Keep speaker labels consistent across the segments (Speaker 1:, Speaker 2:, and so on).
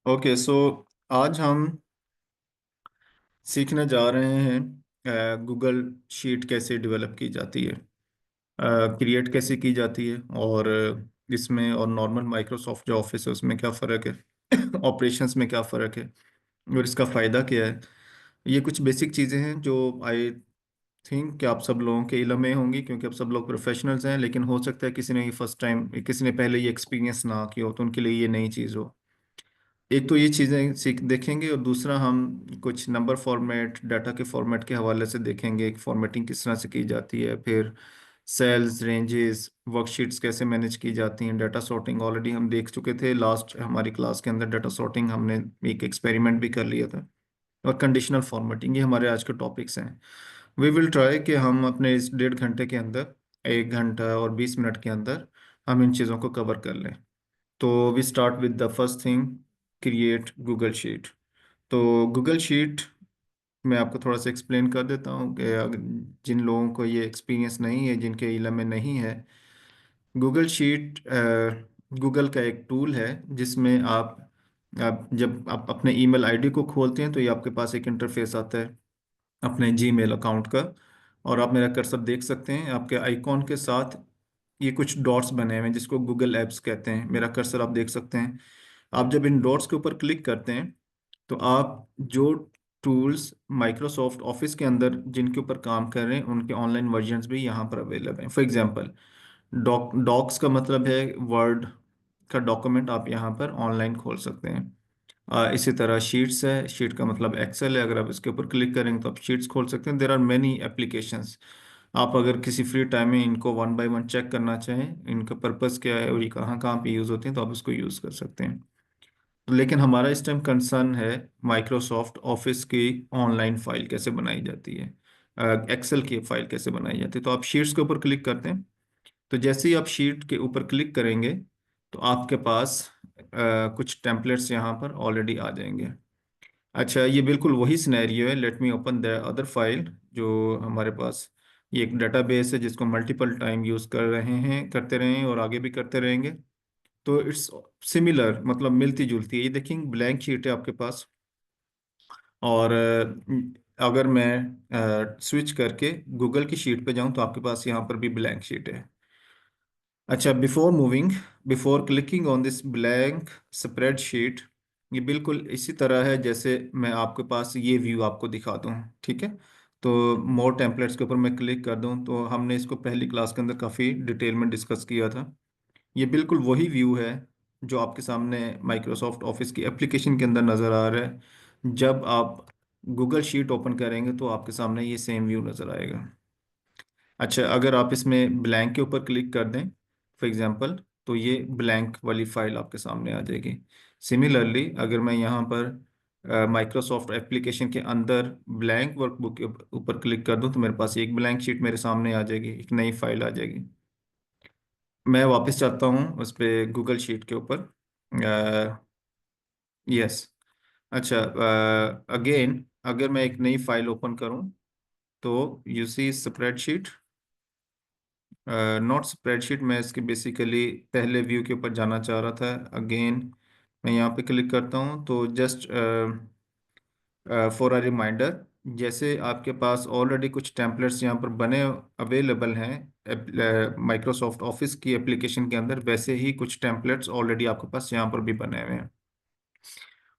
Speaker 1: Okay so आज हम सीखने जा रहे हैं गूगल शीट कैसे डेवलप की जाती है, क्रिएट कैसे की जाती है, और इसमें और नॉर्मल माइक्रोसॉफ्ट जो ऑफिस है उसमें क्या फ़र्क है ऑपरेशंस में क्या फ़र्क है और इसका फ़ायदा क्या है। ये कुछ बेसिक चीज़ें हैं जो आई थिंक कि आप सब लोगों के इल्म में होंगी, क्योंकि आप सब लोग प्रोफेशनल्स हैं। लेकिन हो सकता है किसी ने ये फर्स्ट टाइम, किसी ने पहले ये एक्सपीरियंस ना किया हो, तो उनके लिए ये नई चीज़ हो। एक तो ये चीज़ें सीख देखेंगे, और दूसरा हम कुछ नंबर फॉर्मेट, डाटा के फॉर्मेट के हवाले से देखेंगे कि फॉर्मेटिंग किस तरह से की जाती है। फिर सेल्स, रेंजेस, वर्कशीट्स कैसे मैनेज की जाती हैं। डाटा सॉर्टिंग ऑलरेडी हम देख चुके थे लास्ट हमारी क्लास के अंदर। डाटा सॉर्टिंग हमने एक एक्सपेरिमेंट भी कर लिया था। और कंडीशनल फॉर्मेटिंग, ये हमारे आज के टॉपिक्स हैं। वी विल ट्राई कि हम अपने इस 1.5 घंटे के अंदर, 1 घंटा और 20 मिनट के अंदर हम इन चीज़ों को कवर कर लें। तो we start with the first thing, create Google sheet. तो गूगल शीट मैं आपको थोड़ा सा एक्सप्लेन कर देता हूँ कि अगर जिन लोगों को ये एक्सपीरियंस नहीं है, जिनके इल्म में नहीं है, गूगल शीट गूगल का एक टूल है जिसमें आप जब आप अपने ईमेल आईडी को खोलते हैं तो ये आपके पास एक इंटरफेस आता है अपने जीमेल अकाउंट का। और आप मेरा कर्सर देख सकते हैं, आपके आइकॉन के साथ ये कुछ डॉट्स बने हुए हैं जिसको गूगल एप्स कहते हैं। मेरा कर्सर आप देख सकते हैं। आप जब इन डॉट्स के ऊपर क्लिक करते हैं तो आप जो टूल्स माइक्रोसॉफ्ट ऑफिस के अंदर जिनके ऊपर काम कर रहे हैं उनके ऑनलाइन वर्जन्स भी यहाँ पर अवेलेबल हैं। फॉर एग्जांपल, डॉक्स का मतलब है वर्ड का डॉक्यूमेंट, आप यहाँ पर ऑनलाइन खोल सकते हैं। इसी तरह शीट्स है, शीट का मतलब एक्सेल है, अगर आप इसके ऊपर क्लिक करेंगे तो आप शीट्स खोल सकते हैं। There are many applications. आप अगर किसी फ्री टाइम में इनको वन बाय वन चेक करना चाहें, इनका पर्पस क्या है और ये कहाँ कहाँ पे यूज़ होते हैं, तो आप इसको यूज़ कर सकते हैं। लेकिन हमारा इस टाइम कंसर्न है माइक्रोसॉफ्ट ऑफिस की ऑनलाइन फाइल कैसे बनाई जाती है, एक्सेल की फाइल कैसे बनाई जाती है। तो आप शीट्स के ऊपर क्लिक करते हैं। तो जैसे ही आप शीट के ऊपर क्लिक करेंगे तो आपके पास कुछ टेम्पलेट्स यहाँ पर ऑलरेडी आ जाएंगे। अच्छा, ये बिल्कुल वही सिनेरियो है। Let me open the other file. जो हमारे पास ये एक डेटाबेस है जिसको मल्टीपल टाइम यूज़ कर रहे हैं, करते रहे हैं और आगे भी करते रहेंगे। तो इट्स सिमिलर, मतलब मिलती जुलती है। ये देखिए ब्लैंक शीट है आपके पास। और अगर मैं स्विच करके गूगल की शीट पे जाऊं तो आपके पास यहाँ पर भी ब्लैंक शीट है। अच्छा, before clicking on this blank spreadsheet, ये बिल्कुल इसी तरह है जैसे मैं आपके पास ये व्यू आपको दिखा दूं। ठीक है, तो मोर टेम्पलेट्स के ऊपर मैं क्लिक कर दूं तो हमने इसको पहली क्लास के अंदर काफ़ी डिटेल में डिस्कस किया था। ये बिल्कुल वही व्यू है जो आपके सामने माइक्रोसॉफ्ट ऑफिस की एप्लीकेशन के अंदर नज़र आ रहा है। जब आप गूगल शीट ओपन करेंगे तो आपके सामने ये सेम व्यू नज़र आएगा। अच्छा, अगर आप इसमें ब्लैंक के ऊपर क्लिक कर दें फॉर एग्जांपल, तो ये ब्लैंक वाली फाइल आपके सामने आ जाएगी। सिमिलरली अगर मैं यहाँ पर माइक्रोसॉफ्ट एप्लीकेशन के अंदर ब्लैंक वर्कबुक के ऊपर क्लिक कर दूं तो मेरे पास एक ब्लैंक शीट मेरे सामने आ जाएगी, एक नई फाइल आ जाएगी। मैं वापस चाहता हूँ उस पे गूगल शीट के ऊपर। यस। अच्छा, अगेन अगर मैं एक नई फाइल ओपन करूँ तो you see spreadsheet, not spreadsheet. मैं इसके बेसिकली पहले व्यू के ऊपर जाना चाह रहा था। अगेन मैं यहाँ पे क्लिक करता हूँ तो जस्ट फॉर अ रिमाइंडर, जैसे आपके पास ऑलरेडी कुछ टेम्पलेट्स यहाँ पर बने अवेलेबल हैं माइक्रोसॉफ्ट ऑफिस की एप्लीकेशन के अंदर, वैसे ही कुछ टेम्पलेट्स ऑलरेडी आपके पास यहाँ पर भी बने हुए हैं।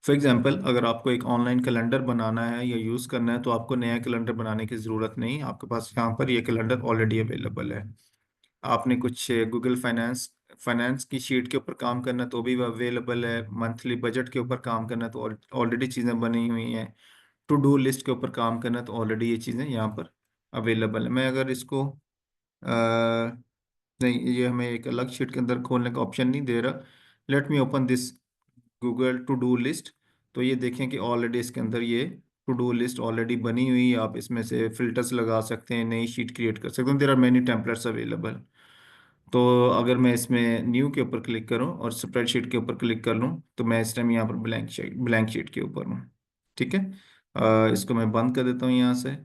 Speaker 1: फॉर एग्जांपल, अगर आपको एक ऑनलाइन कैलेंडर बनाना है या यूज़ करना है तो आपको नया कैलेंडर बनाने की ज़रूरत नहीं, आपके पास यहाँ पर ये कैलेंडर ऑलरेडी अवेलेबल है। आपने कुछ गूगल फाइनेंस फाइनेंस की शीट के ऊपर काम करना है तो भी अवेलेबल है। मंथली बजट के ऊपर काम करना है तो ऑलरेडी चीज़ें बनी हुई हैं। टू डू लिस्ट के ऊपर काम करना है तो ऑलरेडी ये चीज़ें यहाँ पर अवेलेबल है। मैं अगर इसको नहीं, ये हमें एक अलग शीट के अंदर खोलने का ऑप्शन नहीं दे रहा। Let me open this Google to do list. तो ये देखें कि ऑलरेडी इसके अंदर ये टू डू लिस्ट ऑलरेडी बनी हुई है। आप इसमें से फिल्टर्स लगा सकते हैं, नई शीट क्रिएट कर सकते हैं। There are many templates available. तो अगर मैं इसमें न्यू के ऊपर क्लिक करूं और स्प्रेडशीट के ऊपर क्लिक कर लूं तो मैं इस टाइम यहाँ पर ब्लैंक शीट के ऊपर हूँ। ठीक है, इसको मैं बंद कर देता हूँ यहाँ से।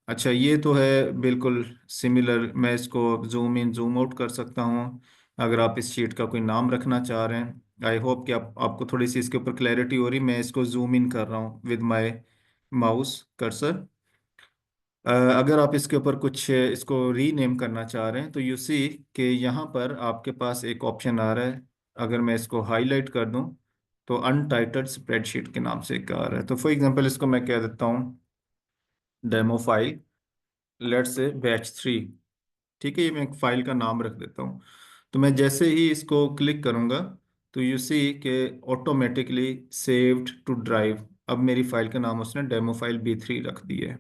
Speaker 1: अच्छा, ये तो है बिल्कुल सिमिलर। मैं इसको जूम इन जूम आउट कर सकता हूँ। अगर आप इस शीट का कोई नाम रखना चाह रहे हैं, आई होप कि आपको थोड़ी सी इसके ऊपर क्लैरिटी हो रही। मैं इसको जूम इन कर रहा हूँ विद माय माउस कर्सर। अगर आप इसके ऊपर कुछ इसको रीनेम करना चाह रहे हैं तो यू सी कि यहाँ पर आपके पास एक ऑप्शन आ रहा है। अगर मैं इसको हाईलाइट कर दूं तो अनटाइटल्ड स्प्रेडशीट के नाम से एक आ रहा है। तो फॉर एग्जांपल इसको मैं कह देता हूँ demo file, let's say batch 3। ठीक है, ये मैं एक फाइल का नाम रख देता हूँ। तो मैं जैसे ही इसको क्लिक करूँगा तो यू सी के ऑटोमेटिकली सेव्ड टू ड्राइव। अब मेरी फाइल का नाम उसने डेमो फाइल B3 रख दिया है।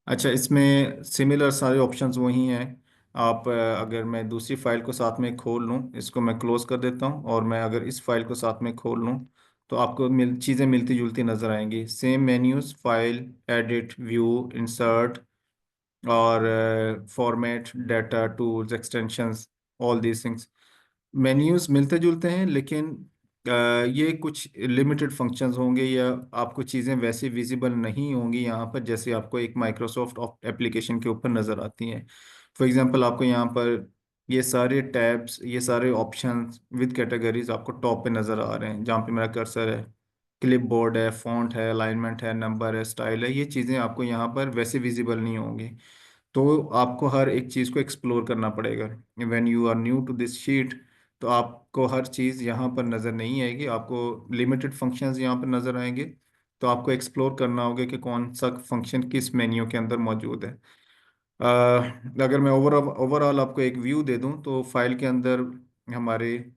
Speaker 1: अच्छा, इसमें सिमिलर सारे ऑप्शंस वही हैं। आप अगर मैं दूसरी फाइल को साथ में खोल लूँ, इसको मैं क्लोज कर देता हूँ, और मैं अगर इस फाइल को साथ में खोल लूँ तो आपको चीज़ें मिलती जुलती नज़र आएंगी। Same menus, file, edit, view, insert और format, data, tools, extensions, all these things. Menus मिलते जुलते हैं, लेकिन ये कुछ लिमिटेड फंक्शंस होंगे, या आपको चीज़ें वैसे विजिबल नहीं होंगी यहाँ पर जैसे आपको एक माइक्रोसॉफ्ट एप्लीकेशन के ऊपर नज़र आती हैं। फॉर एग्जांपल आपको यहाँ पर ये सारे टैब्स, ये सारे ऑप्शंस विद कैटेगरीज आपको टॉप पे नज़र आ रहे हैं, जहाँ पे मेरा कर्सर है। क्लिपबोर्ड है, फॉन्ट है, अलाइनमेंट है, नंबर है, स्टाइल है, ये चीज़ें आपको यहाँ पर वैसे विजिबल नहीं होंगी। तो आपको हर एक चीज़ को एक्सप्लोर करना पड़ेगा। When you are new to this sheet, तो आपको हर चीज़ यहाँ पर नज़र नहीं आएगी, आपको लिमिटेड फंक्शंस यहाँ पर नज़र आएंगे। तो आपको एक्सप्लोर करना होगा कि कौन सा फंक्शन किस मेन्यू के अंदर मौजूद है। अगर मैं ओवरऑल आपको एक व्यू दे दूँ तो फाइल के अंदर हमारे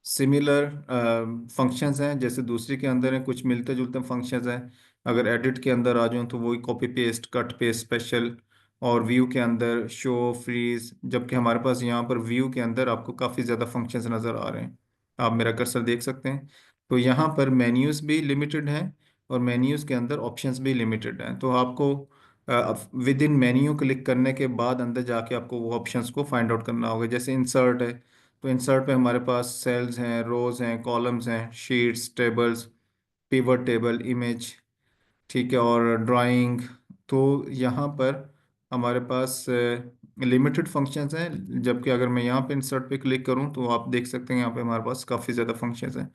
Speaker 1: सिमिलर फंक्शंस हैं जैसे दूसरे के अंदर हैं, कुछ मिलते जुलते फंक्शंस हैं। अगर एडिट के अंदर आ जाऊं तो वही copy paste, cut paste, special. और व्यू के अंदर शो, फ्रीज, जबकि हमारे पास यहाँ पर व्यू के अंदर आपको काफ़ी ज़्यादा फंक्शंस नज़र आ रहे हैं। आप मेरा कर्सर देख सकते हैं। तो यहाँ पर मेन्यूज़ भी लिमिटेड हैं, और मेन्यूज़ के अंदर ऑप्शंस भी लिमिटेड हैं। तो आपको विद इन मेन्यू क्लिक करने के बाद अंदर जाके आपको वो ऑप्शंस को फाइंड आउट करना होगा। जैसे इंसर्ट है, तो इंसर्ट पे हमारे पास सेल्स हैं, रोज हैं, कॉलम्स हैं, sheets, tables, pivot table, image, ठीक है, और ड्राइंग। तो यहाँ पर हमारे पास लिमिटेड फंक्शंस हैं, जबकि अगर मैं यहाँ पे इंसर्ट पे क्लिक करूँ तो आप देख सकते हैं यहाँ पे हमारे पास काफ़ी ज़्यादा फंक्शंस हैं।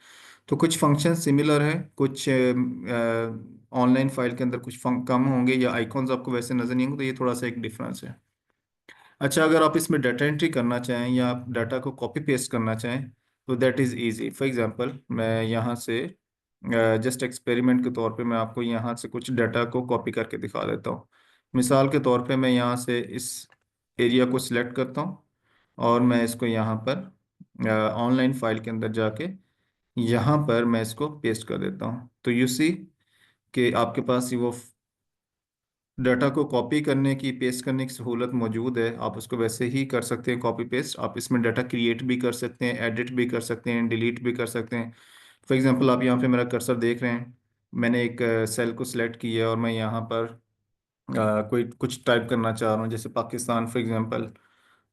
Speaker 1: तो कुछ फंक्शंस सिमिलर हैं, कुछ ऑनलाइन फाइल के अंदर कुछ कम होंगे, या आइकॉन्स आपको वैसे नज़र नहीं होंगे, तो ये थोड़ा सा एक डिफरेंस है। अच्छा, अगर आप इसमें डाटा एंट्री करना चाहें या आप डाटा को कॉपी पेस्ट करना चाहें तो that is easy. For example मैं यहाँ से जस्ट एक्सपेरिमेंट के तौर पे मैं आपको यहाँ से कुछ डाटा को कॉपी करके दिखा देता हूँ। मिसाल के तौर पे मैं यहाँ से इस एरिया को सिलेक्ट करता हूँ, और मैं इसको यहाँ पर ऑनलाइन फाइल के अंदर जाके यहाँ पर मैं इसको पेस्ट कर देता हूँ। तो यू सी कि आपके पास ही वो डाटा को कॉपी करने की, पेस्ट करने की सहूलत मौजूद है। आप उसको वैसे ही कर सकते हैं कॉपी पेस्ट। आप इसमें डाटा क्रिएट भी कर सकते हैं, एडिट भी कर सकते हैं, डिलीट भी कर सकते हैं। फॉर एग्जांपल आप यहाँ पे मेरा कर्सर देख रहे हैं, मैंने एक सेल को सिलेक्ट किया और मैं यहाँ पर कोई कुछ टाइप करना चाह रहा हूँ, जैसे पाकिस्तान फॉर एग्जांपल,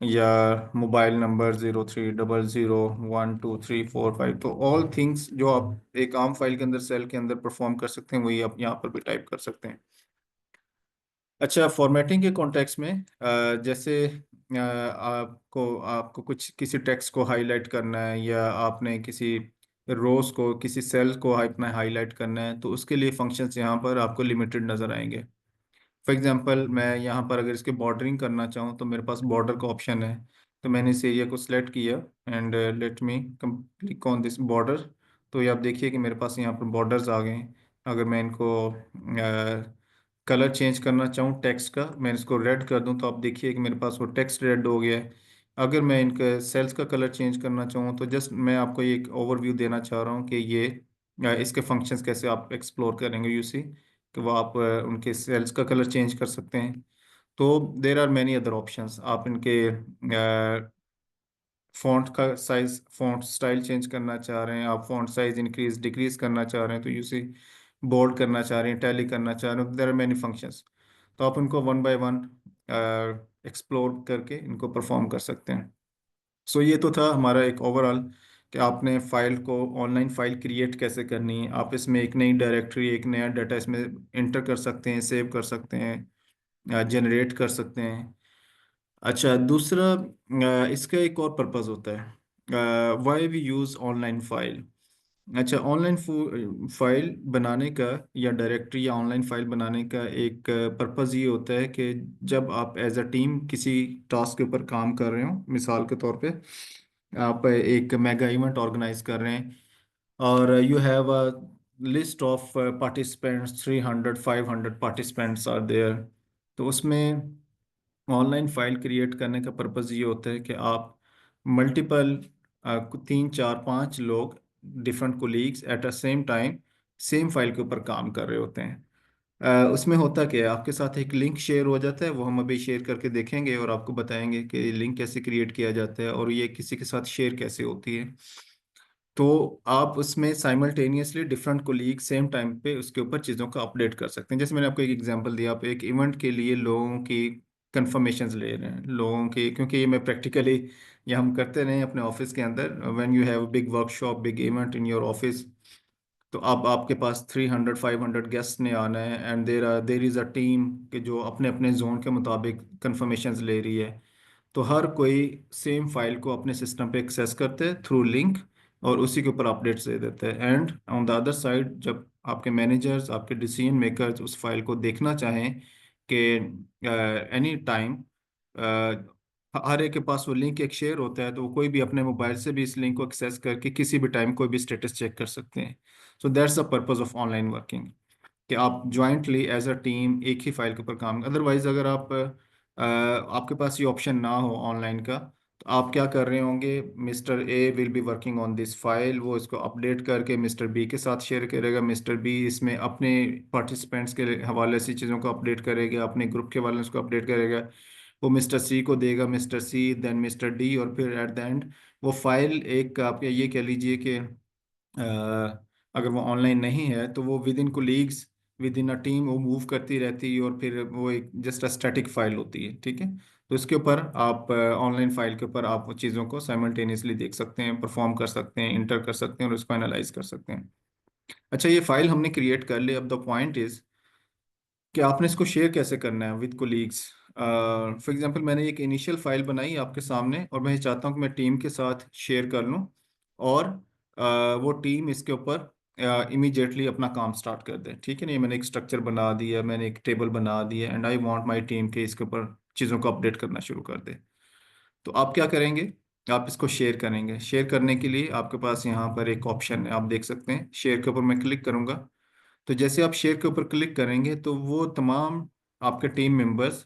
Speaker 1: या मोबाइल नंबर 0300122345। तो ऑल थिंग्स जो आप एक आम फाइल के अंदर, सेल के अंदर परफॉर्म कर सकते हैं, वही आप यहाँ पर भी टाइप कर सकते हैं। अच्छा, फॉर्मेटिंग के कॉन्टेक्स्ट में जैसे आपको आपको कुछ किसी टेक्स्ट को हाईलाइट करना है, या आपने किसी रोज को, किसी सेल को अपना हाईलाइट करना है, तो उसके लिए फंक्शंस यहाँ पर आपको लिमिटेड नज़र आएंगे। फॉर एग्जांपल मैं यहाँ पर अगर इसके बॉर्डरिंग करना चाहूँ तो मेरे पास बॉर्डर का ऑप्शन है। तो मैंने इस एरिया को सिलेक्ट किया and let me click on this border. तो ये आप देखिए कि मेरे पास यहाँ पर बॉर्डर्स आ गए हैं। अगर मैं इनको कलर चेंज करना चाहूँ टेक्स्ट का, मैं इसको रेड कर दूँ, तो आप देखिए कि मेरे पास वो टेक्स्ट रेड हो गया है। अगर मैं इनके सेल्स का कलर चेंज करना चाहूँ, तो जस्ट मैं आपको ये एक ओवरव्यू देना चाह रहा हूँ कि ये इसके फंक्शंस कैसे आप एक्सप्लोर करेंगे। यू सी कि वो आप उनके सेल्स का कलर चेंज कर सकते हैं। तो there are many other options. आप इनके फॉन्ट का साइज, फॉन्ट स्टाइल चेंज करना चाह रहे हैं, आप फॉन्ट साइज इंक्रीज डिक्रीज करना चाह रहे हैं, तो यू सी बोल्ड करना चाह रहे हैं, टैली करना चाह रहे हैं, देर आर मैनी फंक्शंस। तो आप उनको वन बाय वन एक्सप्लोर करके इनको परफॉर्म कर सकते हैं। सो ये तो था हमारा एक ओवरऑल कि आपने फाइल को, ऑनलाइन फाइल क्रिएट कैसे करनी है। आप इसमें एक नई डायरेक्टरी, एक नया डाटा इसमें इंटर कर सकते हैं, सेव कर सकते हैं, जनरेट कर सकते हैं। अच्छा, दूसरा इसका एक और पर्पस होता है। Why we use online file. अच्छा, ऑनलाइन फाइल बनाने का या डायरेक्टरी या ऑनलाइन फाइल बनाने का एक पर्पज़ ये होता है कि जब आप एज अ टीम किसी टास्क के ऊपर काम कर रहे हो, मिसाल के तौर पे आप एक मेगा इवेंट ऑर्गेनाइज कर रहे हैं और you have a list of participants, 300 500 participants are there. तो उसमें ऑनलाइन फाइल क्रिएट करने का पर्पज़ ये होता है कि आप मल्टीपल 3 4 5 लोग, different colleagues at a same time same file के ऊपर काम कर रहे होते हैं। उसमें होता क्या है, आपके साथ एक लिंक शेयर हो जाता है, वो हम अभी शेयर करके देखेंगे और आपको बताएंगे कि लिंक कैसे क्रिएट किया जाता है और ये किसी के साथ शेयर कैसे होती है। तो आप उसमें simultaneously different colleague same time पे उसके ऊपर चीज़ों को अपडेट कर सकते हैं। जैसे मैंने आपको एक एग्जांपल दिया, आप एक इवेंट के लिए लोगों की कंफर्मेशंस ले रहे हैं, लोगों की, क्योंकि ये मैं प्रैक्टिकली ये हम करते रहे अपने ऑफिस के अंदर। When you have big workshop, big event in your office, तो अब आपके पास 300 500 गेस्ट ने आना है and there is a team के जो अपने अपने जोन के मुताबिक कंफर्मेशंस ले रही है। तो हर कोई सेम फाइल को अपने सिस्टम पे एक्सेस करते हैं थ्रू लिंक और उसी के ऊपर अपडेट्स दे देते हैं। And on the other side, जब आपके मैनेजर्स, आपके डिसीजन मेकर्स उस फाइल को देखना चाहें कि एनी टाइम हर एक के पास वो लिंक एक शेयर होता है, तो वो कोई भी अपने मोबाइल से भी इस लिंक को एक्सेस करके किसी भी टाइम कोई भी स्टेटस चेक कर सकते हैं। So that's the purpose of online working, कि आप ज्वाइंटली एज अ टीम एक ही फाइल के ऊपर काम। अदरवाइज अगर आपके पास ये ऑप्शन ना हो ऑनलाइन का, तो आप क्या कर रहे होंगे, mister A will be working on this file, वो इसको अपडेट करके मिस्टर बी के साथ शेयर करेगा, मिस्टर बी इसमें अपने पार्टिसिपेंट्स के हवाले से चीज़ों को अपडेट करेगा, अपने ग्रुप के हवाले से उसको अपडेट करेगा, वो मिस्टर सी को देगा, मिस्टर सी देन मिस्टर डी, और फिर एट द एंड वो फाइल एक आप ये कह लीजिए कि अगर वो ऑनलाइन नहीं है तो वो with in colleagues, with in a team वो मूव करती रहती है और फिर वो एक जस्ट अ स्टैटिक फाइल होती है। ठीक है, तो इसके ऊपर आप ऑनलाइन फाइल के ऊपर आप वो चीज़ों को साइमल्टेनियसली देख सकते हैं, परफॉर्म कर सकते हैं, इंटर कर सकते हैं और उसको एनालाइज कर सकते हैं। अच्छा, ये फाइल हमने क्रिएट कर ली, अब द पॉइंट इज कि आपने इसको शेयर कैसे करना है विद कोलीग्स। फॉर एग्जांपल, मैंने एक इनिशियल फाइल बनाई आपके सामने और मैं ये चाहता हूँ कि मैं टीम के साथ शेयर कर लूँ और वो टीम इसके ऊपर इमीडिएटली अपना काम स्टार्ट कर दे। ठीक है ना, ये मैंने एक स्ट्रक्चर बना दिया, मैंने एक टेबल बना दिया and I want my team के इसके ऊपर चीज़ों को अपडेट करना शुरू कर दे। तो आप क्या करेंगे, आप इसको शेयर करेंगे। शेयर करने के लिए आपके पास यहाँ पर एक ऑप्शन है, आप देख सकते हैं, शेयर के ऊपर मैं क्लिक करूँगा। तो जैसे आप शेयर के ऊपर क्लिक करेंगे तो वो तमाम आपके टीम मेंबर्स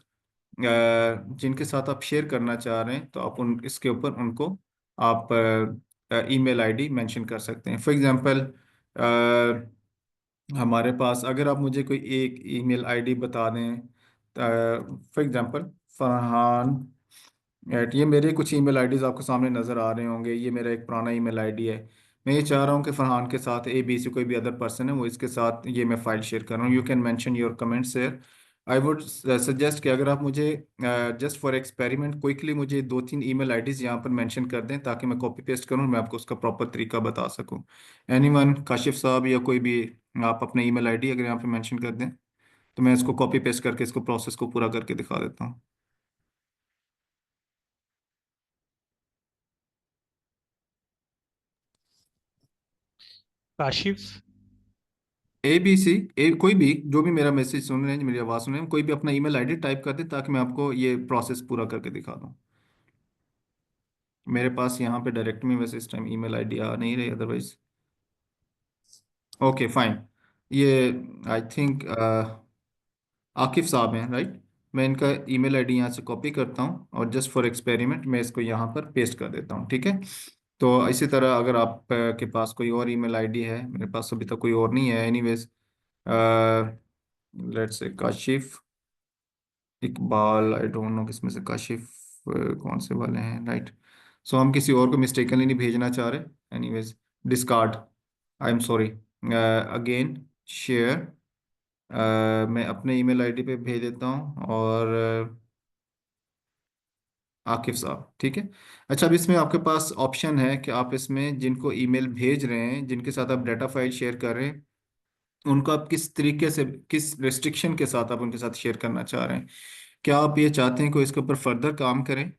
Speaker 1: जिनके साथ आप शेयर करना चाह रहे हैं, तो आप उन इसके ऊपर उनको आप ईमेल आईडी मेंशन कर सकते हैं। फॉर एग्जांपल, हमारे पास अगर आप मुझे कोई एक ईमेल आईडी बता दें, फॉर एग्जांपल फरहान ये मेरे कुछ ईमेल आईडीज आपको सामने नज़र आ रहे होंगे, ये मेरा एक पुराना ईमेल आईडी है। मैं ये चाह रहा हूँ कि फरहान के साथ ए बी सी कोई भी अदर पर्सन है वो इसके साथ ये मैं फाइल शेयर कर रहा हूँ। You can mention your comments share. I would suggest कि अगर आप मुझे जस्ट फॉर एक्सपेरिमेंट क्विकली मुझे 2 3 ईमेल आईडीज यहाँ पर मेंशन कर दें ताकि मैं कॉपी पेस्ट करूँ, मैं आपको उसका प्रॉपर तरीका बता सकूँ। एनीवन, काशिफ साहब या कोई भी, आप अपने ईमेल आईडी अगर यहाँ पर मेंशन कर दें तो मैं इसको कॉपी पेस्ट करके इसको प्रोसेस को पूरा करके दिखा देता हूँ।
Speaker 2: काशिफ।
Speaker 1: ए बी सी, ए कोई भी जो भी मेरा मैसेज सुन रहे हैं, मेरी आवाज़ सुन रहे हैं, कोई भी अपना ईमेल आईडी टाइप कर दे ताकि मैं आपको ये प्रोसेस पूरा करके दिखा दूँ। मेरे पास यहाँ पे डायरेक्ट में वैसे इस टाइम ईमेल आईडी आ नहीं रही, अदरवाइज ओके फाइन। ये आई थिंक आकिफ साहब हैं, राइट। मैं इनका ईमेल आईडी यहाँ से कॉपी करता हूँ और जस्ट फॉर एक्सपेरिमेंट मैं इसको यहाँ पर पेस्ट कर देता हूँ। ठीक है, तो इसी तरह अगर आप के पास कोई और ईमेल आईडी है, मेरे पास अभी तक कोई और नहीं है, anyways let's say Kashif Iqbal, I don't know किसमें से काशिफ कौन से वाले हैं, राइट। सो हम किसी और को मिस्टेकनली नहीं भेजना चाह रहे, anyways discard, I am sorry. Again share, मैं अपने ईमेल आईडी पे भेज देता हूँ और आकिफ साहब, ठीक है। अच्छा, अब इसमें आपके पास ऑप्शन है कि आप इसमें जिनको ईमेल भेज रहे हैं, जिनके साथ आप डाटा फाइल शेयर कर रहे हैं, उनको आप किस तरीके से, किस रिस्ट्रिक्शन के साथ आप उनके साथ शेयर करना चाह रहे हैं। क्या आप ये चाहते हैं कि इसके ऊपर फर्दर काम करें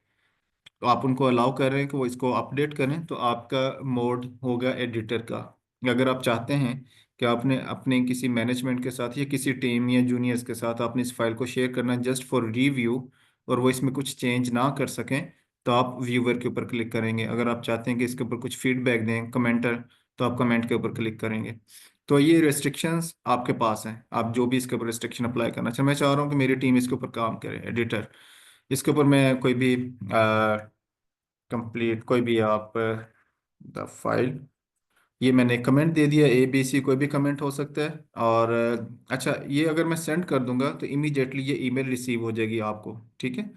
Speaker 1: तो आप उनको अलाउ कर रहे हैं कि वो इसको अपडेट करें, तो आपका मोड होगा एडिटर का। अगर आप चाहते हैं कि आपने अपने किसी मैनेजमेंट के साथ या किसी टीम या जूनियर्स के साथ आपने इस फाइल को शेयर करना जस्ट फॉर रिव्यू, और वो इसमें कुछ चेंज ना कर सकें, तो आप व्यूअर के ऊपर क्लिक करेंगे। अगर आप चाहते हैं कि इसके ऊपर कुछ फीडबैक दें कमेंटर, तो आप कमेंट के ऊपर क्लिक करेंगे। तो ये रेस्ट्रिक्शंस आपके पास हैं, आप जो भी इसके ऊपर रेस्ट्रिक्शन अप्लाई करना चाहें। मैं चाह रहा हूँ कि मेरी टीम इसके ऊपर काम करे, एडिटर। इसके ऊपर मैं कोई भी कंप्लीट, कोई भी आप द फाइल, ये मैंने कमेंट दे दिया, ए बी सी, कोई भी कमेंट हो सकता है। और अच्छा, ये अगर मैं सेंड कर दूंगा तो इमीडिएटली ये ईमेल रिसीव हो जाएगी आपको, ठीक है।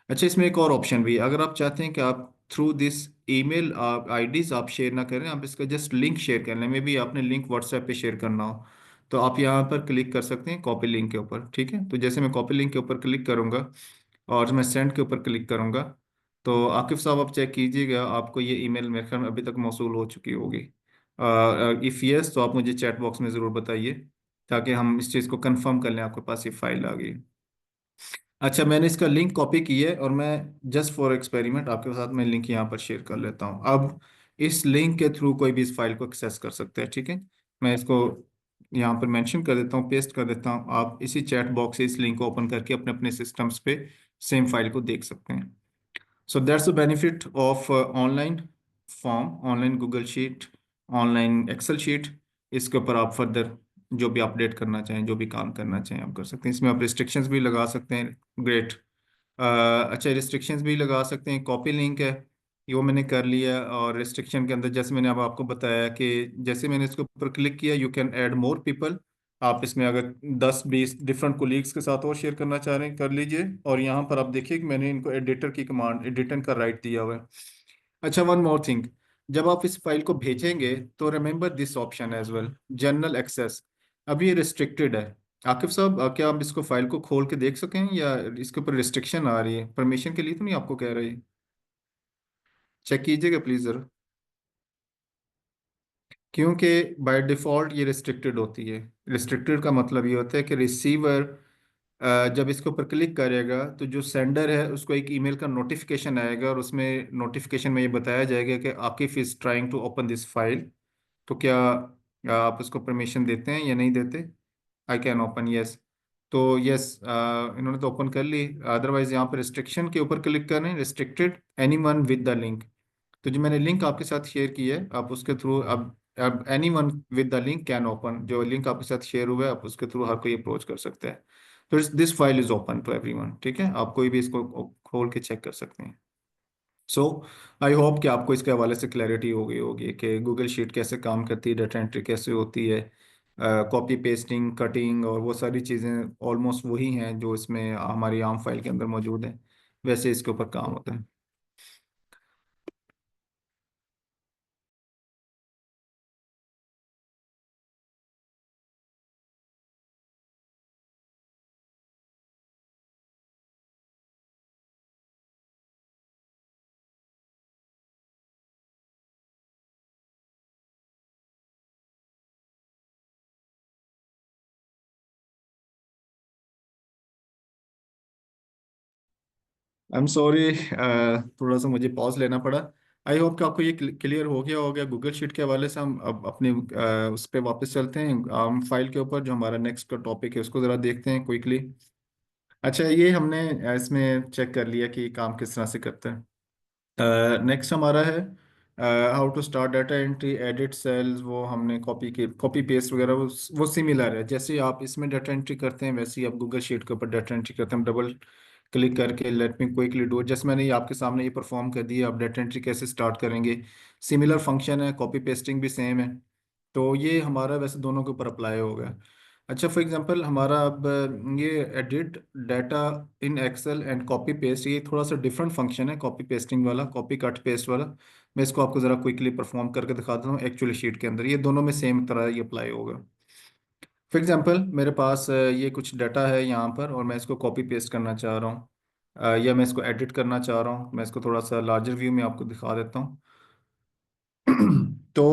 Speaker 1: अच्छा, इसमें एक और ऑप्शन भी है। अगर आप चाहते हैं कि आप थ्रू दिस ईमेल आप आईडीज आप शेयर ना करें, आप इसका जस्ट लिंक शेयर कर लें, मे भी आपने लिंक व्हाट्सएप पे शेयर करना हो, तो आप यहाँ पर क्लिक कर सकते हैं कॉपी लिंक के ऊपर, ठीक है। तो जैसे मैं कॉपी लिंक के ऊपर क्लिक करूंगा और मैं सेंड के ऊपर क्लिक करूंगा, तो आकिब साहब आप चेक कीजिएगा, आपको ये ईमेल मेरे ख्याल में अभी तक मौसूल हो चुकी होगी। इफ़ यस, तो आप मुझे चैट बॉक्स में ज़रूर बताइए, ताकि हम इस चीज़ को कंफर्म कर लें आपके पास ये फाइल आ गई। अच्छा, मैंने इसका लिंक कॉपी की है, और मैं जस्ट फॉर एक्सपेरिमेंट आपके साथ मैं लिंक यहाँ पर शेयर कर लेता हूँ। अब इस लिंक के थ्रू कोई भी इस फाइल को एक्सेस कर सकता है, ठीक है। मैं इसको यहाँ पर मेंशन कर देता हूँ, पेस्ट कर देता हूँ। आप इसी चैट बॉक्स से इस लिंक को ओपन करके अपने अपने सिस्टम्स पे सेम फाइल को देख सकते हैं। So that's the benefit of online form, online Google sheet, online Excel sheet. इसके ऊपर आप फर्दर जो भी अपडेट करना चाहें, जो भी काम करना चाहें, आप कर सकते हैं। इसमें आप रिस्ट्रिक्शंस भी लगा सकते हैं। ग्रेट। अच्छा, रिस्ट्रिक्शंस भी लगा सकते हैं। कॉपी लिंक है, ये वो मैंने कर लिया। और रिस्ट्रिक्शन के अंदर जैसे मैंने अब आपको बताया कि जैसे मैंने इसके ऊपर क्लिक किया, you can add more people. आप इसमें अगर 10-20 डिफरेंट कोलीग्स के साथ और शेयर करना चाह रहे हैं, कर लीजिए। और यहाँ पर आप देखिए कि मैंने इनको एडिटर की कमांड, एडिटर का राइट दिया हुआ है। अच्छा, वन मोर थिंग, जब आप इस फाइल को भेजेंगे तो remember this option as well, general access. अभी ये रिस्ट्रिक्टेड है। आकिब साहब, क्या आप इसको फाइल को खोल के देख सकें, या इसके ऊपर रिस्ट्रिक्शन आ रही है? परमिशन के लिए तो नहीं आपको कह रही? चेक कीजिएगा प्लीज जरा, क्योंकि बाय डिफॉल्ट ये रिस्ट्रिक्टेड होती है। रिस्ट्रिक्टेड का मतलब ये होता है कि रिसीवर जब इसके ऊपर क्लिक करेगा तो जो सेंडर है उसको एक ईमेल का नोटिफिकेशन आएगा, और उसमें नोटिफिकेशन में ये बताया जाएगा कि Akif is trying to open this file. तो क्या आप उसको परमिशन देते हैं या नहीं देते? I can open, yes. तो यस, इन्होंने तो ओपन कर ली। अदरवाइज यहाँ पर रिस्ट्रिक्शन के ऊपर क्लिक करें, restricted any one with the link. तो जो मैंने लिंक आपके साथ शेयर की है, आप उसके थ्रू अब any one with the link can open, जो लिंक आपके साथ शेयर हुआ है आप उसके थ्रू हर कोई अप्रोच कर सकता है। तो this file is open to everyone, ठीक है। आप कोई भी इसको खोल के चेक कर सकते हैं। सो आई होप कि आपको इसके हवाले से क्लैरिटी हो गई होगी कि गूगल शीट कैसे काम करती है, डाटा एंट्री कैसे होती है, कॉपी पेस्टिंग, कटिंग, और वो सारी चीज़ें ऑलमोस्ट वही हैं जो इसमें हमारी आम फाइल के अंदर मौजूद है। वैसे इसके ऊपर काम होता है। आई एम सॉरी, थोड़ा सा मुझे पॉज लेना पड़ा। आई होप कि आपको ये क्लियर हो गया होगा गूगल शीट के हवाले से। हम अब अपने उस पर वापस चलते हैं, हम फाइल के ऊपर जो हमारा नेक्स्ट का टॉपिक है उसको ज़रा देखते हैं क्विकली। अच्छा, ये हमने इसमें चेक कर लिया कि ये काम किस तरह से करता है। नेक्स्ट हमारा है how to start data entry, edit cells. वो हमने कॉपी पेस्ट वगैरह वो सिमिलर है। जैसे आप इसमें डाटा एंट्री करते हैं, वैसे ही आप गूगल शीट के ऊपर डाटा एंट्री करते हैं। डबल क्लिक करके लेट मी क्विकली डू, जैसे मैंने ये आपके सामने ये परफॉर्म कर दिया। आप डाटा एंट्री कैसे स्टार्ट करेंगे, सिमिलर फंक्शन है, कॉपी पेस्टिंग भी सेम है। तो ये हमारा वैसे दोनों के ऊपर अप्लाई होगा। अच्छा, फॉर एग्जांपल हमारा अब ये edit data in Excel and copy paste, ये थोड़ा सा डिफरेंट फंक्शन है कॉपी पेस्टिंग वाला, कॉपी कट पेस्ट वाला। मैं इसको आपको ज़रा क्विकली परफॉर्म करके दिखा देता हूँ एक्चुअली शीट के अंदर। ये दोनों में सेम तरह ये अप्लाई होगा। फॉर एग्जांपल मेरे पास ये कुछ डाटा है यहाँ पर, और मैं इसको कॉपी पेस्ट करना चाह रहा हूँ, या मैं इसको एडिट करना चाह रहा हूँ। मैं इसको थोड़ा सा लार्जर व्यू में आपको दिखा देता हूँ। तो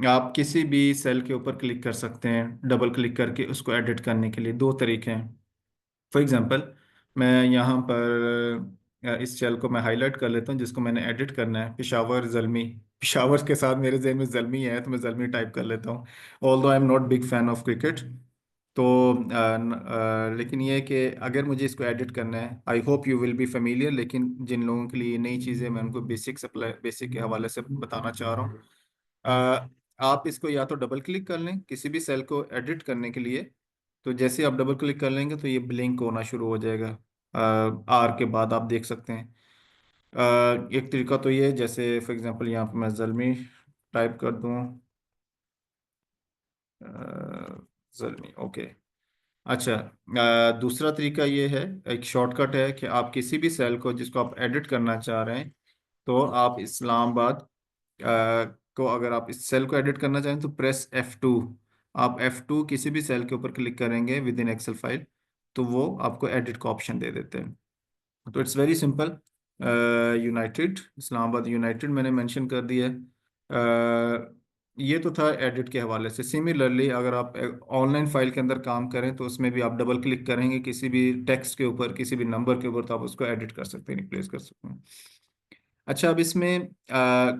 Speaker 1: आप किसी भी सेल के ऊपर क्लिक कर सकते हैं, डबल क्लिक करके उसको एडिट करने के लिए दो तरीके हैं। फॉर एग्जांपल मैं यहाँ पर इस सेल को मैं हाईलाइट कर लेता हूँ जिसको मैंने एडिट करना है, पेशावर जल्मी। पेशावर के साथ मेरे जहन में जल्मी है तो मैं जल्मी टाइप कर लेता हूँ, although I am not big fan of cricket. तो लेकिन ये है कि अगर मुझे इसको एडिट करना है, I hope you will be familiar, लेकिन जिन लोगों के लिए ये नई चीज़ें, मैं उनको बेसिक सप्लाई, बेसिक के हवाले से बताना चाह रहा हूँ। आप इसको या तो डबल क्लिक कर लें किसी भी सेल को एडिट करने के लिए। तो जैसे आप डबल क्लिक कर लेंगे तो ये ब्लिंक होना शुरू हो जाएगा, आर के बाद आप देख सकते हैं। एक तरीका तो ये है, जैसे फॉर एग्जांपल यहाँ पे मैं जल्मी टाइप कर दूँ, जल्मी, ओके। अच्छा, दूसरा तरीका ये है, एक शॉर्टकट है कि आप किसी भी सेल को जिसको आप एडिट करना चाह रहे हैं, तो आप इस्लामाबाद को, अगर आप इस सेल को एडिट करना चाहें तो प्रेस F2। आप F2 किसी भी सेल के ऊपर क्लिक करेंगे विद इन एक्सेल फाइल, तो वो आपको एडिट का ऑप्शन दे देते हैं। तो it's very simple. United, Islamabad United मैंने मेंशन कर दिया है। ये तो था एडिट के हवाले से। सिमिलरली अगर आप ऑनलाइन फाइल के अंदर काम करें तो उसमें भी आप डबल क्लिक करेंगे किसी भी टेक्स्ट के ऊपर, किसी भी नंबर के ऊपर, तो आप उसको एडिट कर सकते हैं, रिप्लेस कर सकते हैं। अच्छा, अब इसमें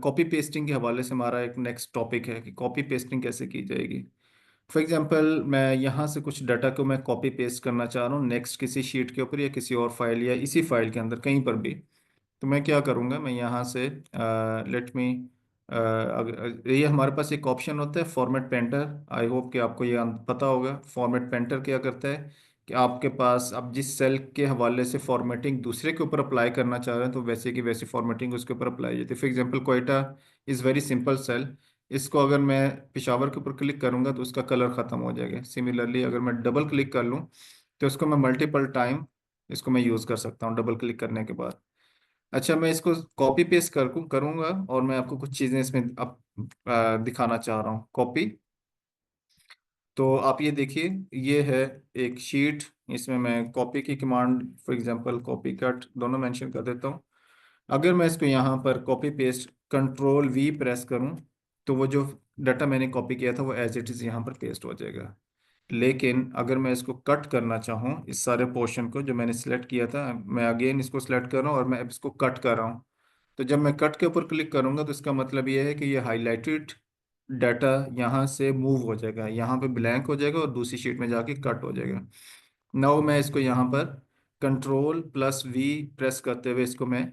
Speaker 1: कॉपी पेस्टिंग के हवाले से हमारा एक नेक्स्ट टॉपिक है कि कॉपी पेस्टिंग कैसे की जाएगी। फॉर एग्जांपल मैं यहाँ से कुछ डाटा को मैं कॉपी पेस्ट करना चाह रहा हूँ नेक्स्ट किसी शीट के ऊपर या किसी और फाइल या इसी फाइल के अंदर कहीं पर भी। तो मैं क्या करूँगा, मैं यहाँ से लेट मी, अगर ये हमारे पास एक ऑप्शन होता है फॉर्मेट पेंटर, आई होप कि आपको ये पता होगा। फॉर्मेट पेंटर क्या करता है कि आपके पास आप जिस सेल के हवाले से फॉर्मेटिंग दूसरे के ऊपर अप्लाई करना चाह रहे हैं तो वैसे की वैसी फॉर्मेटिंग उसके ऊपर अप्लाई होती है। For example Quetta is very simple cell, इसको अगर मैं पिशावर के ऊपर क्लिक करूंगा तो उसका कलर ख़त्म हो जाएगा। सिमिलरली अगर मैं डबल क्लिक कर लूँ तो इसको मैं मल्टीपल टाइम इसको मैं यूज़ कर सकता हूँ डबल क्लिक करने के बाद। अच्छा, मैं इसको कॉपी पेस्ट करूंगा और मैं आपको कुछ चीज़ें इसमें अब दिखाना चाह रहा हूँ। कॉपी, तो आप ये देखिए, ये है एक शीट, इसमें मैं कॉपी की command, for example copy cut दोनों मेंशन कर देता हूँ। अगर मैं इसको यहाँ पर copy pest control V press करूँ तो वो जो डाटा मैंने कॉपी किया था वो एज इट इज़ यहाँ पर पेस्ट हो जाएगा। लेकिन अगर मैं इसको कट करना चाहूँ, इस सारे पोर्शन को जो मैंने सिलेक्ट किया था, मैं अगेन इसको सिलेक्ट कर रहा हूँ और मैं अब इसको कट कर रहा हूँ। तो जब मैं कट के ऊपर क्लिक करूँगा तो इसका मतलब ये है कि ये हाईलाइटेड डाटा यहाँ से मूव हो जाएगा, यहाँ पे ब्लैंक हो जाएगा और दूसरी शीट में जाके कट हो जाएगा। नाउ मैं इसको यहाँ पर कंट्रोल+V प्रेस करते हुए इसको मैं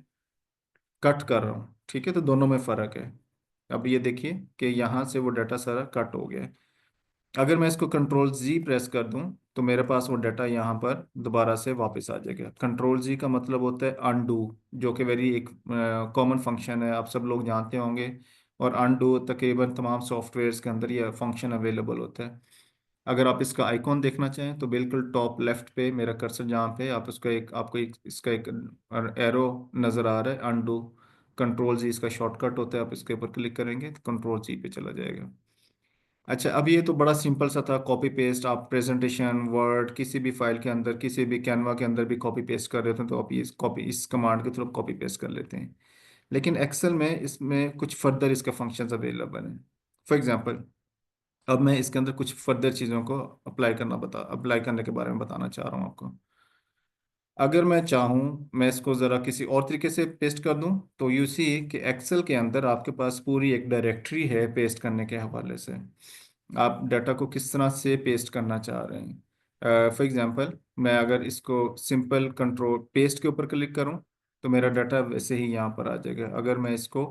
Speaker 1: कट कर रहा हूँ, ठीक है। तो दोनों में फ़र्क है। अब ये देखिए कि यहाँ से वो डाटा सारा कट हो गया है। अगर मैं इसको कंट्रोल Z प्रेस कर दूं तो मेरे पास वो डाटा यहाँ पर दोबारा से वापस आ जाएगा। कंट्रोल Z का मतलब होता है अनडू, जो कि वेरी एक कॉमन फंक्शन है, आप सब लोग जानते होंगे। और अनडू तकरीबन तमाम सॉफ्टवेयर्स के अंदर ये फंक्शन अवेलेबल होता है। अगर आप इसका आइकॉन देखना चाहें तो बिल्कुल टॉप लेफ्ट पे मेरा कर्सर जहाँ पे आप उसका एक, आपको एक इसका एक एरो नज़र आ रहा है, अनडू। कंट्रोल जी इसका शॉर्टकट होता है, आप इसके ऊपर क्लिक करेंगे तो कंट्रोल जी पे चला जाएगा। अच्छा, अब ये तो बड़ा सिंपल सा था, कॉपी पेस्ट। आप प्रेजेंटेशन वर्ड किसी भी फाइल के अंदर, किसी भी कैनवा के अंदर भी कॉपी पेस्ट कर रहे होते हैं तो आप ये कॉपी इस कमांड के थ्रू कॉपी पेस्ट कर लेते हैं। लेकिन एक्सेल में इसमें कुछ फर्दर इसके फंक्शंस अवेलेबल हैं। फॉर एग्जांपल अब मैं इसके अंदर कुछ फर्दर चीज़ों को अप्लाई करने के बारे में बताना चाह रहा हूँ आपको। अगर मैं चाहूँ मैं इसको ज़रा किसी और तरीके से पेस्ट कर दूँ तो यू सी कि एक्सेल के अंदर आपके पास पूरी एक डायरेक्टरी है पेस्ट करने के हवाले से। आप डाटा को किस तरह से पेस्ट करना चाह रहे हैं। फॉर एग्जांपल मैं अगर इसको सिंपल कंट्रोल पेस्ट के ऊपर क्लिक करूं तो मेरा डाटा वैसे ही यहाँ पर आ जाएगा। अगर मैं इसको,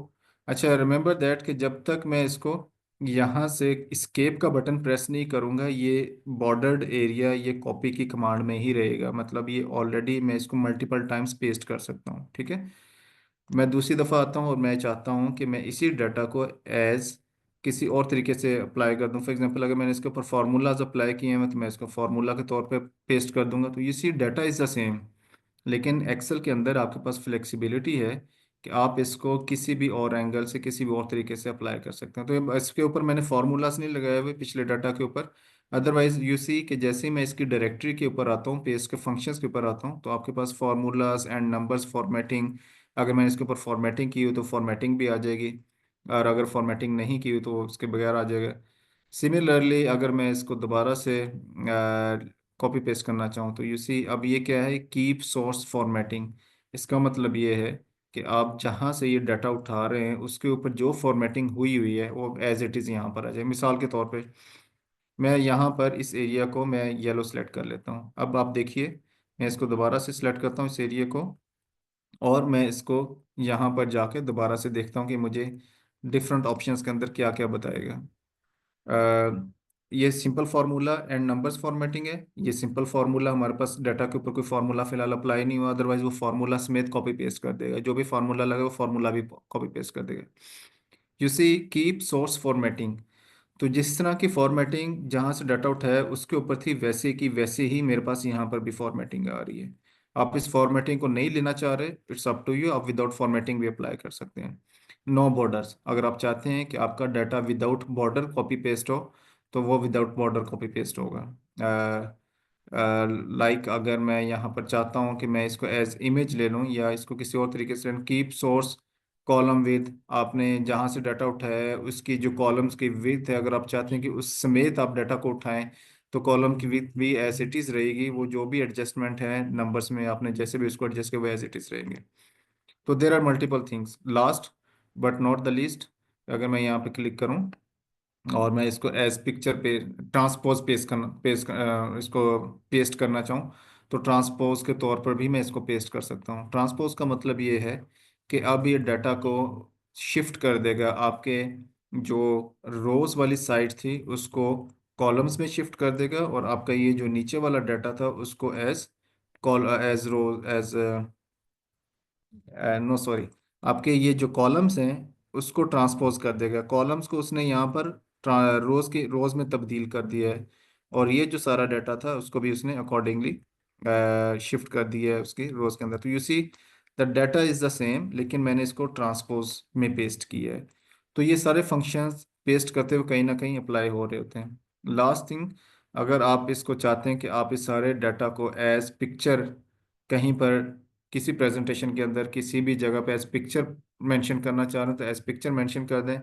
Speaker 1: अच्छा रिमेंबर दैट कि जब तक मैं इसको यहाँ से escape का बटन प्रेस नहीं करूँगा, ये बॉर्डर्ड एरिया ये कॉपी की कमांड में ही रहेगा। मतलब ये ऑलरेडी मैं इसको मल्टीपल टाइम्स पेस्ट कर सकता हूँ, ठीक है। मैं दूसरी दफ़ा आता हूँ और मैं चाहता हूँ कि मैं इसी डाटा को एज किसी और तरीके से अप्लाई कर दूँ। फॉर एग्जांपल अगर मैंने इसके ऊपर फार्मूलाज अप्लाई किए हैं तो मैं इसको फार्मूला के तौर पे पेस्ट कर दूंगा। तो ये see data is the same, लेकिन एक्सेल के अंदर आपके पास फ्लेक्सिबिलिटी है कि आप इसको किसी भी और एंगल से, किसी भी और तरीके से अप्लाई कर सकते हैं। तो इसके ऊपर मैंने फार्मूलाज नहीं लगाए हुए पिछले डाटा के ऊपर। अदरवाइज यू सी कि जैसे ही मैं इसकी डायरेक्टरी के ऊपर आता हूँ, पेस्ट के फंक्शंस के ऊपर आता हूँ, तो आपके पास फार्मूलाज एंड नंबर्स फॉर्मेटिंग, अगर मैंने इसके ऊपर फॉर्मेटिंग की हो तो फॉर्मेटिंग भी आ जाएगी, और अगर फॉर्मेटिंग नहीं की हो तो उसके बगैर आ जाएगा। सिमिलरली अगर मैं इसको दोबारा से कॉपी पेस्ट करना चाहूँ तो यू सी अब ये क्या है, कीप सोर्स फॉर्मेटिंग। इसका मतलब ये है कि आप जहाँ से ये डाटा उठा रहे हैं उसके ऊपर जो फॉर्मेटिंग हुई हुई है वो एज इट इज़ यहाँ पर आ जाए। मिसाल के तौर पे मैं यहाँ पर इस एरिया को मैं येलो सेलेक्ट कर लेता हूँ। अब आप देखिए, मैं इसको दोबारा से सिलेक्ट करता हूँ इस एरिया को, और मैं इसको यहाँ पर जाके दोबारा से देखता हूँ कि मुझे डिफरेंट ऑप्शंस के अंदर क्या क्या बताएगा। ये simple formula and numbers formatting है। ये सिंपल फार्मूला, हमारे पास डाटा के ऊपर कोई फार्मूला फिलहाल अप्लाई नहीं हुआ, अदरवाइज वो फार्मूला समेत कॉपी पेस्ट कर देगा। जो भी फार्मूला लगे वो फार्मूला भी कॉपी पेस्ट कर देगा। You see keep source formatting, तो जिस तरह की फॉर्मेटिंग जहाँ से डाटा उठाया उसके ऊपर थी वैसे की वैसे ही मेरे पास यहाँ पर भी फॉर्मेटिंग आ रही है। आप इस फॉर्मेटिंग को नहीं लेना चाह रहे, इट्स अप टू यू, आप विदाउट फॉर्मेटिंग भी अप्लाई कर सकते हैं। नो बॉर्डर्स, अगर आप चाहते हैं कि आपका data without border copy paste हो तो वो विदाउट बॉर्डर कॉपी पेस्ट होगा। लाइक अगर मैं यहाँ पर चाहता हूँ कि मैं इसको एज इमेज ले लूँ या इसको किसी और तरीके से, कीप सोर्स कॉलम विथ, आपने जहाँ से डाटा उठाया है उसकी जो कॉलम्स की विथ है, अगर आप चाहते हैं कि उस समेत आप डाटा को उठाएं तो कॉलम की विथ भी एज इट इज़ रहेगी। वो जो भी एडजस्टमेंट है नंबर्स में आपने जैसे भी उसको एडजस्ट किया वो एज इट इज़ रहेंगे। तो there are multiple things. Last but not the least, अगर मैं यहाँ पे क्लिक करूँ और मैं इसको एज पिक्चर पे ट्रांसपोज इसको पेस्ट करना चाहूँ तो ट्रांसपोज के तौर पर भी मैं इसको पेस्ट कर सकता हूँ। ट्रांसपोज का मतलब ये है कि अब ये डाटा को शिफ्ट कर देगा, आपके जो रोज वाली साइड थी उसको कॉलम्स में शिफ्ट कर देगा, और आपका ये जो नीचे वाला डाटा था उसको एज कॉल एज रो एज नो सॉरी, आपके ये जो कॉलम्स हैं उसको ट्रांसपोज कर देगा। कॉलम्स को उसने यहाँ पर रोज में तब्दील कर दिया है, और ये जो सारा डाटा था उसको भी उसने अकॉर्डिंगली शिफ्ट कर दिया है उसकी रोज के अंदर। तो you see the data is the same, लेकिन मैंने इसको ट्रांसपोज में पेस्ट किया है। तो ये सारे फंक्शंस पेस्ट करते हुए कहीं ना कहीं अप्लाई हो रहे होते हैं। लास्ट थिंग, अगर आप इसको चाहते हैं कि आप इस सारे डाटा को एज पिक्चर कहीं पर किसी प्रेजेंटेशन के अंदर किसी भी जगह पे एज पिक्चर मेंशन करना चाह रहे हैं तो एज पिक्चर मेंशन कर दें।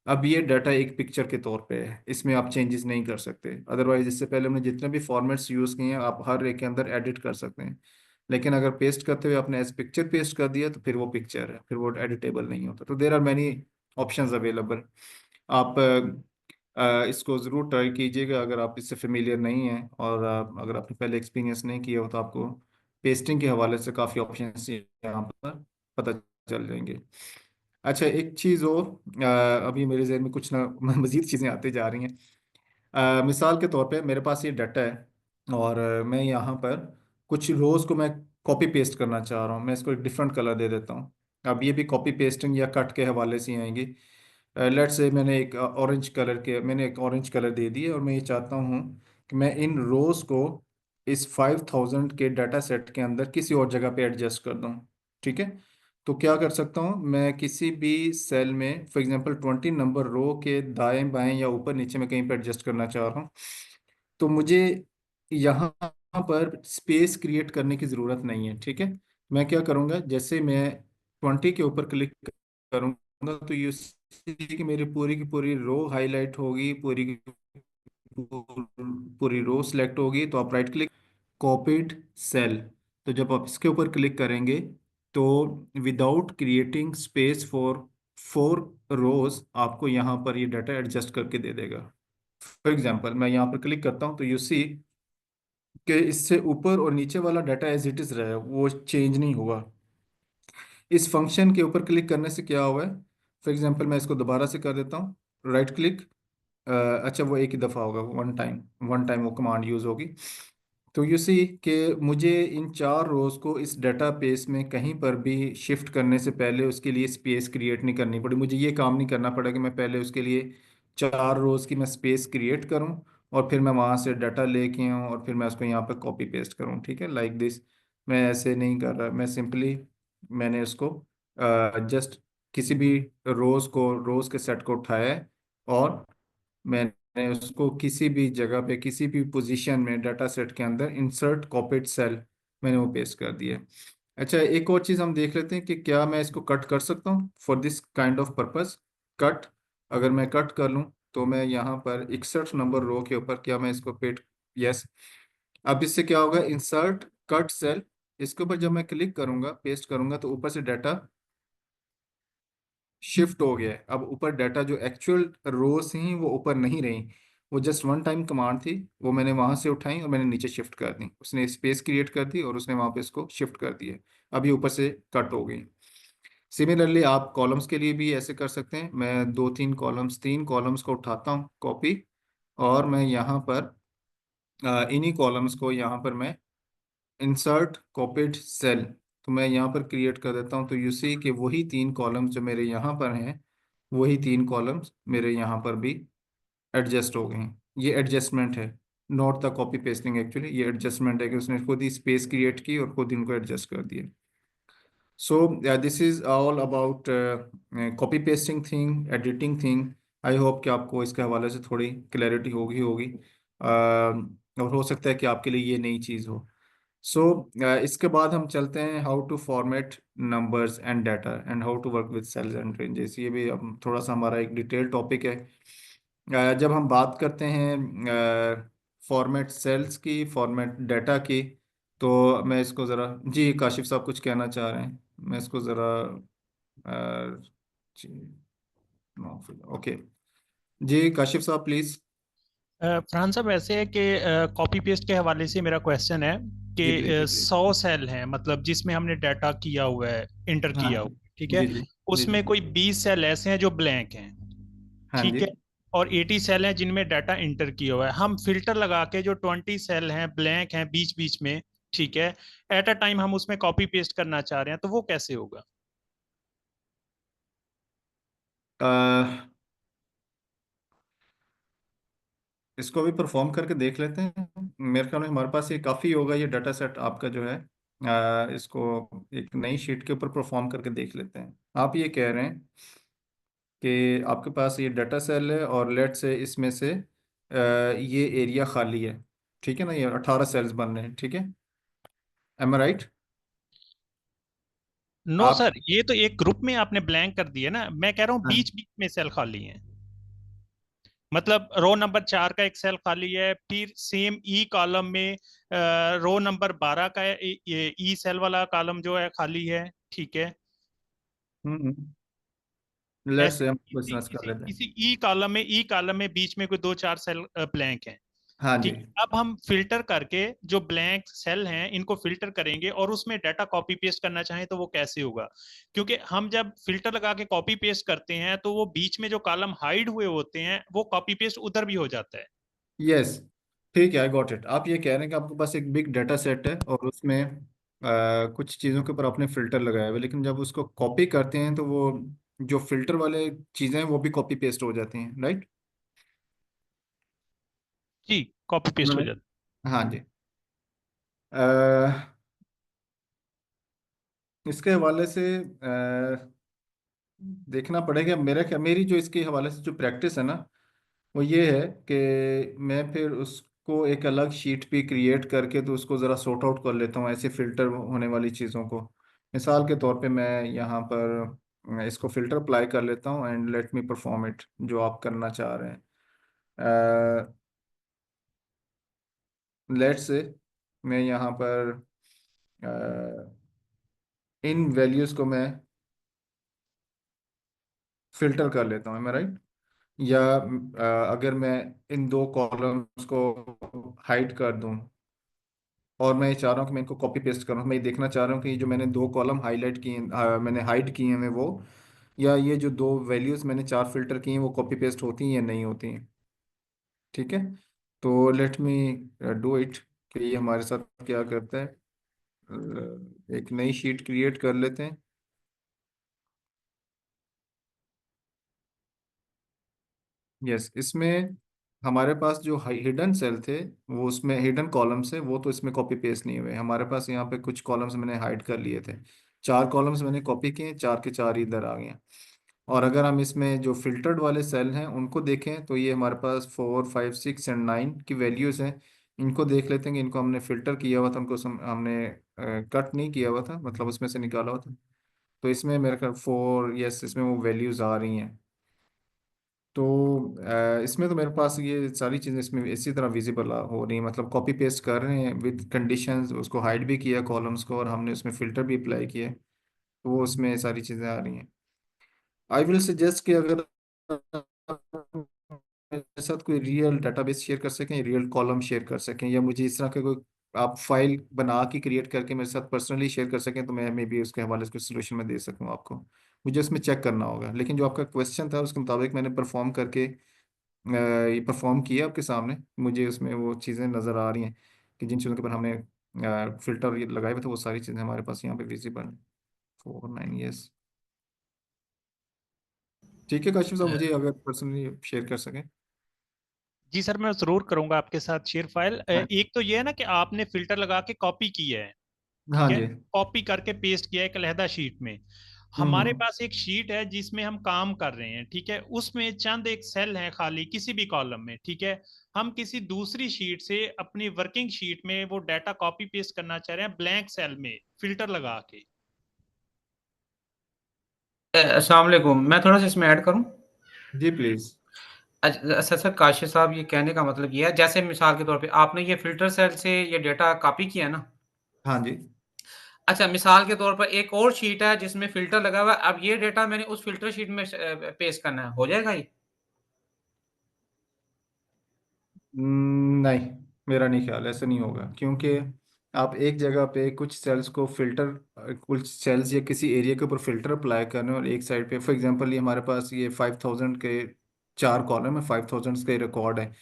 Speaker 1: अब ये डाटा एक पिक्चर के तौर पे है, इसमें आप चेंजेस नहीं कर सकते। अदरवाइज इससे पहले हमने जितने भी फॉर्मेट्स यूज़ किए हैं आप हर एक के अंदर एडिट कर सकते हैं, लेकिन अगर पेस्ट करते हुए आपने एज पिक्चर पेस्ट कर दिया तो फिर वो पिक्चर है, फिर वो एडिटेबल नहीं होता। तो there are many options available. आप इसको ज़रूर ट्राई कीजिएगा अगर आप इससे फेमिलियर नहीं हैं, और अगर आपने पहले एक्सपीरियंस नहीं किया हो तो आपको पेस्टिंग के हवाले से काफ़ी ऑप्शंस यहाँ पर पता चल जाएंगे। अच्छा, एक चीज़ और, अभी मेरे जहन में कुछ ना मज़ीद चीज़ें आती जा रही हैं। मिसाल के तौर पे मेरे पास ये डाटा है, और मैं यहाँ पर कुछ रोज़ को मैं कॉपी पेस्ट करना चाह रहा हूँ। मैं इसको एक डिफरेंट कलर दे देता हूँ। अब ये भी कॉपी पेस्टिंग या कट के हवाले से ही आएंगी। लेट्स से मैंने एक ऑरेंज कलर दे दिया, और मैं ये चाहता हूँ कि मैं इन रोज़ को इस 5000 के डाटा सेट के अंदर किसी और जगह पे एडजस्ट कर दूँ। ठीक है, तो क्या कर सकता हूँ, मैं किसी भी सेल में फॉर एग्जांपल 20 नंबर रो के दाएं बाएं या ऊपर नीचे में कहीं पर एडजस्ट करना चाह रहा हूँ, तो मुझे यहाँ पर स्पेस क्रिएट करने की ज़रूरत नहीं है। ठीक है, मैं क्या करूँगा, जैसे मैं 20 के ऊपर क्लिक करूँगा तो यू सी कि मेरी पूरी की पूरी रो हाईलाइट होगी, पूरी की पूरी रो सिलेक्ट होगी। तो आप राइट क्लिक, कॉपीड सेल, तो जब आप इसके ऊपर क्लिक करेंगे तो विदाउट क्रिएटिंग स्पेस फॉर 4 रोज आपको यहाँ पर ये डाटा एडजस्ट करके दे देगा। फॉर एग्जांपल मैं यहाँ पर क्लिक करता हूँ तो यू सी कि इससे ऊपर और नीचे वाला डाटा एज इट इज़ रहा है, वो चेंज नहीं हुआ। इस फंक्शन के ऊपर क्लिक करने से क्या हुआ है, फॉर एग्जांपल मैं इसको दोबारा से कर देता हूँ, राइट क्लिक। अच्छा, वो एक ही दफ़ा होगा, वन टाइम वो कमांड यूज़ होगी। तो यू सी कि मुझे इन 4 रोज को इस डेटाबेस में कहीं पर भी शिफ्ट करने से पहले उसके लिए स्पेस क्रिएट नहीं करनी पड़ी। मुझे ये काम नहीं करना पड़ा कि मैं पहले उसके लिए 4 रोज की मैं स्पेस क्रिएट करूं और फिर मैं वहां से डाटा लेके आऊँ और फिर मैं उसको यहाँ पे कॉपी पेस्ट करूं। ठीक है, लाइक दिस मैं ऐसे नहीं कर रहा। मैं सिंपली मैंने उसको जस्ट किसी भी रोज के सेट को उठाया है, और मैंने उसको किसी भी जगह पे किसी भी पोजीशन में डाटा सेट के अंदर इंसर्ट कॉपीड सेल मैंने वो पेस्ट कर दिया है। अच्छा, एक और चीज़ हम देख लेते हैं कि क्या मैं इसको कट कर सकता हूँ for this kind of purpose. Cut, अगर मैं कट कर लूँ तो मैं यहाँ पर 61 नंबर रो के ऊपर क्या मैं इसको पेट, यस। अब इससे क्या होगा, इंसर्ट कट सेल, इसके ऊपर जब मैं क्लिक करूंगा, पेस्ट करूंगा, तो ऊपर से डाटा शिफ्ट हो गया है। अब ऊपर डाटा जो एक्चुअल रोज थी वो ऊपर नहीं रही, वो जस्ट वन टाइम कमांड थी, वो मैंने वहां से उठाई और मैंने नीचे शिफ्ट कर दी, उसने स्पेस क्रिएट कर दी और उसने वहां पे इसको शिफ्ट कर दिया। अब ये ऊपर से कट हो गई। सिमिलरली आप कॉलम्स के लिए भी ऐसे कर सकते हैं। मैं दो तीन कॉलम्स को उठाता हूँ कॉपी, और मैं यहाँ पर इन्हीं कॉलम्स को यहाँ पर मैं इंसर्ट कॉपीड सेल, तो मैं यहाँ पर क्रिएट कर देता हूँ। तो यू सी कि वही तीन कॉलम्स जो मेरे यहाँ पर हैं, वही तीन कॉलम्स मेरे यहाँ पर भी एडजस्ट हो गए हैं। ये एडजस्टमेंट है, not the copy pasting. Actually ये एडजस्टमेंट है कि उसने खुद ही स्पेस क्रिएट की और खुद इनको एडजस्ट कर दिया। So this is all about copy pasting thing, editing thing. I hope कि आपको इसके हवाले से थोड़ी क्लैरिटी होगी। और हो सकता है कि आपके लिए ये नई चीज़ हो। सो इसके बाद हम चलते हैं how to format numbers and data and how to work with cells and ranges. ये भी अब थोड़ा सा हमारा एक डिटेल टॉपिक है। जब हम बात करते हैं फॉर्मेट सेल्स की, फॉर्मेट डाटा की, तो मैं इसको ज़रा, जी काशिफ साहब कुछ कहना चाह रहे हैं, मैं इसको ज़रा जी, ओके, जी काशिफ साहब प्लीज़।
Speaker 2: फरहान साहब, ऐसे है कि कॉपी पेस्ट के हवाले से मेरा क्वेश्चन है
Speaker 1: जी
Speaker 2: कि
Speaker 1: प्लीज़ प्लीज़।
Speaker 2: 100 सेल हैं, मतलब जिसमें हमने डाटा किया हुआ है, इंटर
Speaker 1: हाँ
Speaker 2: किया हुआ
Speaker 1: जी,
Speaker 2: है, ठीक है।
Speaker 1: जी जी, जी जी,
Speaker 2: उसमें कोई 20 सेल ऐसे हैं जो ब्लैंक हैं,
Speaker 1: हाँ जी।
Speaker 2: ठीक है। और 80 सेल हैं जिनमें डाटा इंटर किया हुआ है। हम फिल्टर लगा के जो 20 सेल हैं ब्लैंक हैं बीच बीच में, ठीक है, एट अ टाइम हम उसमें कॉपी पेस्ट करना चाह रहे हैं, तो वो कैसे होगा?
Speaker 1: इसको भी परफॉर्म करके देख लेते हैं। मेरे ख्याल में हमारे पास ये काफ़ी होगा, ये डाटा सेट आपका जो है। इसको एक नई शीट के ऊपर परफॉर्म करके देख लेते हैं। आप ये कह रहे हैं कि आपके पास ये डाटा सेल है और लेट से इसमें से ये एरिया खाली है, ठीक है ना, ये 18 सेल्स बन रहे हैं, ठीक है। एम आई राइट?
Speaker 2: नो
Speaker 1: आप
Speaker 2: सर, ये तो एक ग्रुप में आपने ब्लैंक कर दिया ना। मैं कह रहा हूँ
Speaker 1: हाँ।
Speaker 2: बीच बीच में सेल खाली हैं। मतलब रो नंबर 4 का एक सेल खाली है, फिर सेम ई कॉलम में रो नंबर 12 का ये ई सेल वाला कॉलम जो है खाली है, ठीक है।
Speaker 1: लेट
Speaker 2: ऐसे
Speaker 1: से हम
Speaker 2: इसी
Speaker 1: बिजनेस कर
Speaker 2: इसी
Speaker 1: लेते हैं।
Speaker 2: इसी ई कॉलम में बीच में कोई 2-4 सेल ब्लैंक हैं,
Speaker 1: हाँ जी।
Speaker 2: ठीक है। अब हम फिल्टर करके जो ब्लैंक सेल हैं इनको फिल्टर करेंगे और उसमें डाटा कॉपी पेस्ट करना चाहें तो वो कैसे होगा? क्योंकि हम जब फिल्टर लगा के कॉपी पेस्ट करते हैं तो वो बीच में जो कॉलम हाइड हुए होते हैं वो कॉपी पेस्ट उधर भी हो जाता है।
Speaker 1: यस, ठीक है, आई गॉट इट। आप ये कह रहे हैं कि आपके पास एक बिग डाटा सेट है और उसमें कुछ चीज़ों के ऊपर आपने फिल्टर लगाया हुआ है, लेकिन जब उसको कॉपी करते हैं तो वो जो फिल्टर वाले चीज़ें हैं वो भी कॉपी पेस्ट हो जाती हैं, राइट?
Speaker 2: जी, कॉपी पेस्ट हो जाता
Speaker 1: हाँ जी। अ, इसके हवाले से देखना पड़ेगा। मेरी जो इसके हवाले से जो प्रैक्टिस है ना, वो ये है कि मैं फिर उसको एक अलग शीट पे क्रिएट करके तो उसको ज़रा सॉर्ट आउट कर लेता हूँ ऐसे फिल्टर होने वाली चीज़ों को। मिसाल के तौर पे मैं यहाँ पर इसको फिल्टर अप्लाई कर लेता हूँ and let me perform it जो आप करना चाह रहे हैं। लेट से मैं यहाँ पर इन वैल्यूज़ को मैं फिल्टर कर लेता हूँ, मैं राइट? या अगर मैं इन दो कॉलम्स को हाइड कर दूं और मैं ये चाह रहा हूँ कि मैं इनको कॉपी पेस्ट करूँ, मैं ये देखना चाह रहा हूँ कि जो मैंने दो कॉलम हाईलाइट किए, मैंने हाइड किए हैं वो, या ये जो दो वैल्यूज़ मैंने चार फिल्टर की हैं वो कॉपी पेस्ट होती हैं या नहीं होती हैं, ठीक है। तो लेट मी डू इट कि ये हमारे साथ क्या करता है। एक नई शीट क्रिएट कर लेते हैं। यस, इसमें हमारे पास जो हिडन सेल थे, वो उसमें हिडन कॉलम्स है, वो तो इसमें कॉपी पेस्ट नहीं हुए। हमारे पास यहाँ पे कुछ कॉलम्स मैंने हाइड कर लिए थे, चार कॉलम्स मैंने कॉपी किए, चार के चार ही इधर आ गए हैं। और अगर हम इसमें जो फिल्टर्ड वाले सेल हैं उनको देखें तो ये हमारे पास 4, 5, 6 एंड 9 की वैल्यूज़ हैं। इनको देख लेते हैं कि इनको हमने फिल्टर किया हुआ था, उनको हमने कट नहीं किया हुआ था, मतलब उसमें से निकाला हुआ था। तो इसमें मेरे ख्याल 4, यस, इसमें वो वैल्यूज़ आ रही हैं। तो इसमें तो मेरे पास ये सारी चीज़ें इसमें इसी तरह विजिबल हो रही हैं, मतलब कॉपी पेस्ट कर रहे हैं विद कंडीशंस, उसको हाइड भी किया कॉलम्स को, और हमने उसमें फिल्टर भी अप्लाई किया, तो वो उसमें सारी चीज़ें आ रही हैं। आई विल सजेस्ट कि अगर मेरे साथ कोई रियल डेटाबेस शेयर कर सकें, रियल कॉलम शेयर कर सकें, या मुझे इस तरह के कोई आप फाइल बना के क्रिएट करके मेरे साथ पर्सनली शेयर कर सकें, तो मैं मे बी उसके हवाले से कुछ सोल्यूशन में दे सकूँ आपको। मुझे उसमें चेक करना होगा, लेकिन जो आपका क्वेश्चन था उसके मुताबिक मैंने परफॉर्म करके ये परफॉर्म किया आपके सामने। मुझे उसमें वो चीज़ें नज़र आ रही हैं कि जिन चीज़ों के ऊपर हमने फिल्टर ये लगाए हुए थे, वो सारी चीज़ें हमारे पास यहाँ पे विजिबल हैं। 4 9 यस। ठीक है काशिफ साहब, मुझे अगर पर्सनली शेयर कर सकें।
Speaker 2: जी सर, मैं जरूर करूंगा आपके साथ शेयर फाइल।
Speaker 1: हाँ।
Speaker 2: एक तो ये है ना कि आपने फिल्टर लगा के कॉपी की है, ठीक
Speaker 1: हाँ
Speaker 2: है,
Speaker 1: जी।
Speaker 2: कॉपी करके पेस्ट किया है एक अलहदा शीट में। हमारे
Speaker 1: हम्म।
Speaker 2: पास एक शीट है जिसमें हम काम कर रहे हैं, ठीक है, उसमें चंद एक सेल है खाली किसी भी कॉलम में, ठीक है। हम किसी दूसरी शीट से अपनी वर्किंग शीट में वो डाटा कॉपी पेस्ट करना चाह रहे हैं ब्लैंक सेल में फिल्टर लगा के।
Speaker 3: अस्सलाम वालेकुम, मैं थोड़ा सा इसमें ऐड करूं।
Speaker 1: जी प्लीज़।
Speaker 3: अच्छा सर, काशिफ साहब, ये कहने का मतलब ये है, जैसे मिसाल के तौर पे आपने ये फिल्टर सेल से ये डेटा कॉपी किया है ना।
Speaker 1: हाँ जी।
Speaker 3: अच्छा, मिसाल के तौर पर एक और शीट है जिसमें फिल्टर लगा हुआ है, अब ये डेटा मैंने उस फिल्टर शीट में पेस्ट करना है, हो जाएगा ये?
Speaker 1: नहीं, मेरा नहीं ख्याल ऐसा नहीं होगा, क्योंकि आप एक जगह पे कुछ सेल्स को फिल्टर, कुछ सेल्स या किसी एरिया के ऊपर फिल्टर अप्लाई करने, और एक साइड पे फॉर एग्जांपल ये हमारे पास ये 5000 के 4 कॉलम है, 5000 के रिकॉर्ड है,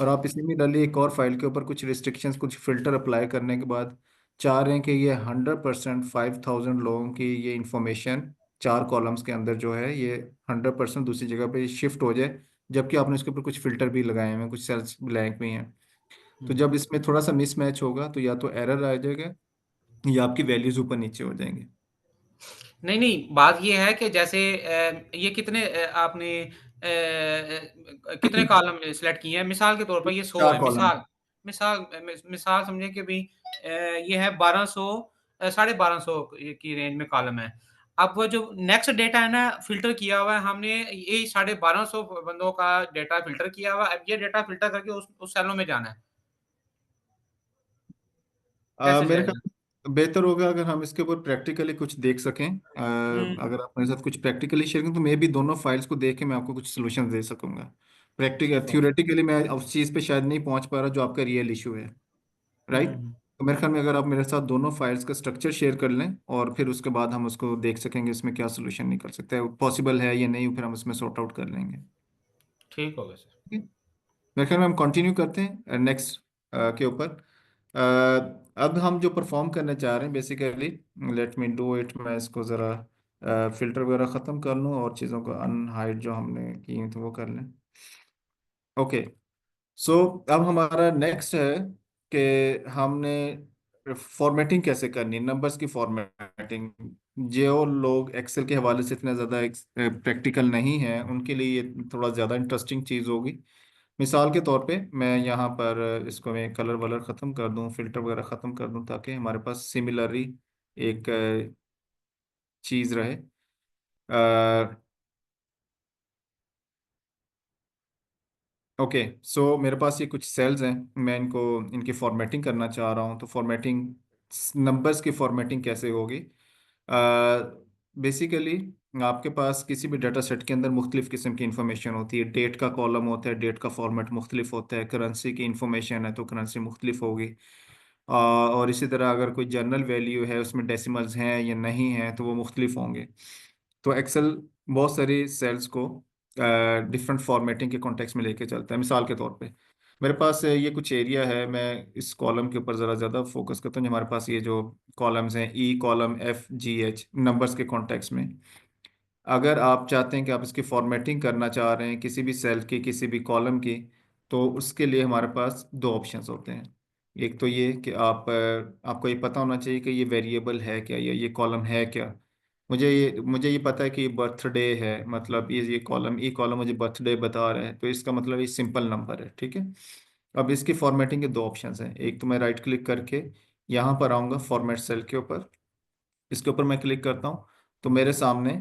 Speaker 1: और आप इसी में डालिए एक और फाइल के ऊपर कुछ रिस्ट्रिक्शंस, कुछ फिल्टर अप्लाई करने के बाद चाह रहे हैं कि ये 100% 5000 लोगों की ये इंफॉर्मेशन 4 कॉलम्स के अंदर जो है ये 100% दूसरी जगह पे शिफ्ट हो जाए, जबकि आपने उसके ऊपर कुछ फिल्टर भी लगाए हुए हैं, कुछ सेल्स ब्लैंक भी हैं। तो
Speaker 3: हुँ।
Speaker 1: जब इसमें थोड़ा सा मिसमैच होगा तो या तो एरर आ जाएगा, या आपकी वैल्यूज ऊपर नीचे हो जाएंगे।
Speaker 3: नहीं, नहीं, बात ये है कि जैसे ये कितने आपने कितने कॉलम सेलेक्ट किए हैं? मिसाल के तौर पर ये 100
Speaker 1: चार
Speaker 3: है,
Speaker 1: कॉलम
Speaker 3: मिसाल समझें कि भई ये है 1200 साढ़े 1200 की रेंज में कॉलम है। अब वो जो नेक्स्ट डेटा है ना, फ़िल्टर किया हुआ है हमने, यही साढ़े 1200 बंदों का डेटा फ़िल्टर किया हुआ है। अब ये डेटा फ़िल्टर करके उस सेलों में जाना है। कैसे
Speaker 1: मेरे
Speaker 3: जाएगा?
Speaker 1: ख्याल बेहतर होगा अगर हम इसके ऊपर प्रैक्टिकली कुछ देख सकें।
Speaker 3: हुँ,
Speaker 1: अगर आप मेरे साथ कुछ प्रैक्टिकली शेयर करें तो मैं भी दोनों फाइल्स को देख के मैं आपको कुछ सोल्यूशन दे सकूंगा। प्रैक्टिकल
Speaker 3: ठीक है।
Speaker 1: थ्योरेटिकली मैं उस चीज़ पे शायद नहीं पहुंच पा रहा जो आपका रियल इशू है।
Speaker 3: हुँ,
Speaker 1: राइट।
Speaker 3: हुँ।
Speaker 1: तो मेरे ख्याल में अगर आप मेरे साथ दोनों फाइल्स का स्ट्रक्चर शेयर कर लें, और फिर उसके बाद हम उसको देख सकेंगे इसमें क्या सोल्यूशन निकल सकता है, पॉसिबल है या नहीं, फिर हम उसमें सॉर्ट आउट कर लेंगे।
Speaker 3: ठीक हो गया सर।
Speaker 1: ठीक है? मेरे ख्याल में हम कंटिन्यू करते हैं नेक्स्ट के ऊपर। अब हम जो परफॉर्म करने चाह रहे हैं basically, let me do it, मैं इसको ज़रा फिल्टर वगैरह ख़त्म कर लूँ और चीज़ों को अनहाइड जो हमने की थी वो कर लें। ओके। सो अब हमारा नेक्स्ट है कि हमने फॉर्मेटिंग कैसे करनी है, नंबर्स की फॉर्मेटिंग। जो लोग एक्सेल के हवाले से इतना ज़्यादा प्रैक्टिकल नहीं है उनके लिए ये थोड़ा ज़्यादा इंटरेस्टिंग चीज़ होगी। मिसाल के तौर पे मैं यहाँ पर इसको मैं कलर वलर ख़त्म कर दूँ, फिल्टर वगैरह ख़त्म कर दूँ, ताकि हमारे पास सिमिलरली एक चीज़ रहे। ओके। सो मेरे पास ये कुछ सेल्स हैं, मैं इनको इनकी फॉर्मेटिंग करना चाह रहा हूँ, तो फॉर्मेटिंग, नंबर्स की फॉर्मेटिंग कैसे होगी? बेसिकली आपके पास किसी भी डाटा सेट के अंदर मुख्तलिफ किस्म की इंफॉर्मेशन होती है, डेट का कॉलम होता है, डेट का फॉर्मेट मुख्तलिफ होता है, करेंसी की इंफॉर्मेशन है तो करेंसी मुख्तलिफ होगी। और इसी तरह अगर कोई जर्नल वैल्यू है उसमें डेसिमल्स हैं या नहीं हैं तो वो मुख्तलिफ होंगे। तो एक्सेल बहुत सारी सेल्स को डिफरेंट फॉर्मेटिंग के कॉन्टेक्स्ट में लेके चलता है। मिसाल के तौर पे मेरे पास ये कुछ एरिया है, मैं इस कॉलम के ऊपर ज़रा ज़्यादा फोकस करता हूँ। हमारे पास ये जो कॉलम्स हैं, ई कॉलम, एफ, जी, एच, नंबर्स के कॉन्टेक्स्ट में, अगर आप चाहते हैं कि आप इसकी फॉर्मेटिंग करना चाह रहे हैं किसी भी सेल की, किसी भी कॉलम की, तो उसके लिए हमारे पास दो ऑप्शंस होते हैं। एक तो ये कि आपको ये पता होना चाहिए कि ये वेरिएबल है क्या, या ये कॉलम है क्या। मुझे ये पता है कि ये बर्थडे है, मतलब ये कॉलम, ई कॉलम मुझे बर्थडे बता रहा है, तो इसका मतलब ये सिंपल नंबर है। ठीक है। अब इसकी फॉर्मेटिंग के दो ऑप्शंस हैं। एक तो मैं राइट क्लिक करके यहाँ पर आऊँगा फॉर्मेट सेल के ऊपर, इसके ऊपर मैं क्लिक करता हूँ, तो मेरे सामने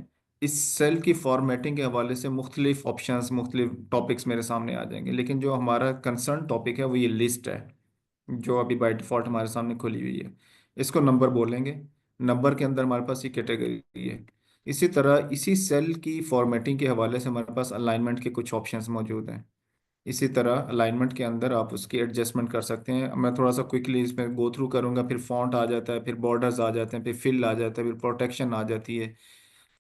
Speaker 1: इस सेल की फॉर्मेटिंग के हवाले से मुख्तलिफ ऑप्शंस, मुख्तलिफ टॉपिक्स मेरे सामने आ जाएंगे, लेकिन जो हमारा कंसर्न टॉपिक है वो ये लिस्ट है जो अभी बाय डिफ़ॉल्ट हमारे सामने खुली हुई है। इसको नंबर बोलेंगे। नंबर के अंदर हमारे पास ये कैटेगरी है। इसी तरह इसी सेल की फॉर्मेटिंग के हवाले से हमारे पास अलाइनमेंट के कुछ ऑप्शंस मौजूद हैं। इसी तरह अलाइनमेंट के अंदर आप उसकी एडजस्टमेंट कर सकते हैं। मैं थोड़ा सा क्विकली इसमें गो थ्रू करूंगा, फिर फॉन्ट आ जाता है, फिर बॉर्डर्स आ जाते हैं, फिर फिल आ जाता है, फिर प्रोटेक्शन आ जाती है।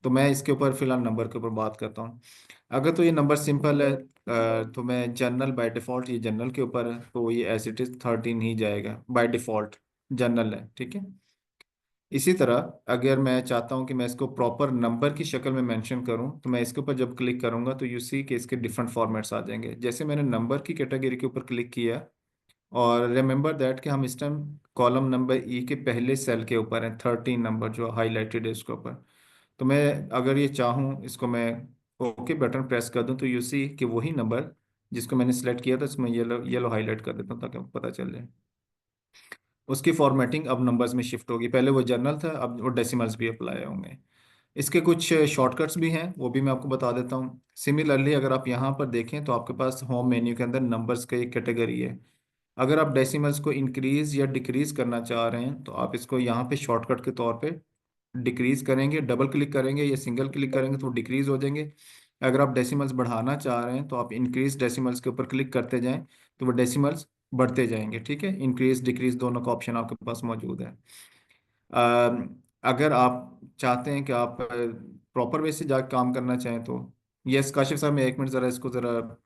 Speaker 1: तो मैं इसके ऊपर फिलहाल नंबर के ऊपर बात करता हूँ। अगर तो ये नंबर सिंपल है, तो मैं जनरल बाय डिफ़ॉल्ट, ये जनरल के ऊपर है तो ये एज इट इज़ 13 ही जाएगा बाय डिफ़ॉल्ट। जनरल है, ठीक है। इसी तरह अगर मैं चाहता हूं कि मैं इसको प्रॉपर नंबर की शक्ल में मेंशन करूं, तो मैं इसके ऊपर जब क्लिक करूंगा तो यू सी कि इसके डिफरेंट फॉर्मेट्स आ जाएंगे। जैसे मैंने नंबर की कैटेगरी के ऊपर क्लिक किया, और रिमेंबर दैट कि हम इस टाइम कॉलम नंबर ई के पहले सेल के ऊपर हैं, 13 नंबर जो हाईलाइटेड है उसके ऊपर। तो मैं अगर ये चाहूँ इसको मैं ओके बटन प्रेस कर दूं, तो यू सी कि वही नंबर जिसको मैंने सेलेक्ट किया था इसमें येलो येलो हाईलाइट कर देता हूँ ताकि आपको पता चल जाए। उसकी फॉर्मेटिंग अब नंबर्स में शिफ्ट होगी, पहले वो जनरल था, अब वो डेसिमल्स भी अप्लाई होंगे। इसके कुछ शॉर्टकट्स भी हैं, वो भी मैं आपको बता देता हूँ। सिमिलरली अगर आप यहाँ पर देखें तो आपके पास होम मेन्यू के अंदर नंबर्स का एक कैटेगरी है। अगर आप डेसिमल्स को इंक्रीज या डिक्रीज करना चाह रहे हैं तो आप इसको यहाँ पे शॉर्टकट के तौर पे डिक्रीज करेंगे, डबल क्लिक करेंगे या सिंगल क्लिक करेंगे तो डिक्रीज हो जाएंगे। अगर आप डेसिमल्स बढ़ाना चाह रहे हैं तो आप इंक्रीज डेसिमल्स के ऊपर क्लिक करते जाएं तो वो डेसिमल्स बढ़ते जाएंगे, ठीक है। इंक्रीज डिक्रीज दोनों का ऑप्शन आपके पास मौजूद है। अगर आप चाहते हैं कि आप प्रॉपर वे से जाकर काम करना चाहें तो यस काशिफ साहब, मैं एक मिनट ज़रा इसको ज़रा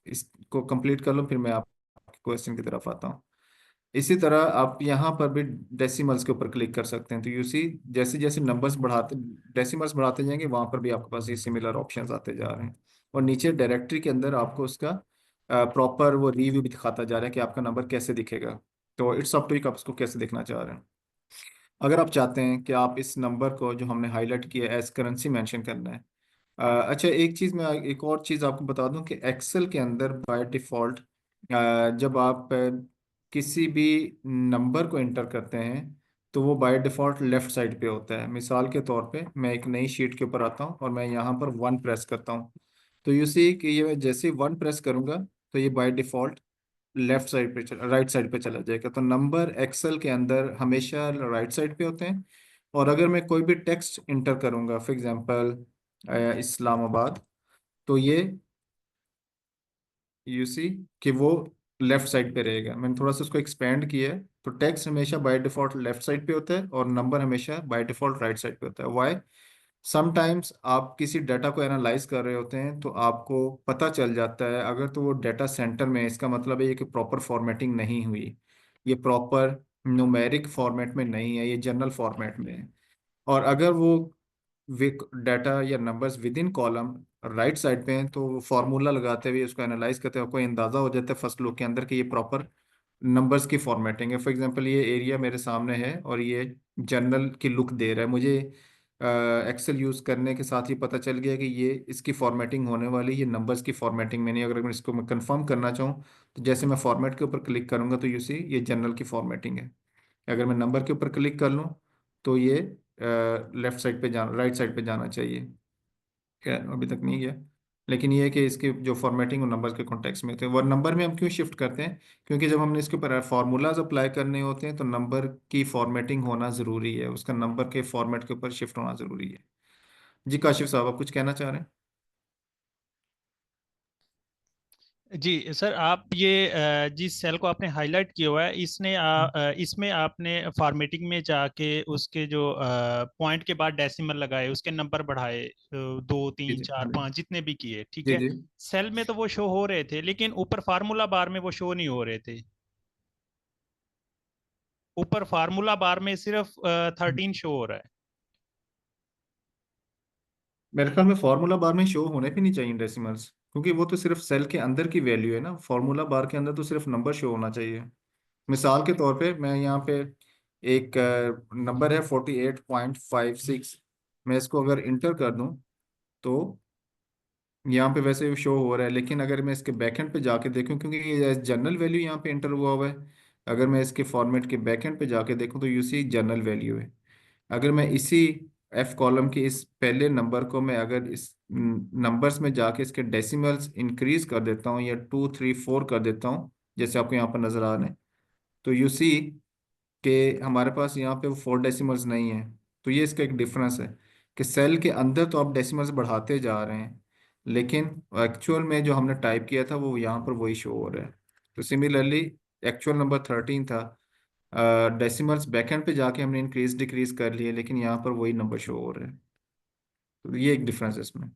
Speaker 1: इसको कंप्लीट कर लूँ, फिर मैं आपके क्वेश्चन की तरफ आता हूँ। इसी तरह आप यहाँ पर भी डेसिमल्स के ऊपर क्लिक कर सकते हैं, तो यू सी जैसे जैसे नंबर्स बढ़ाते, डेसिमल्स बढ़ाते जाएंगे वहाँ पर भी आपके पास ये सिमिलर ऑप्शंस आते जा रहे हैं। और नीचे डायरेक्टरी के अंदर आपको उसका प्रॉपर वो रिव्यू भी दिखाता जा रहा है कि आपका नंबर कैसे दिखेगा। तो इट्स अप टू यू आप उसको कैसे देखना चाह रहे हैं। अगर आप चाहते हैं कि आप इस नंबर को जो हमने हाईलाइट किया है एज करेंसी मेंशन करना है। अच्छा, एक चीज़ मैं एक और चीज़ आपको बता दूं कि एक्सेल के अंदर बाय डिफ़ॉल्ट जब आप किसी भी नंबर को एंटर करते हैं तो वो बाय डिफ़ॉल्ट लेफ़्ट साइड पे होता है। मिसाल के तौर पे मैं एक नई शीट के ऊपर आता हूं और मैं यहाँ पर वन प्रेस करता हूं, तो यू सी कि ये जैसे ही वन प्रेस करूंगा तो ये बाय डिफ़ॉल्ट लेफ्ट साइड पे राइट साइड पे चला जाएगा। तो नंबर एक्सेल के अंदर हमेशा राइट साइड पे होते हैं। और अगर मैं कोई भी टेक्स्ट इंटर करूंगा, फॉर एग्जांपल इस्लामाबाद, तो ये यू सी कि वो लेफ्ट साइड पे रहेगा। मैंने थोड़ा सा उसको एक्सपेंड किया है, तो टेक्स्ट हमेशा बाय डिफॉल्ट लेफ्ट साइड पे होता है और नंबर हमेशा बाय डिफॉल्ट राइट साइड पे होता है। वाई? समटाइम्स आप किसी डाटा को एनालाइज कर रहे होते हैं तो आपको पता चल जाता है, अगर तो वो डाटा सेंटर में है इसका मतलब है ये कि प्रॉपर फॉर्मेटिंग नहीं हुई, ये प्रॉपर न्यूमेरिक फॉर्मेट में नहीं है, ये जनरल फॉर्मेट में है। और अगर वो डाटा या numbers with in column right side पे हैं तो फार्मूला लगाते हुए उसको एनालाइज करते हुए कोई अंदाजा हो जाता है फर्स्ट लुक के अंदर कि ये प्रॉपर नंबर्स की फॉर्मेटिंग है। फॉर एग्जांपल ये एरिया मेरे सामने है और ये जनरल की लुक दे रहा है मुझे। एक्सेल यूज़ करने के साथ ही पता चल गया कि ये इसकी फॉर्मेटिंग होने वाली, ये नंबर्स की फॉर्मेटिंग में नहीं। अगर मैं इसको मैं कंफर्म करना चाहूँ तो जैसे मैं फॉर्मेट के ऊपर क्लिक करूंगा तो यू सी ये जनरल की फॉर्मेटिंग है। अगर मैं नंबर के ऊपर क्लिक कर लूँ तो ये लेफ्ट साइड पे जाना, राइट साइड पे जाना चाहिए। खैर अभी तक नहीं गया, लेकिन ये है कि इसके जो फॉर्मेटिंग और नंबर्स के कॉन्टेक्स्ट में थे। और नंबर में हम क्यों शिफ्ट करते हैं, क्योंकि जब हमने इसके ऊपर फार्मूलाज अप्लाई करने होते हैं तो नंबर की फॉर्मेटिंग होना ज़रूरी है, उसका नंबर के फॉर्मेट के ऊपर शिफ्ट होना ज़रूरी है। जी काशिफ साहब, आप कुछ कहना चाह रहे हैं?
Speaker 2: जी सर, आप ये जिस सेल को आपने हाईलाइट किया हुआ है इसमें आपने फॉर्मेटिंग में जाके उसके जो पॉइंट के बाद डेसिमल लगाए, उसके नंबर बढ़ाए, दो
Speaker 1: जी
Speaker 2: तीन
Speaker 1: जी,
Speaker 2: चार
Speaker 1: हाँ जी।
Speaker 2: पाँच जितने भी किए, ठीक
Speaker 1: जी
Speaker 2: है।
Speaker 1: जी।
Speaker 2: सेल में तो वो शो हो रहे थे, लेकिन ऊपर फार्मूला बार में वो शो नहीं हो रहे थे। ऊपर फार्मूला बार में सिर्फ 13 शो हो रहा है।
Speaker 1: मेरे ख्याल में फार्मूला बार में शो होने भी नहीं चाहिए डेसिमल्स, क्योंकि वो तो सिर्फ सेल के अंदर की वैल्यू है ना। फार्मूला बार के अंदर तो सिर्फ नंबर शो होना चाहिए। मिसाल के तौर पे मैं यहाँ पे एक नंबर है 48.56, मैं इसको अगर इंटर कर दूं तो यहाँ पे वैसे शो हो रहा है, लेकिन अगर मैं इसके बैकएंड पे जाके देखूं, क्योंकि ये जनरल वैल्यू यहाँ पे इंटर हुआ है, अगर मैं इसके फॉर्मेट के बैकएंड पे जाके देखूं तो यू सी जनरल वैल्यू है। अगर मैं इसी एफ कॉलम के इस पहले नंबर को मैं अगर इस नंबर्स में जाके इसके डेसिमल्स इंक्रीज कर देता हूँ या 2 3 4 कर देता हूँ, जैसे आपको यहाँ पर नजर आ रहे हैं, तो यू सी कि हमारे पास यहाँ पे वो 4 डेसिमल्स नहीं है। तो ये इसका एक डिफरेंस है कि सेल के अंदर तो आप डेसिमल्स बढ़ाते जा रहे हैं, लेकिन एक्चुअल में जो हमने टाइप किया था वो यहाँ पर वही शो हो रहा है। तो सिमिलरली एक्चुअल नंबर 13 था, डेसिमल्स बैकएंड पे जाके हमने इंक्रीज डिक्रीज कर लिए, लेकिन यहाँ पर वही नंबर शो हो रहे हैं। तो ये एक डिफरेंस है इसमें।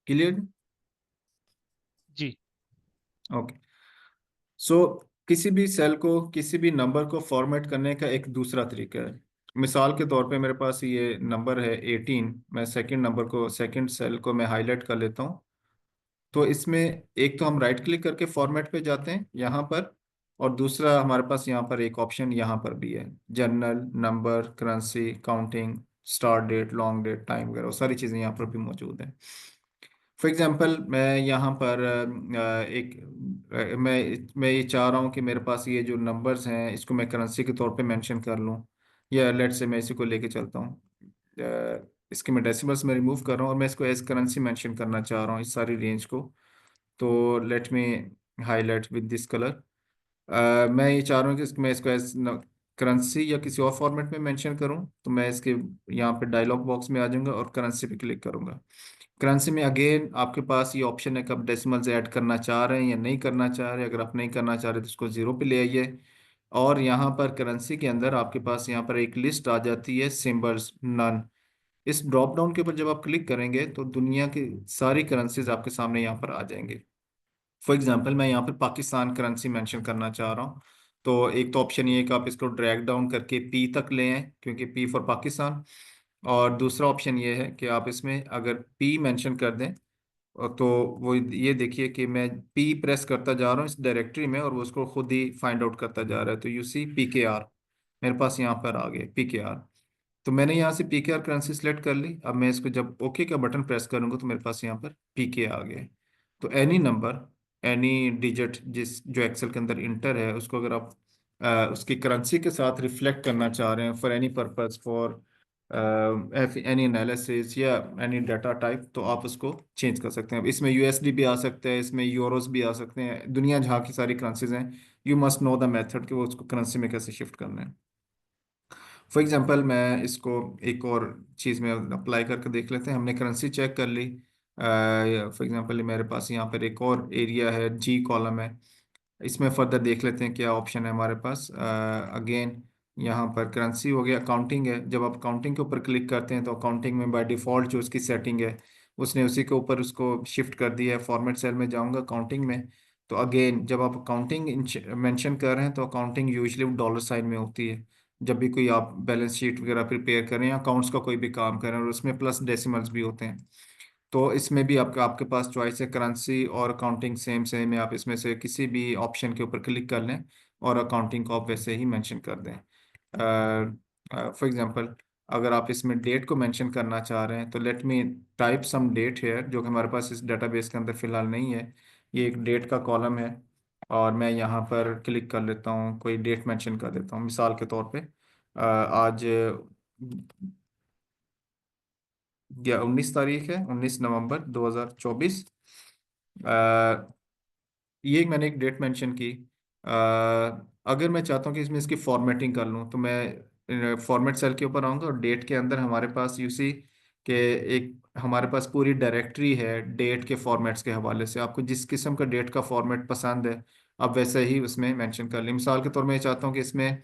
Speaker 1: क्लियर?
Speaker 2: जी।
Speaker 1: ओके। सो किसी भी सेल को, किसी भी नंबर को फॉर्मेट करने का एक दूसरा तरीका है। मिसाल के तौर पे मेरे पास ये नंबर है 18, मैं सेकंड नंबर को, सेकंड सेल को मैं हाईलाइट कर लेता हूँ। तो इसमें एक तो हम राइट क्लिक करके फॉर्मेट पे जाते हैं यहाँ पर, और दूसरा हमारे पास यहाँ पर एक ऑप्शन यहाँ पर भी है, general, number, currency, counting, start date, long date, time वगैरह, वो सारी चीज़ें यहाँ पर भी मौजूद हैं। फॉर एग्जांपल मैं यहाँ पर मैं ये चाह रहा हूँ कि मेरे पास ये जो नंबर्स हैं इसको मैं करेंसी के तौर पे मेंशन कर लूँ, या लेट से मैं इसी को लेके चलता हूँ, इसके मैं डेसिमल्स में रिमूव कर रहा हूँ और मैं इसको एज करेंसी मेंशन करना चाह रहा हूँ इस सारी रेंज को। तो let me highlight with this colour. मैं ये चाह रहा हूँ कि मैं इसको एज करेंसी या किसी और फॉर्मेट में मेंशन करूँ, तो मैं इसके यहाँ पे डायलॉग बॉक्स में आ जाऊंगा और करेंसी पे क्लिक करूंगा। करेंसी में अगेन आपके पास ये ऑप्शन है कि आप डेसिमल्स ऐड करना चाह रहे हैं या नहीं करना चाह रहे हैं। अगर आप नहीं करना चाह रहे तो उसको जीरो पे ले आइए, और यहाँ पर करेंसी के अंदर आपके पास यहाँ पर एक लिस्ट आ जाती है, सिंबल्स नन। इस ड्रॉप डाउन के ऊपर जब आप क्लिक करेंगे तो दुनिया की सारी करेंसीज आपके सामने यहाँ पर आ जाएंगे। फॉर एग्जांपल मैं यहाँ पर पाकिस्तान करेंसी मेंशन करना चाह रहा हूँ, तो एक तो ऑप्शन ये है कि आप इसको ड्रैग डाउन करके पी तक ले आए, क्योंकि पी फॉर पाकिस्तान। और दूसरा ऑप्शन ये है कि आप इसमें अगर पी मेंशन कर दें, तो वो ये देखिए कि मैं पी प्रेस करता जा रहा हूँ इस डायरेक्टरी में, और वो उसको खुद ही फाइंड आउट करता जा रहा है। तो यू सी पी के आर मेरे पास यहाँ पर आ गए, पी के आर। तो मैंने यहाँ से पी के आर करेंसी सेलेक्ट कर ली। अब मैं इसको जब ओके का बटन प्रेस करूंगा तो मेरे पास यहाँ पर पी के आ गए। तो एनी नंबर, एनी डिजिट जिस जो एक्सेल के अंदर इंटर है, उसको अगर आप उसकी करेंसी के साथ रिफ्लेक्ट करना चाह रहे हैं for any purpose, for any analysis या एनी डाटा टाइप, तो आप उसको चेंज कर सकते हैं। अब इसमें यूएसडी भी आ सकता है, इसमें यूरोस भी आ सकते हैं, दुनिया जहाँ की सारी करेंसीज हैं। You must know the method कि वो उसको करेंसी में कैसे शिफ्ट करना है। फॉर एग्जांपल मैं इसको एक और चीज़ में अप्लाई करके देख लेते हैं। हमने करेंसी चेक कर ली। फॉर एग्जांपल मेरे पास यहाँ पर एक और एरिया है, जी कॉलम है, इसमें फर्दर देख लेते हैं क्या ऑप्शन है हमारे पास। अगेन यहाँ पर करेंसी हो गया, अकाउंटिंग है। जब आप अकाउंटिंग के ऊपर क्लिक करते हैं तो अकाउंटिंग में बाय डिफ़ॉल्ट जो उसकी सेटिंग है उसने उसी के ऊपर उसको शिफ्ट कर दिया है। फॉर्मेट सेल में जाऊँगा अकाउंटिंग में, तो अगेन जब आप अकाउंटिंग मेंशन कर रहे हैं तो अकाउंटिंग यूजली डॉलर साइन में होती है। जब भी कोई आप बैलेंस शीट वगैरह प्रिपेयर करें या अकाउंट्स का कोई भी काम करें, और उसमें प्लस डेसिमल्स भी होते हैं, तो इसमें भी आपका आपके पास चॉइस है, करेंसी और अकाउंटिंग सेम सेम है। आप इसमें से किसी भी ऑप्शन के ऊपर क्लिक कर लें और अकाउंटिंग को आप वैसे ही मेंशन कर दें। फॉर एग्जांपल अगर आप इसमें डेट को मेंशन करना चाह रहे हैं तो लेट मी टाइप सम डेट हेयर, जो कि हमारे पास इस डेटाबेस के अंदर फिलहाल नहीं है। ये एक डेट का कॉलम है, और मैं यहाँ पर क्लिक कर लेता हूँ, कोई डेट मेंशन कर देता हूँ, मिसाल के तौर पे आज या 19 तारीख है, 19 नवंबर 2024। ये मैंने एक डेट मेंशन की। अगर मैं चाहता हूँ कि इसमें इसकी फॉर्मेटिंग कर लूँ, तो मैं फॉर्मेट सेल के ऊपर आऊँगा और डेट के अंदर हमारे पास यूसी के एक हमारे पास पूरी डायरेक्टरी है डेट के फॉर्मेट्स के हवाले से। आपको जिस किस्म का डेट का फॉर्मेट पसंद है आप वैसे ही उसमें मेंशन कर लें। मिसाल के तौर में ये चाहता हूँ कि इसमें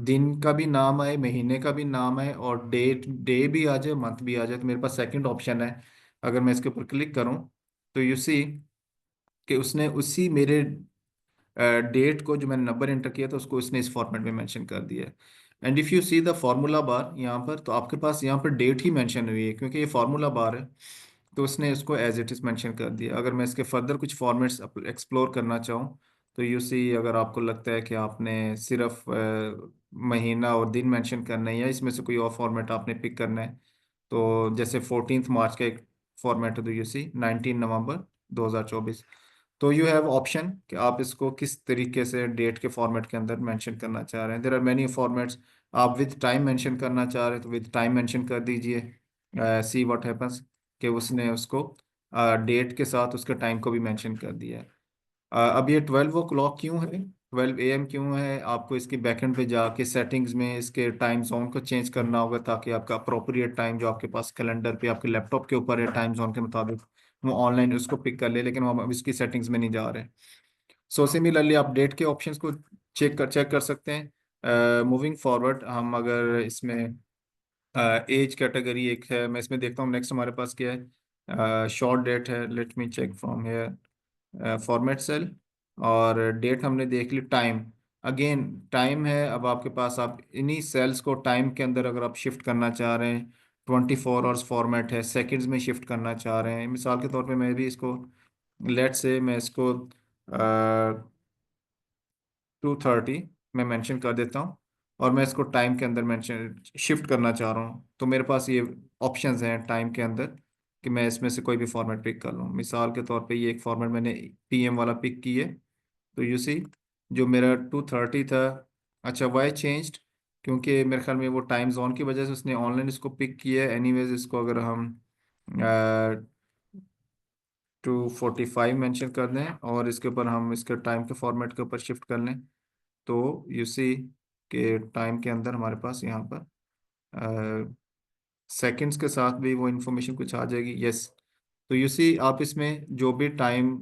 Speaker 1: दिन का भी नाम आए, महीने का भी नाम आए, और डेट डे भी आ जाए, मंथ भी आ जाए, तो मेरे पास सेकंड ऑप्शन है। अगर मैं इसके ऊपर क्लिक करूं तो यू सी कि उसने उसी मेरे डेट को, जो मैंने नंबर एंटर किया था, उसको उसने इस फॉर्मेट में मेंशन कर दिया है। And if you see the formula बार यहाँ पर, तो आपके पास यहाँ पर डेट ही मेंशन हुई है क्योंकि ये फार्मूला बार है, तो उसने इसको एज इट इज़ मेंशन कर दिया। अगर मैं इसके फर्दर कुछ फॉर्मेट्स एक्सप्लोर करना चाहूँ तो यू सी, अगर आपको लगता है कि आपने सिर्फ महीना और दिन मेंशन करना है या इसमें से कोई और फॉर्मेट आपने पिक करना है, तो जैसे 14 मार्च का एक फॉर्मेट है, तो यू सी 19 नवंबर 2024। तो यू हैव ऑप्शन कि आप इसको किस तरीके से डेट के फॉर्मेट के अंदर मेंशन करना चाह रहे हैं। There are many formats. आप विद टाइम मेंशन करना चाह रहे हैं तो विद टाइम मेंशन कर दीजिए। सी व्हाट हैपन्स कि उसने उसको डेट के साथ उसके टाइम को भी मेंशन कर दिया है। अब ये 12 o'clock क्यों है, 12 AM क्यों है? आपको इसकी बैकएंड पे जाके सेटिंग्स में इसके टाइम जोन को चेंज करना होगा ताकि आपका अप्रोप्रिएट टाइम जो आपके पास कैलेंडर पे आपके लैपटॉप के ऊपर है टाइम जोन के मुताबिक वो ऑनलाइन उसको पिक कर ले, लेकिन हम अब इसकी सेटिंग्स में नहीं जा रहे। सो सिमिलरली आप डेट के ऑप्शंस को चेक कर सकते हैं। मूविंग फॉरवर्ड हम अगर इसमें एज कैटेगरी एक है, मैं इसमें देखता हूँ नेक्स्ट हमारे पास क्या है। शॉर्ट डेट है, let me check from here format cell. और डेट हमने देख ली। टाइम, अगेन टाइम है अब आपके पास। आप इन्हीं सेल्स को टाइम के अंदर अगर आप शिफ्ट करना चाह रहे हैं, 24 आवर्स फॉर्मेट है, सेकंड्स में शिफ्ट करना चाह रहे हैं। मिसाल के तौर पे मैं भी इसको, लेट से मैं इसको 2:30 में मेंशन कर देता हूँ और मैं इसको टाइम के अंदर मेंशन शिफ्ट करना चाह रहा हूँ, तो मेरे पास ये ऑप्शंस हैं टाइम के अंदर कि मैं इसमें से कोई भी फॉर्मेट पिक कर लूँ। मिसाल के तौर पे ये एक फॉर्मेट मैंने PM वाला पिक की है, तो यू सी जो मेरा 2:30 था। अच्छा, वाई चेंज्ड? क्योंकि मेरे ख्याल में वो टाइम जोन की वजह से उसने ऑनलाइन इसको पिक किया है। एनीवेज इसको अगर हम 2:45 मेंशन कर दें और इसके ऊपर हम इसके टाइम के फॉर्मेट के ऊपर शिफ्ट कर लें, तो यू सी के टाइम के अंदर हमारे पास यहाँ पर सेकंड्स के साथ भी वो इंफॉर्मेशन कुछ आ जाएगी। यस, तो यू सी आप इसमें जो भी टाइम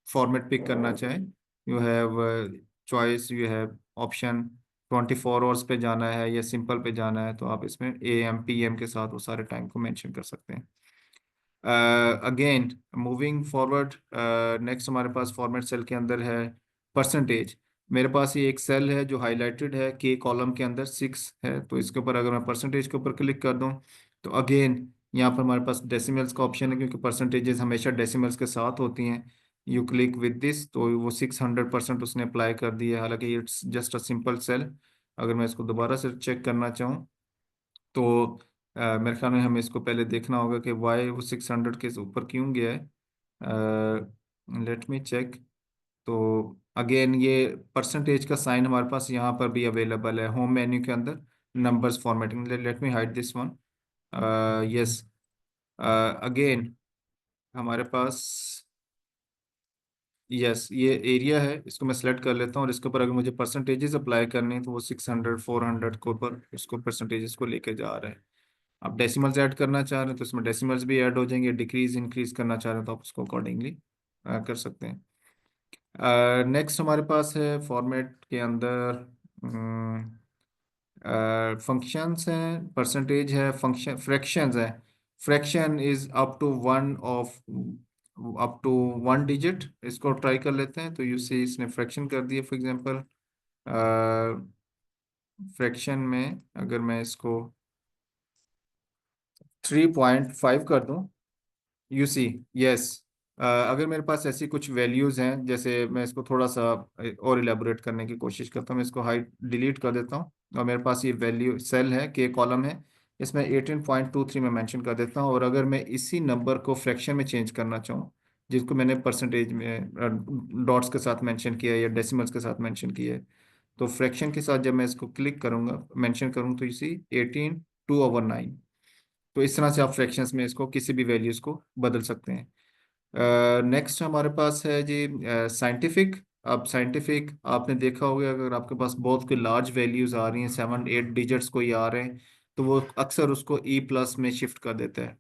Speaker 1: फॉर्मेट पिक करना चाहें, you have choice, you have option 24 hours पे जाना है या सिंपल पे जाना है, तो आप इसमें AM PM के साथ वो सारे टाइम को मेंशन कर सकते हैं। अगेन मूविंग फॉरवर्ड, नेक्स्ट हमारे पास फॉर्मेट सेल के अंदर है परसेंटेज। मेरे पास ये एक सेल है जो हाईलाइटेड है, के कॉलम के अंदर 6 है, तो इसके ऊपर अगर मैं परसेंटेज के ऊपर क्लिक कर दूं तो अगेन यहाँ पर हमारे पास डेसिमल्स का ऑप्शन है, क्योंकि परसेंटेजेस हमेशा डेसिमल्स के साथ होती हैं। यू क्लिक विद दिस तो वो 600% उसने अप्लाई कर दिया है, हालांकि it's just a simple cell. अगर मैं इसको दोबारा से चेक करना चाहूँ तो मेरे ख्याल में हमें इसको पहले देखना होगा कि वाई वो 600 के ऊपर क्यों गया है। Let me check. तो अगेन ये परसेंटेज का साइन हमारे पास यहाँ पर भी अवेलेबल है होम मेन्यू के अंदर, numbers formatting. Let me hide this one. Yes, again हमारे पास यस ये एरिया है, इसको मैं सेलेक्ट कर लेता हूँ और इसके ऊपर अगर मुझे परसेंटेजेस अप्लाई करनी है तो वो 600 400 के ऊपर इसको परसेंटेजेस को लेके जा रहे हैं। आप डेसिमल्स ऐड करना चाह रहे हैं तो इसमें डेसिमल्स भी ऐड हो जाएंगे। डिक्रीज इंक्रीज करना चाह रहे हैं तो आप उसको अकॉर्डिंगली कर सकते हैं। नेक्स्ट हमारे पास है फॉर्मेट के अंदर फंक्शंस हैं, परसेंटेज है, फंक्शन फ्रैक्शंस है। Fraction is up to 1 digit. इसको ट्राई कर लेते हैं, तो यू सी इसने फ्रैक्शन कर दिया। फॉर एग्जांपल फ्रैक्शन में अगर मैं इसको 3.5 कर दूं, यू सी यस। अगर मेरे पास ऐसी कुछ वैल्यूज हैं, जैसे मैं इसको थोड़ा सा और इलेबोरेट करने की कोशिश करता हूँ, मैं इसको हाइड डिलीट कर देता हूँ और मेरे पास ये वैल्यू सेल है, के कॉलम है, इसमें 18.23 में मेंशन कर देता हूँ। और अगर मैं इसी नंबर को फ्रैक्शन में चेंज करना चाहूँ, जिसको मैंने परसेंटेज में डॉट्स के साथ मेंशन किया है या डेसिमल्स के साथ मेंशन किया है, तो फ्रैक्शन के साथ जब मैं इसको क्लिक करूंगा मेंशन करूँ तो इसी 18/2/9। तो इस तरह से आप फ्रैक्शंस में इसको किसी भी वैल्यूज को बदल सकते हैं। नेक्स्ट हमारे पास है जी साइंटिफिक। अब साइंटिफिक आपने देखा होगा, अगर आपके पास बहुत कोई लार्ज वैल्यूज आ रही हैं, 7-8 डिजिट्स कोई आ रहे हैं, तो वो अक्सर उसको E+ में शिफ्ट कर देता है।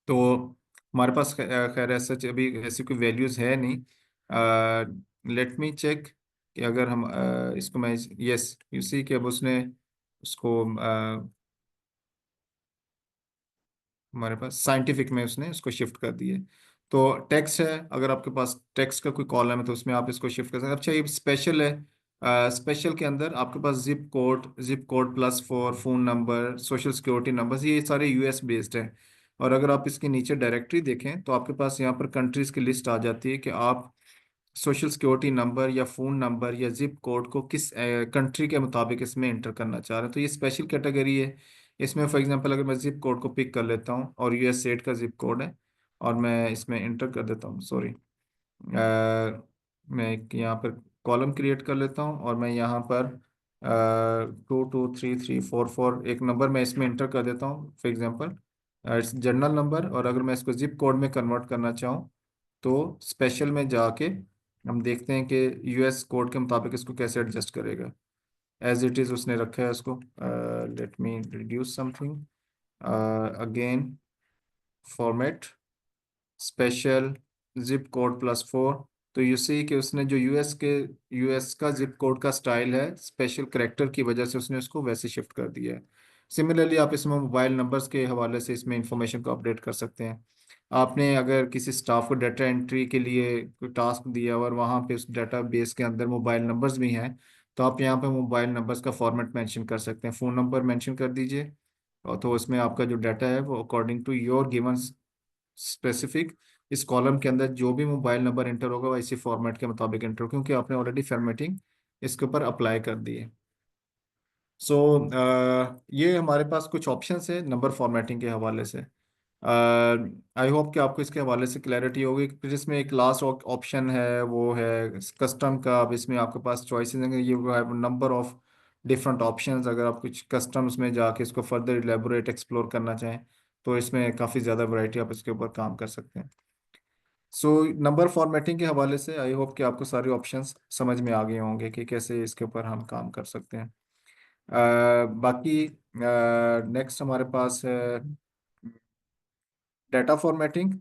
Speaker 1: तो हमारे पास खैर ऐसा अभी ऐसी कोई वैल्यूज है नहीं। लेट मी चेक कि अगर हम इसको मैं, यस यू सी कि अब उसने उसको हमारे पास साइंटिफिक में उसने इसको शिफ्ट कर दिए। तो टेक्स्ट है, अगर आपके पास टेक्स्ट का कोई कॉलम है तो उसमें आप इसको शिफ्ट कर सकते हैं। अच्छा, ये स्पेशल है। स्पेशल के अंदर आपके पास zip code +4 phone number social security number, ये सारे US बेस्ड हैं। और अगर आप इसके नीचे डायरेक्टरी देखें तो आपके पास यहाँ पर कंट्रीज की लिस्ट आ जाती है कि आप सोशल सिक्योरिटी नंबर या फ़ोन नंबर या जिप कोड को किस कंट्री के मुताबिक इसमें इंटर करना चाह रहे हैं, तो ये स्पेशल कैटेगरी है। इसमें फॉर एग्जांपल अगर मैं जिप कोड को पिक कर लेता हूँ और US स्टेट का जिप कोड है और मैं इसमें इंटर कर देता हूँ, सॉरी मैं एक यहाँ पर कॉलम क्रिएट कर लेता हूँ और मैं यहाँ पर 2 2 3 3 4 4 एक नंबर मैं इसमें इंटर कर देता हूँ, for example it's general number. और अगर मैं इसको जिप कोड में कन्वर्ट करना चाहूँ तो स्पेशल में जाके हम देखते हैं कि यूएस कोड के मुताबिक इसको कैसे एडजस्ट करेगा। एज इट इज़ उसने रखा है इसको। Let me reduce something again, format special zip code +4। तो यू सी कि उसने जो यूएस का जिप कोड का स्टाइल है स्पेशल करेक्टर की वजह से उसने उसको वैसे शिफ्ट कर दिया है। सिमिलरली आप इसमें मोबाइल नंबर्स के हवाले से इसमें इंफॉर्मेशन को अपडेट कर सकते हैं। आपने अगर किसी स्टाफ को डाटा एंट्री के लिए कोई टास्क दिया और वहाँ पे उस डाटा बेस के अंदर मोबाइल नंबर्स भी हैं, तो आप यहाँ पे मोबाइल नंबर्स का फॉर्मेट मेंशन कर सकते हैं। फ़ोन नंबर मेंशन कर दीजिए और तो उसमें आपका जो डाटा है वो according to your given specific इस कॉलम के अंदर जो भी मोबाइल नंबर इंटर होगा वो इसी फॉर्मेट के मुताबिक इंटर होगा, क्योंकि आपने ऑलरेडी फॉर्मेटिंग इसके ऊपर अप्लाई कर दी है। सो ये हमारे पास कुछ ऑप्शंस है नंबर फॉर्मेटिंग के हवाले से। आई होप कि आपको इसके हवाले से क्लैरिटी होगी। फिर इसमें एक लास्ट ऑप्शन है, वो है कस्टम का। अब इसमें आपके पास चॉइसेस हैं, ये have number of different options. अगर आप कुछ कस्टम्स में जाके इसको फर्दर इलेबोरेट एक्सप्लोर करना चाहें तो इसमें काफ़ी ज़्यादा वैरायटी आप इसके ऊपर काम कर सकते हैं। सो नंबर फॉर्मेटिंग के हवाले से आई होप कि आपको सारे ऑप्शंस समझ में आ गए होंगे कि कैसे इसके ऊपर हम काम कर सकते हैं। बाकी नेक्स्ट हमारे पास है data formatting.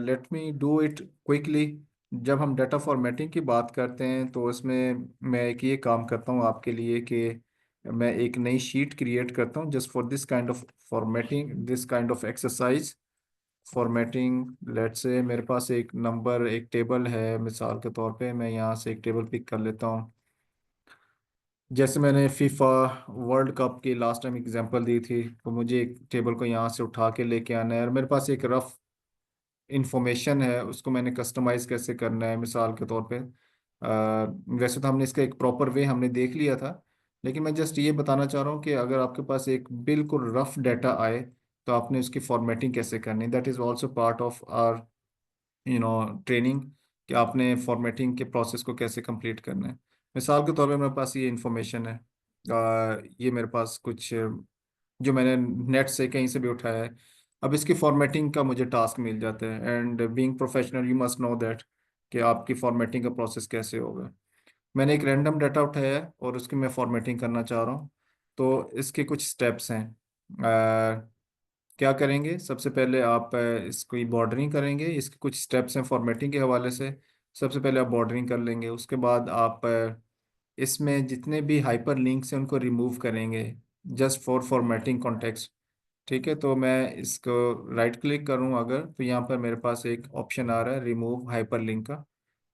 Speaker 1: Let me do it quickly. जब हम डाटा फॉर्मेटिंग की बात करते हैं तो उसमें मैं एक ये काम करता हूँ आपके लिए कि मैं एक नई शीट क्रिएट करता हूँ just for this kind of formatting, this kind of exercise formatting. Let's say मेरे पास एक नंबर, एक टेबल है, मिसाल के तौर पे मैं यहाँ से एक टेबल पिक कर लेता हूँ। जैसे मैंने फीफा वर्ल्ड कप की लास्ट टाइम एग्जांपल दी थी, तो मुझे एक टेबल को यहाँ से उठा के लेके आना है और मेरे पास एक रफ इंफॉर्मेशन है, उसको मैंने कस्टमाइज कैसे करना है मिसाल के तौर पे। वैसे तो हमने इसका एक प्रॉपर वे हमने देख लिया था, लेकिन मैं जस्ट ये बताना चाह रहा हूँ कि अगर आपके पास एक बिल्कुल रफ डाटा आए तो आपने उसकी फॉर्मेटिंग कैसे करनी। That is also part of our training, कि आपने फॉर्मेटिंग के प्रोसेस को कैसे कंप्लीट करना है। मिसाल के तौर पे मेरे पास ये इंफॉर्मेशन है। ये मेरे पास कुछ जो मैंने नेट से कहीं से भी उठाया है। अब इसकी फॉर्मेटिंग का मुझे टास्क मिल जाता है, and being professional you must know that कि आपकी फॉर्मेटिंग का प्रोसेस कैसे होगा। मैंने एक रैंडम डाटा उठाया है और उसकी मैं फॉर्मेटिंग करना चाह रहा हूँ। तो इसके कुछ स्टेप्स हैं। क्या करेंगे, सबसे पहले आप इसको बॉर्डरिंग करेंगे। इसके कुछ स्टेप्स हैं फॉर्मेटिंग के हवाले से। सबसे पहले आप बॉर्डरिंग कर लेंगे, उसके बाद आप इसमें जितने भी हाइपर लिंक्स हैं उनको रिमूव करेंगे जस्ट फॉर फॉर्मेटिंग कॉन्टेक्स्ट। ठीक है, तो मैं इसको राइट क्लिक करूं अगर, तो यहाँ पर मेरे पास एक ऑप्शन आ रहा है रिमूव हाइपर लिंक का।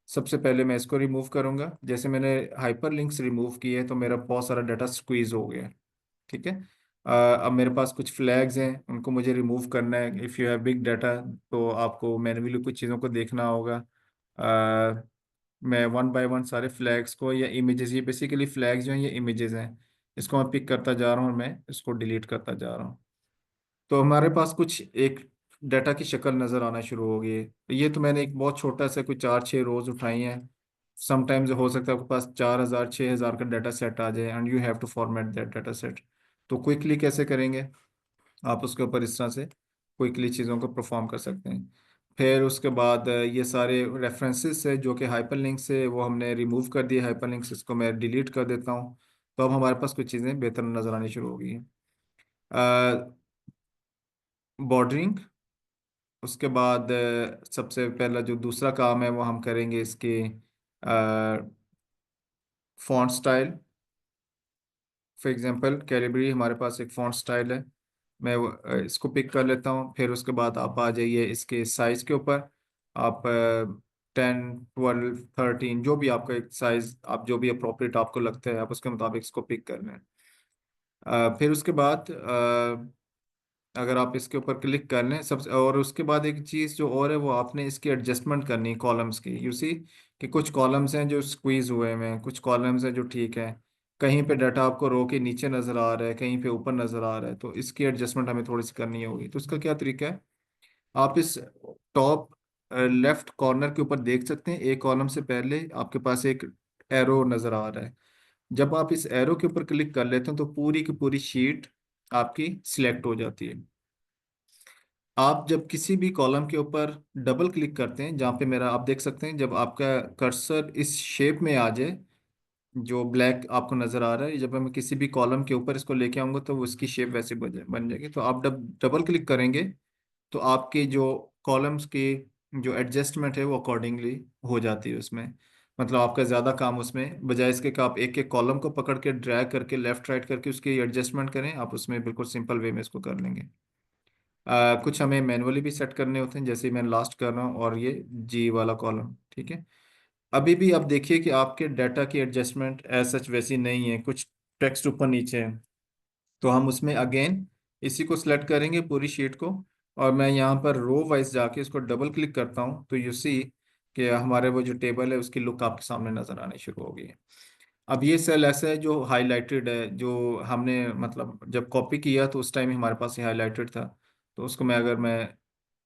Speaker 1: सबसे पहले मैं इसको रिमूव करूंगा। जैसे मैंने हाइपर लिंक्स रिमूव किए तो मेरा बहुत सारा डाटा स्क्वीज हो गया। ठीक है। अब मेरे पास कुछ फ्लैग्स हैं, उनको मुझे रिमूव करना है। If you have big data तो आपको मैन्युअली कुछ चीज़ों को देखना होगा। मैं वन बाय वन सारे फ्लैग्स को या इमेजेस, ये बेसिकली फ्लैग्स जो हैं ये इमेजेस हैं, इसको मैं पिक करता जा रहा हूँ और मैं इसको डिलीट करता जा रहा हूँ। तो हमारे पास कुछ एक डाटा की शक्ल नज़र आना शुरू हो गई है। तो ये तो मैंने एक बहुत छोटा सा कुछ 4 6 रोज उठाई हैं। समटाइम्स हो सकता है आपके पास 4,000 6,000 का डाटा सेट आ जाए and you have to format that data set. तो क्विकली कैसे करेंगे, आप उसके ऊपर इस तरह से क्विकली चीज़ों को परफॉर्म कर सकते हैं। फिर उसके बाद ये सारे रेफरेंसेस है जो कि हाइपरलिंक्स है वो हमने रिमूव कर दिए। हाइपरलिंक्स इसको मैं डिलीट कर देता हूँ। तो अब हमारे पास कुछ चीज़ें बेहतर नज़र आनी शुरू हो गई हैं। बॉर्डरिंग, उसके बाद सबसे पहला जो दूसरा काम है वो हम करेंगे इसके font style. For example Calibri हमारे पास एक फॉन्ट स्टाइल है, मैं इसको पिक कर लेता हूँ। फिर उसके बाद आप आ जाइए इसके साइज के ऊपर। आप 10 12 13 जो भी आपका एक साइज, आप जो भी अप्रोप्रिएट आपको लगता है आप उसके मुताबिक इसको पिक कर लें। फिर उसके बाद अगर आप इसके ऊपर क्लिक कर लें सबसे, और उसके बाद एक चीज़ जो और है वो आपने इसकी एडजस्टमेंट करनी है कॉलम्स की। यू सी कि कुछ कॉलम्स हैं जो स्क्वीज हुए हैं, कुछ कॉलम्स हैं जो ठीक हैं। कहीं पे डाटा आपको रो के नीचे नज़र आ रहा है, कहीं पे ऊपर नज़र आ रहा है, तो इसकी एडजस्टमेंट हमें थोड़ी सी करनी होगी। तो इसका क्या तरीका है, आप इस टॉप लेफ्ट कॉर्नर के ऊपर देख सकते हैं, एक कॉलम से पहले आपके पास एक एरो नजर आ रहा है। जब आप इस एरो के ऊपर क्लिक कर लेते हैं तो पूरी की पूरी शीट आपकी सिलेक्ट हो जाती है। आप जब किसी भी कॉलम के ऊपर डबल क्लिक करते हैं, जहाँ पे मेरा आप देख सकते हैं, जब आपका कर्सर इस शेप में आ जाए जो ब्लैक आपको नजर आ रहा है, जब मैं किसी भी कॉलम के ऊपर इसको लेके आऊंगा तो उसकी शेप वैसे बन जाएगी। तो आप डबल क्लिक करेंगे तो आपके जो कॉलम्स की जो एडजस्टमेंट है वो अकॉर्डिंगली हो जाती है उसमें। मतलब आपका ज़्यादा काम उसमें, बजाय इसके कि आप एक एक कॉलम को पकड़ के ड्रैग करके लेफ्ट राइट करके उसकी एडजस्टमेंट करें, आप उसमें बिल्कुल सिंपल वे में इसको कर लेंगे। कुछ हमें मैनुअली भी सेट करने होते हैं, जैसे मैं लास्ट कर रहा हूँ और ये जी वाला कॉलम, ठीक है। अभी भी आप देखिए कि आपके डाटा की एडजस्टमेंट एज सच वैसी नहीं है, कुछ टेक्स्ट ऊपर नीचे है। तो हम उसमें अगेन इसी को सिलेक्ट करेंगे पूरी शीट को, और मैं यहाँ पर रो वाइज जाके इसको डबल क्लिक करता हूँ तो यू सी कि हमारे वो जो टेबल है उसकी लुक आपके सामने नजर आनी शुरू हो गई है। अब ये सेल ऐसा है जो हाईलाइटेड है, जो हमने मतलब जब कॉपी किया तो उस टाइम हमारे पास ये हाईलाइटेड था। तो उसको मैं अगर मैं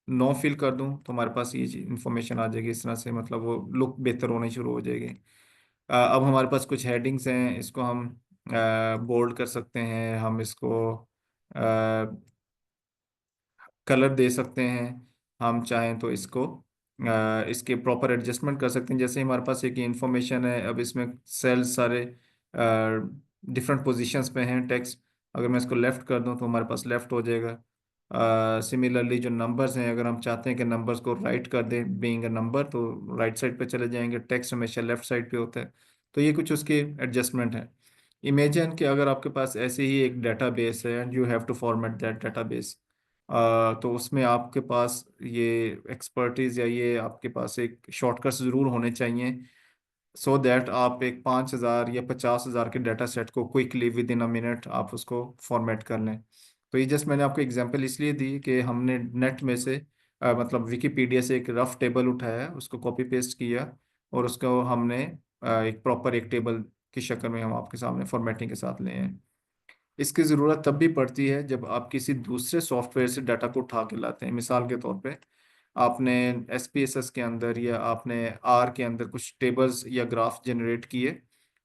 Speaker 1: नो फिल कर दूं तो हमारे पास ये इंफॉर्मेशन आ जाएगी इस तरह से, मतलब वो लुक बेहतर होनी शुरू हो जाएगी। अब हमारे पास कुछ हेडिंग्स हैं, इसको हम बोल्ड कर सकते हैं, हम इसको कलर दे सकते हैं, हम चाहें तो इसको इसके प्रॉपर एडजस्टमेंट कर सकते हैं। जैसे हमारे पास एक इंफॉर्मेशन है, अब इसमें सेल्स सारे डिफरेंट पोजीशंस पे हैं टेक्स्ट, अगर मैं इसको लेफ्ट कर दूं तो हमारे पास लेफ्ट हो जाएगा। सिमिलरली जो नंबर्स हैं, अगर हम चाहते हैं कि नंबर्स को राइट कर दें बीइंग अ नंबर, तो राइट साइड पे चले जाएंगे, टेक्स्ट हमेशा लेफ्ट साइड पे होता है। तो ये कुछ उसकी एडजस्टमेंट है। इमेजिन कि अगर आपके पास ऐसे ही एक डेटाबेस है and you have to format that database, तो उसमें आपके पास ये एक्सपर्टीज या ये आपके पास एक शॉर्टकट्स ज़रूर होने चाहिए, सो दैट आप एक 5,000 या 50,000 के डाटा सेट को quickly with in a minute आप उसको फॉर्मेट कर लें। तो ये जस्ट मैंने आपको एग्जांपल इसलिए दी कि हमने नेट में से मतलब विकीपीडिया से एक रफ टेबल उठाया, उसको कॉपी पेस्ट किया और उसको हमने एक प्रॉपर एक टेबल की शक्ल में हम आपके सामने फॉर्मेटिंग के साथ ले आए। इसकी ज़रूरत तब भी पड़ती है जब आप किसी दूसरे सॉफ्टवेयर से डाटा को उठा के लाते हैं। मिसाल के तौर पे आपने SPSS के अंदर या आपने R के अंदर कुछ टेबल्स या ग्राफ जनरेट किए,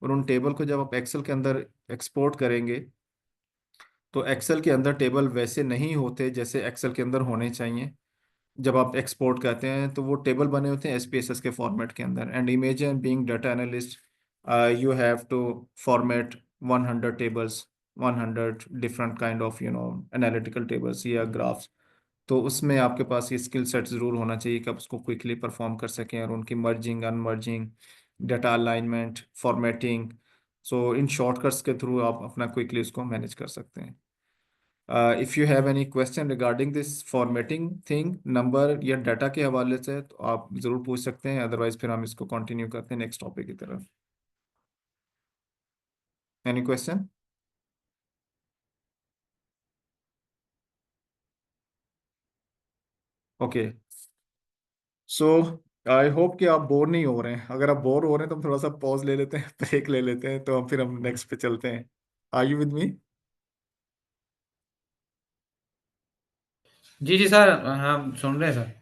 Speaker 1: और उन टेबल को जब आप एक्सेल के अंदर एक्सपोर्ट करेंगे तो एक्सेल के अंदर टेबल वैसे नहीं होते जैसे एक्सेल के अंदर होने चाहिए। जब आप एक्सपोर्ट करते हैं तो वो टेबल बने होते हैं SPSS के फॉर्मेट के अंदर। And imagine being data analyst, you have to format 100 tables, 100 different kind of analytical tables या ग्राफ्स। तो उसमें आपके पास ये स्किल सेट ज़रूर होना चाहिए कि आप उसको क्विकली परफॉर्म कर सकें, और उनकी मर्जिंग अनमर्जिंग, डाटा अलाइनमेंट, फॉर्मेटिंग। सो इन शॉर्टकट्स के थ्रू आप अपना क्विकली उसको मैनेज कर सकते हैं। If you have any question regarding this formatting thing number या डाटा के हवाले से तो आप ज़रूर पूछ सकते हैं, अदरवाइज फिर हम इसको कंटिन्यू करते हैं नेक्स्ट टॉपिक की तरफ। Any question? Okay, so I hope कि आप बोर नहीं हो रहे हैं। अगर आप बोर हो रहे हैं तो हम थोड़ा सा पॉज ले लेते हैं, ब्रेक ले लेते हैं, तो हम फिर हम नेक्स्ट पे चलते हैं। Are you with me?
Speaker 3: जी, जी सर, हम सुन रहे हैं सर।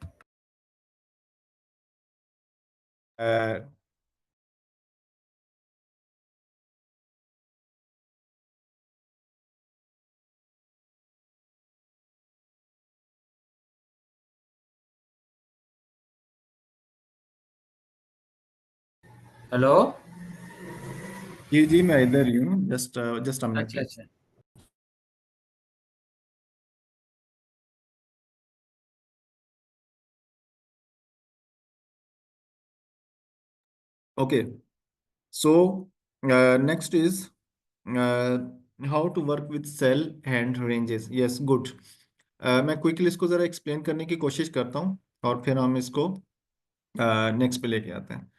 Speaker 3: हेलो?
Speaker 1: जी जी, मैं इधर ही हूँ, जस्ट जस्ट अ मिनट
Speaker 3: अच्छा,
Speaker 1: प्लीज।
Speaker 3: अच्छा।
Speaker 1: Okay, so next is how to work with cell and ranges. Yes, good. मैं क्विकली इसको ज़रा एक्सप्लेन करने की कोशिश करता हूँ और फिर हम इसको नेक्स्ट पे लेके आते हैं।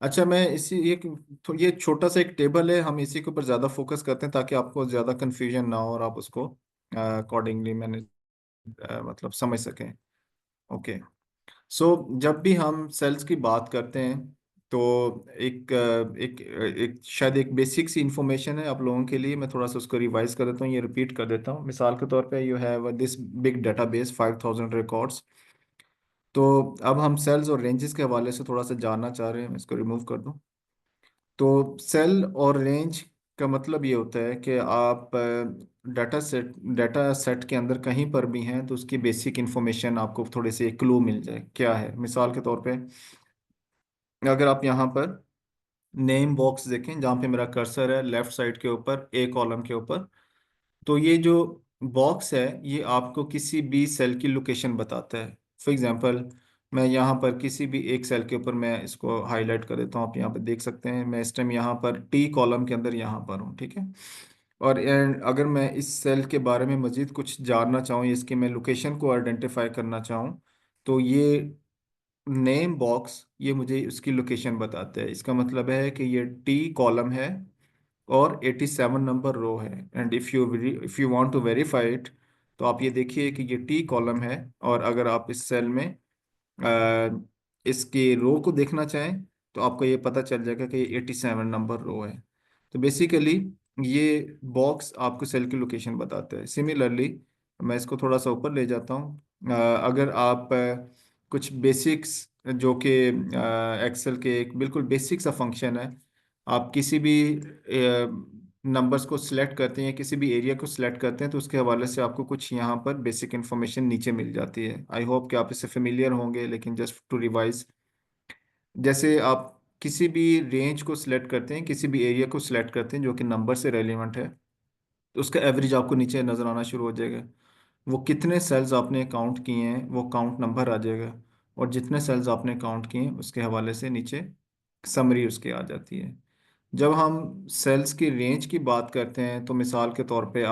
Speaker 1: अच्छा, मैं इसी एक तो ये छोटा सा एक टेबल है, हम इसी के ऊपर ज़्यादा फोकस करते हैं ताकि आपको ज़्यादा कंफ्यूजन ना हो और आप उसको अकॉर्डिंगली मैंने मतलब समझ सकें। ओके, सो जब भी हम सेल्स की बात करते हैं तो एक शायद एक बेसिक सी इंफॉर्मेशन है आप लोगों के लिए, मैं थोड़ा सा उसको रिवाइज कर देता हूँ, ये रिपीट कर देता हूँ। मिसाल के तौर पे you have this big database 5000 records. तो अब हम सेल्स और रेंजेस के हवाले से थोड़ा सा जानना चाह रहे हैं, मैं इसको रिमूव कर दूँ। तो सेल और रेंज का मतलब ये होता है कि आप डाटा सेट के अंदर कहीं पर भी हैं तो उसकी बेसिक इंफॉर्मेशन आपको थोड़े से एक क्लू मिल जाए क्या है। मिसाल के तौर पे अगर आप यहाँ पर नेम बॉक्स देखें जहाँ पे मेरा कर्सर है लेफ्ट साइड के ऊपर ए कॉलम के ऊपर, तो ये जो बॉक्स है ये आपको किसी भी सेल की लोकेशन बताता है। फॉर एग्जांपल मैं यहाँ पर किसी भी एक सेल के ऊपर मैं इसको हाईलाइट कर देता हूँ, आप यहाँ पर देख सकते हैं मैं इस टाइम यहाँ पर टी कॉलम के अंदर यहाँ पर हूँ, ठीक है। और अगर मैं इस सेल के बारे में मज़ीद कुछ जानना चाहूँ, इसकी मैं लोकेशन को आइडेंटिफाई करना चाहूँ, तो ये नेम बॉक्स ये मुझे उसकी लोकेशन बताता है। इसका मतलब है कि ये टी कॉलम है और 87 नंबर रो है। And if you want to verify it, तो आप ये देखिए कि ये टी कॉलम है, और अगर आप इस सेल में इसके रो को देखना चाहें तो आपको ये पता चल जाएगा कि ये 87 नंबर रो है। तो बेसिकली ये बॉक्स आपको सेल की लोकेशन बताता है। सिमिलरली मैं इसको थोड़ा सा ऊपर ले जाता हूँ। अगर आप कुछ बेसिक्स जो कि एक्सेल के एक बिल्कुल बेसिक सा फंक्शन है, आप किसी भी नंबर्स को सिलेक्ट करते हैं, किसी भी एरिया को सिलेक्ट करते हैं, तो उसके हवाले से आपको कुछ यहाँ पर बेसिक इन्फॉर्मेशन नीचे मिल जाती है। आई होप कि आप इससे फेमिलियर होंगे, लेकिन जस्ट टू रिवाइज, जैसे आप किसी भी रेंज को सिलेक्ट करते हैं, किसी भी एरिया को सिलेक्ट करते हैं जो कि नंबर से रेलिवेंट है, तो उसका एवरेज आपको नीचे नज़र आना शुरू हो जाएगा। वो कितने सेल्स आपने काउंट किए हैं वो काउंट नंबर आ जाएगा, और जितने सेल्स आपने काउंट किए हैं उसके हवाले से नीचे समरी उसके आ जाती है। जब हम सेल्स की रेंज की बात करते हैं तो मिसाल के तौर पे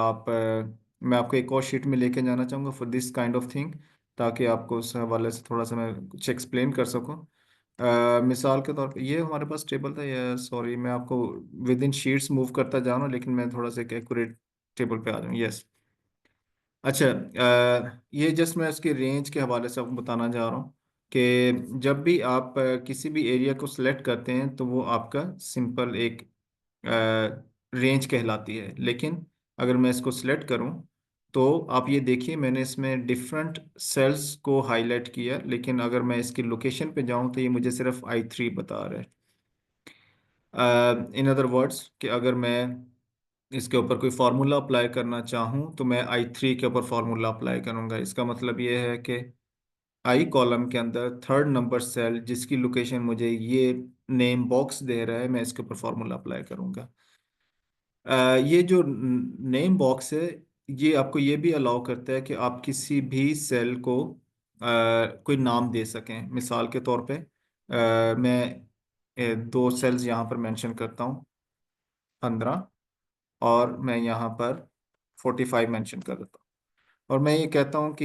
Speaker 1: मैं आपको एक और शीट में लेके जाना चाहूँगा for this kind of thing, ताकि आपको उस हवाले से थोड़ा सा मैं कुछ एक्सप्लेन कर सकूँ। मिसाल के तौर पे ये हमारे पास टेबल था, या सॉरी मैं आपको विद इन शीट्स मूव करता जा रहा हूँ, लेकिन मैं थोड़ा सा एक एक्यूरेट टेबल पे आ जाऊँ। यस, अच्छा, ये जस्ट मैं इसके रेंज के हवाले से आपको बताना चाह रहा हूँ कि जब भी आप किसी भी एरिया को सिलेक्ट करते हैं तो वो आपका सिंपल एक रेंज कहलाती है। लेकिन अगर मैं इसको सिलेक्ट करूँ तो आप ये देखिए मैंने इसमें डिफरेंट सेल्स को हाईलाइट किया, लेकिन अगर मैं इसकी लोकेशन पे जाऊँ तो ये मुझे सिर्फ I3 बता रहा है। इन अदर वर्ड्स कि अगर मैं इसके ऊपर कोई फार्मूला अप्लाई करना चाहूँ तो मैं I3 के ऊपर फार्मूला अप्लाई करूँगा। इसका मतलब ये है कि आई कॉलम के अंदर थर्ड नंबर सेल जिसकी लोकेशन मुझे ये नेम बॉक्स दे रहा है, मैं इसके ऊपर फार्मूला अप्लाई करूँगा। ये जो नेम बॉक्स है ये आपको ये भी अलाउ करता है कि आप किसी भी सेल को कोई नाम दे सकें। मिसाल के तौर पे मैं दो सेल्स यहाँ पर मेंशन करता हूँ, 15, और मैं यहाँ पर 45 मेंशन कर देता हूँ, और मैं ये कहता हूँ कि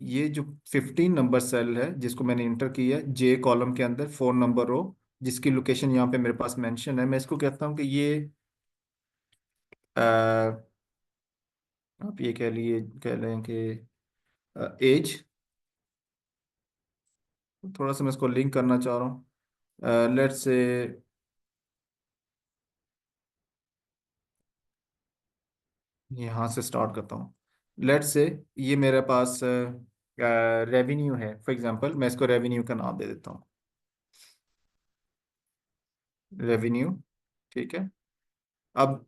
Speaker 1: ये जो 15 नंबर सेल है जिसको मैंने इंटर किया है जे कॉलम के अंदर 4 नंबर रो, जिसकी लोकेशन यहाँ पे मेरे पास मेंशन है, मैं इसको कहता हूँ कि ये अ, आप ये कह लें कि एज, थोड़ा सा मैं इसको लिंक करना चाह रहा हूँ। लेट्स से यहाँ से स्टार्ट करता हूँ। लेट्स से ये मेरे पास रेवेन्यू है, फॉर एग्जांपल मैं इसको रेवेन्यू का नाम दे देता हूँ, रेवेन्यू, ठीक है। अब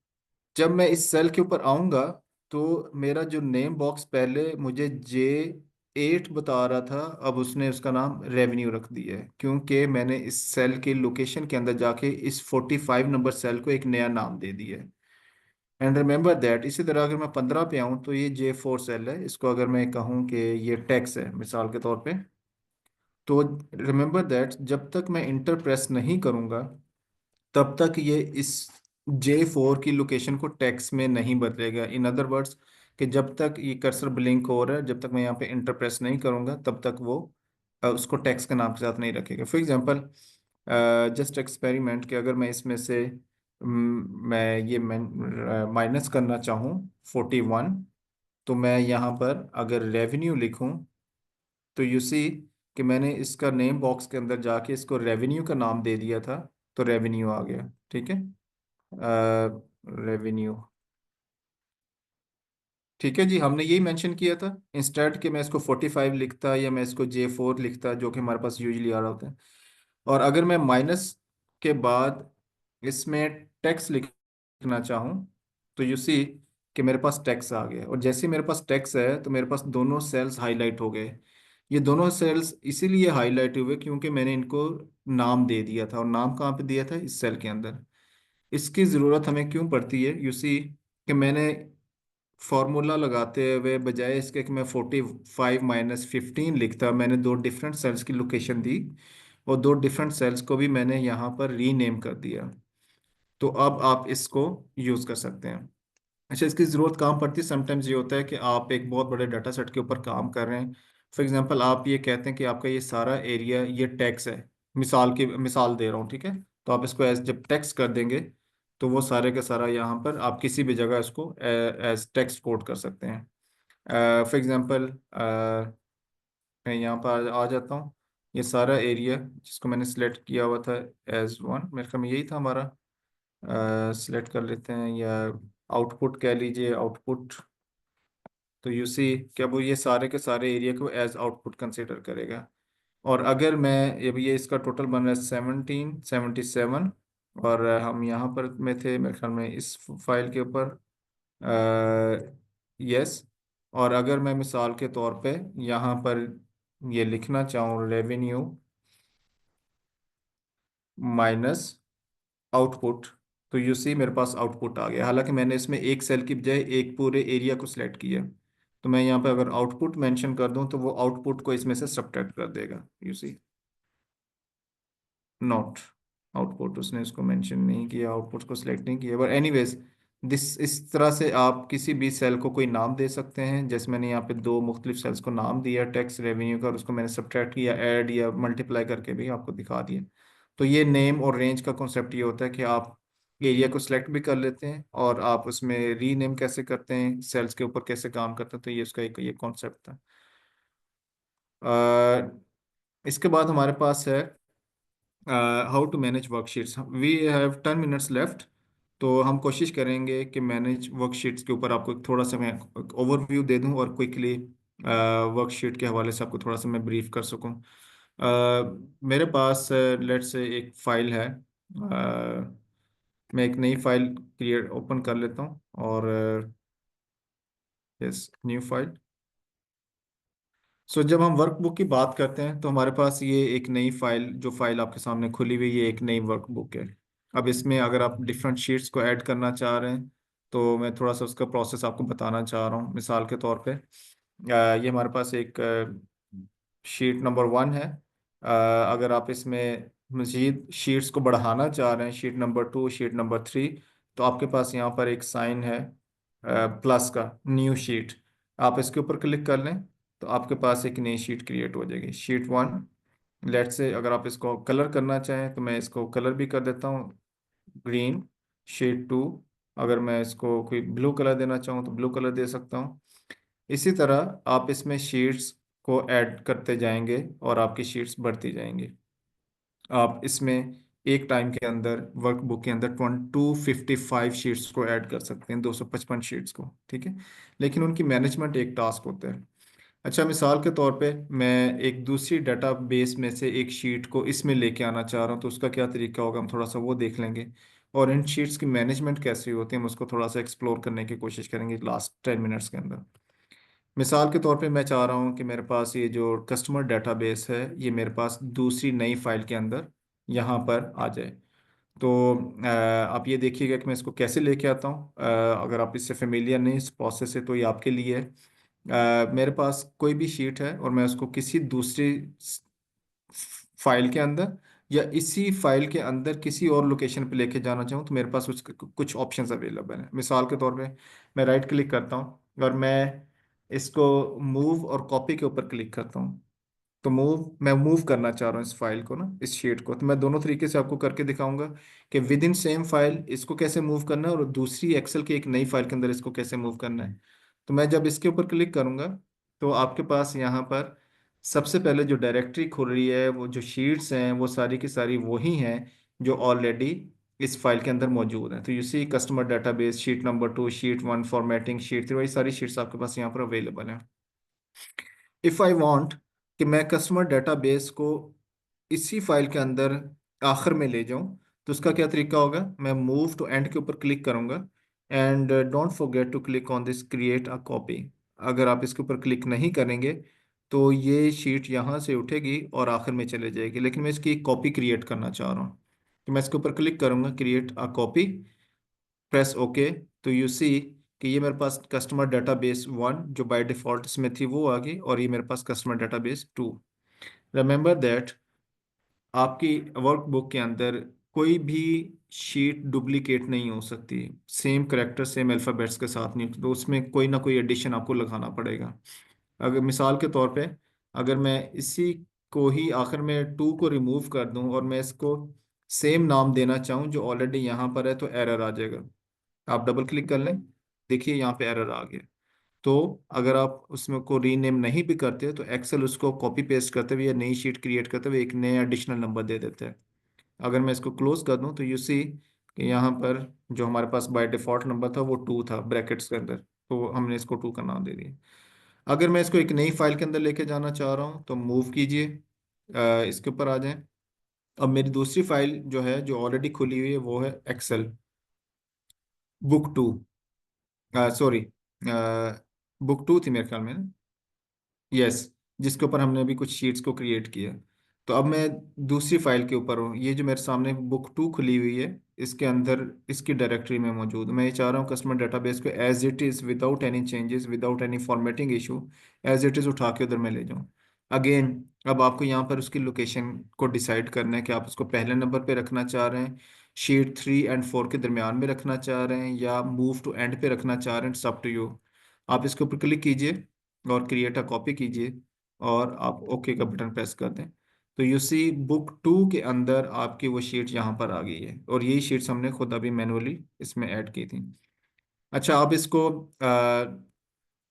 Speaker 1: जब मैं इस सेल के ऊपर आऊंगा तो मेरा जो नेम बॉक्स पहले मुझे J8 बता रहा था, अब उसने उसका नाम रेवेन्यू रख दिया है, क्योंकि मैंने इस सेल के लोकेशन के अंदर जाके इस 45 नंबर सेल को एक नया नाम दे दिया है। एंड रिमेंबर दैट, इसी तरह अगर मैं 15 पे आऊँ तो ये J4 सेल है, इसको अगर मैं कहूँ कि ये टैक्स है मिसाल के तौर पे, तो रिमेंबर दैट जब तक मैं इंटर प्रेस नहीं करूँगा तब तक ये इस J4 की लोकेशन को टेक्स्ट में नहीं बदलेगा। इन अदर वर्ड्स कि जब तक ये कर्सर ब्लिंक हो रहा है, जब तक मैं यहाँ पे इंटर प्रेस नहीं करूँगा तब तक वो उसको टेक्स्ट के नाम के साथ नहीं रखेगा। फॉर एग्जांपल जस्ट एक्सपेरिमेंट कि अगर मैं इसमें से मैं ये माइनस करना चाहूँ 41, तो मैं यहाँ पर अगर रेवेन्यू लिखूँ तो यू सी कि मैंने इसका नेम बॉक्स के अंदर जाके इसको रेवेन्यू का नाम दे दिया था, तो रेवेन्यू आ गया। ठीक है, रेवेन्यू। ठीक है जी, हमने यही मेंशन किया था, इंस्टेड कि मैं इसको 45 लिखता या मैं इसको J4 लिखता, जो कि हमारे पास यूजली आ रहा होता है। और अगर मैं माइनस के बाद इसमें टैक्स लिखना चाहूँ, तो यू सी कि मेरे पास टैक्स आ गया। और जैसे ही मेरे पास टैक्स है तो मेरे पास दोनों सेल्स हाईलाइट हो गए। ये दोनों सेल्स इसीलिए हाईलाइट हुए क्योंकि मैंने इनको नाम दे दिया था। और नाम कहाँ पे दिया था? इस सेल के अंदर। इसकी ज़रूरत हमें क्यों पड़ती है? यू सी कि मैंने फॉर्मूला लगाते हुए बजाय इसके कि मैं 45 - 15 लिखता, मैंने दो डिफरेंट सेल्स की लोकेशन दी और दो डिफरेंट सेल्स को भी मैंने यहाँ पर रीनेम कर दिया। तो अब आप इसको यूज़ कर सकते हैं। अच्छा, इसकी ज़रूरत कहाँ पड़ती है? समटाइम्स ये होता है कि आप एक बहुत बड़े डाटा सेट के ऊपर काम कर रहे हैं। फॉर एग्जांपल आप ये कहते हैं कि आपका ये सारा एरिया ये टैक्स है, मिसाल दे रहा हूँ, ठीक है। तो आप इसको एज जब टैक्स कर देंगे तो वो सारे का सारा यहाँ पर आप किसी भी जगह इसको एज टैक्स कोड कर सकते हैं। फॉर एग्जांपल मैं यहाँ पर आ जाता हूँ। ये सारा एरिया जिसको मैंने सेलेक्ट किया हुआ था एज वन, मेरे ख्याल में यही था हमारा। सिलेक्ट कर लेते हैं, या आउटपुट कह लीजिए, आउटपुट। तो यू सी क्या वो ये सारे के सारे एरिया को एज आउटपुट कंसिडर करेगा। और अगर मैं ये इसका टोटल बन रहा है 1777। और हम यहाँ पर में थे मेरे ख्याल में इस फाइल के ऊपर, यस। और अगर मैं मिसाल के तौर पे यहाँ पर ये लिखना चाहूँ रेवेन्यू माइनस आउटपुट, तो यू सी मेरे पास आउटपुट आ गया। हालांकि मैंने इसमें एक सेल की बजाय एक पूरे एरिया को सिलेक्ट किया। तो मैं यहाँ पे अगर आउटपुट मेंशन कर दूं तो वो आउटपुट को इसमें से सब्ट्रैक्ट कर देगा। यू सी नॉट आउटपुट, उसने इसको मेंशन नहीं किया, आउटपुट को सिलेक्ट नहीं किया। बट एनीवेज दिस इस तरह से आप किसी भी सेल को कोई नाम दे सकते हैं। जैसे मैंने यहाँ पे दो मुख्तलिफ सेल्स को नाम दिया, टैक्स रेवेन्यू का, और उसको मैंने सब्ट्रैक्ट किया, ऐड या मल्टीप्लाई करके भी आपको दिखा दिया। तो ये नेम और रेंज का कॉन्सेप्ट ये होता है कि आप एरिया को सिलेक्ट भी कर लेते हैं और आप उसमें रीनेम कैसे करते हैं, सेल्स के ऊपर कैसे काम करते हैं। तो ये उसका एक ये कॉन्सेप्ट था। इसके बाद हमारे पास है how to manage worksheets. We have 10 minutes left. तो हम कोशिश करेंगे कि मैनेज वर्कशीट्स के ऊपर आपको थोड़ा सा मैं ओवरव्यू दे दूं और क्विकली वर्कशीट के हवाले से आपको थोड़ा सा मैं ब्रीफ कर सकूं। मेरे पास लेट से एक फ़ाइल है। मैं एक नई फाइल क्रिएट ओपन कर लेता हूं और यस, न्यू फाइल। सो जब हम वर्कबुक की बात करते हैं तो हमारे पास ये एक नई फाइल, जो फाइल आपके सामने खुली हुई, ये एक नई वर्कबुक है। अब इसमें अगर आप डिफरेंट शीट्स को ऐड करना चाह रहे हैं तो मैं थोड़ा सा उसका प्रोसेस आपको बताना चाह रहा हूँ। मिसाल के तौर पे ये हमारे पास एक शीट नंबर 1 है। अगर आप इसमें मजीद शीट्स को बढ़ाना चाह रहे हैं, शीट नंबर 2, शीट नंबर 3, तो आपके पास यहाँ पर एक साइन है प्लस का, न्यू शीट। आप इसके ऊपर क्लिक कर लें तो आपके पास एक नई शीट क्रिएट हो जाएगी, शीट 1। लेट से अगर आप इसको कलर करना चाहें तो मैं इसको कलर भी कर देता हूँ, ग्रीन। शीट 2, अगर मैं इसको कोई ब्लू कलर देना चाहूँ तो ब्लू कलर दे सकता हूँ। इसी तरह आप इसमें शीट्स को ऐड करते जाएंगे और आपकी शीट्स बढ़ती जाएंगी। आप इसमें एक टाइम के अंदर वर्कबुक के अंदर 255 शीट्स को ऐड कर सकते हैं, 255 शीट्स को, ठीक है। लेकिन उनकी मैनेजमेंट एक टास्क होता है। अच्छा, मिसाल के तौर पे मैं एक दूसरी डेटाबेस में से एक शीट को इसमें लेके आना चाह रहा हूँ, तो उसका क्या तरीका होगा, हम थोड़ा सा वो देख लेंगे। और इन शीट्स की मैनेजमेंट कैसे होती है हम उसको थोड़ा सा एक्सप्लोर करने की कोशिश करेंगे लास्ट 10 मिनट्स के अंदर। मिसाल के तौर पे मैं चाह रहा हूँ कि मेरे पास ये जो कस्टमर डेटाबेस है ये मेरे पास दूसरी नई फाइल के अंदर यहाँ पर आ जाए। तो आप ये देखिएगा कि मैं इसको कैसे लेके आता हूँ। अगर आप इससे फेमिलियर नहीं इस प्रोसेस से, तो ये आपके लिए है। मेरे पास कोई भी शीट है और मैं उसको किसी दूसरी फाइल के अंदर या इसी फाइल के अंदर किसी और लोकेशन पे लेके जाना चाहूँ, तो मेरे पास कुछ ऑप्शंस अवेलेबल हैं। मिसाल के तौर पे मैं राइट क्लिक करता हूँ और मैं इसको मूव और कॉपी के ऊपर क्लिक करता हूँ। तो मैं मूव करना चाह रहा हूँ इस फाइल को ना, इस शीट को। तो मैं दोनों तरीके से आपको करके दिखाऊंगा कि विद इन सेम फाइल इसको कैसे मूव करना है और दूसरी एक्सेल की एक नई फाइल के अंदर इसको कैसे मूव करना है। तो मैं जब इसके ऊपर क्लिक करूंगा तो आपके पास यहाँ पर सबसे पहले जो डायरेक्टरी खुल रही है, वो जो शीट्स हैं वो सारी की सारी वही हैं जो ऑलरेडी इस फाइल के अंदर मौजूद हैं। तो you see customer database sheet number 2, sheet 1 formatting, sheet 3, वही सारी शीट्स आपके पास यहाँ पर अवेलेबल हैं। इफ़ आई वांट कि मैं कस्टमर डाटाबेस को इसी फाइल के अंदर आखिर में ले जाऊं, तो उसका क्या तरीका होगा? मैं मूव टू एंड के ऊपर क्लिक करूंगा, and don't forget to click on this create a copy. अगर आप इसके ऊपर क्लिक नहीं करेंगे तो ये शीट यहाँ से उठेगी और आखिर में चले जाएगी, लेकिन मैं इसकी एक कॉपी क्रिएट करना चाह रहा हूँ। तो मैं इसके ऊपर क्लिक करूंगा, create a copy, press okay. तो यू सी कि ये मेरे पास कस्टमर डाटाबेस 1 जो बाय डिफ़ॉल्ट इसमें थी वो आ गई, और ये मेरे पास कस्टमर डाटाबेस 2। रिमेंबर दैट आपकी वर्कबुक के अंदर कोई भी शीट डुप्लीकेट नहीं हो सकती, सेम करेक्टर सेम अल्फ़ाबेट्स के साथ नहीं, तो उसमें कोई ना कोई एडिशन आपको लगाना पड़ेगा। अगर मिसाल के तौर पे, अगर मैं इसी को ही आखिर में 2 को रिमूव कर दूं और मैं इसको सेम नाम देना चाहूँ जो ऑलरेडी यहाँ पर है, तो एरर आ जाएगा। आप डबल क्लिक कर लें, देखिए यहाँ पे एरर आ गया। तो अगर आप उसमें को रीनेम नहीं भी करते तो एक्सेल उसको कॉपी पेस्ट करते हुए या नई शीट क्रिएट करते हुए एक नया एडिशनल नंबर दे देता है। अगर मैं इसको क्लोज कर दूं तो यू सी कि यहाँ पर जो हमारे पास बाय डिफ़ॉल्ट नंबर था वो 2 था ब्रैकेट्स के अंदर, तो हमने इसको 2 का नाम दे दिया। अगर मैं इसको एक नई फाइल के अंदर लेके जाना चाह रहा हूँ तो मूव कीजिए, इसके ऊपर आ जाएं। अब मेरी दूसरी फाइल जो है जो ऑलरेडी खुली हुई है वो है एक्सेल बुक 2, सॉरी, बुक 2 थी मेरे ख्याल में ना, यस, जिसके ऊपर हमने अभी कुछ शीट्स को क्रिएट किया। तो अब मैं दूसरी फाइल के ऊपर हूँ, ये जो मेरे सामने बुक 2 खुली हुई है इसके अंदर इसकी डायरेक्टरी में मौजूद हूँ। मैं ये चाह रहा हूँ कस्टमर डाटाबेस को as it is without any changes without any formatting issue as it is उठा के उधर मैं ले जाऊँ। अगेन, अब आपको यहाँ पर उसकी लोकेशन को डिसाइड करना है कि आप उसको पहले नंबर पे रखना चाह रहे हैं, शीट 3 एंड 4 के दरमियान में रखना चाह रहे हैं, या मूव टू एंड पे रखना चाह रहे हैं, इट्स अप टू यू। आप इसके ऊपर क्लिक कीजिए और क्रिएट अ कॉपी कीजिए और आप ओके का बटन प्रेस कर दें। तो यू सी बुक 2 के अंदर आपकी वो शीट यहाँ पर आ गई है, और यही शीट्स हमने खुद अभी मैनुअली इसमें ऐड की थी। अच्छा, आप इसको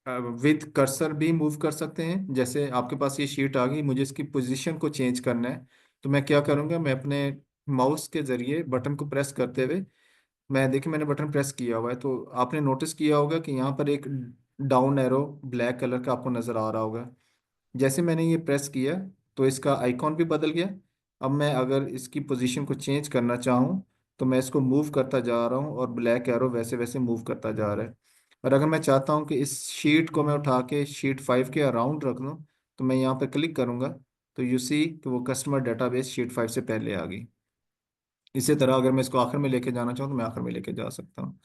Speaker 1: विद कर्सर भी मूव कर सकते हैं। जैसे आपके पास ये शीट आ गई, मुझे इसकी पोजीशन को चेंज करना है, तो मैं क्या करूँगा, मैं अपने माउस के ज़रिए बटन को प्रेस करते हुए, मैं देखिए मैंने बटन प्रेस किया हुआ है, तो आपने नोटिस किया होगा कि यहाँ पर एक डाउन एरो ब्लैक कलर का आपको नज़र आ रहा होगा। जैसे मैंने ये प्रेस किया तो इसका आइकॉन भी बदल गया। अब मैं अगर इसकी पोजीशन को चेंज करना चाहूँ तो मैं इसको मूव करता जा रहा हूँ और ब्लैक एरो वैसे वैसे मूव करता जा रहा है। और अगर मैं चाहता हूँ कि इस शीट को मैं उठा के शीट 5 के अराउंड रख दूँ, तो मैं यहाँ पर क्लिक करूँगा, तो यू सी कि वो कस्टमर डाटाबेस शीट 5 से पहले आ गई। इसी तरह अगर मैं इसको आखिर में लेके जाना चाहूँ तो मैं आखिर में लेके जा सकता हूँ।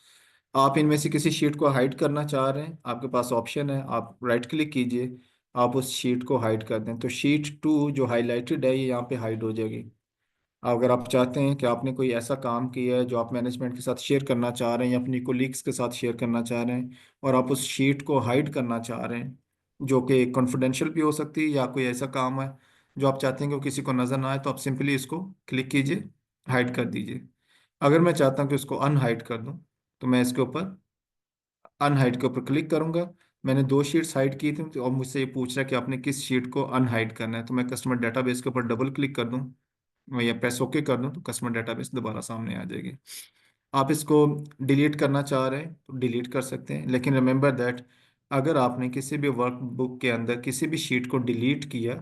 Speaker 1: आप इनमें से किसी शीट को हाइड करना चाह रहे हैं, आपके पास ऑप्शन है, आप राइट क्लिक कीजिए, आप उस शीट को हाइड कर दें, तो शीट 2 जो हाईलाइटेड है ये यहाँ पे हाइड हो जाएगी। अगर आप चाहते हैं कि आपने कोई ऐसा काम किया है जो आप मैनेजमेंट के साथ शेयर करना चाह रहे हैं या अपनी कोलीग्स के साथ शेयर करना चाह रहे हैं, और आप उस शीट को हाइड करना चाह रहे हैं, जो कि कॉन्फिडेंशियल भी हो सकती है, या कोई ऐसा काम है जो आप चाहते हैं कि वो किसी को नज़र ना आए, तो आप सिंपली इसको क्लिक कीजिए, हाइड कर दीजिए। अगर मैं चाहता हूँ कि उसको अनहाइड कर दूँ, तो मैं इसके ऊपर अनहाइड के ऊपर क्लिक करूंगा। मैंने 2 शीट्स हाइड की थी, और मुझसे ये पूछ रहा है कि आपने किस शीट को अनहाइड करना है, तो मैं कस्टमर डाटाबेस के ऊपर डबल क्लिक कर दूं या प्रेस ओके कर दूं, तो कस्टमर डाटाबेस दोबारा सामने आ जाएगी। आप इसको डिलीट करना चाह रहे हैं तो डिलीट कर सकते हैं, लेकिन रिमेंबर दैट अगर आपने किसी भी वर्कबुक के अंदर किसी भी शीट को डिलीट किया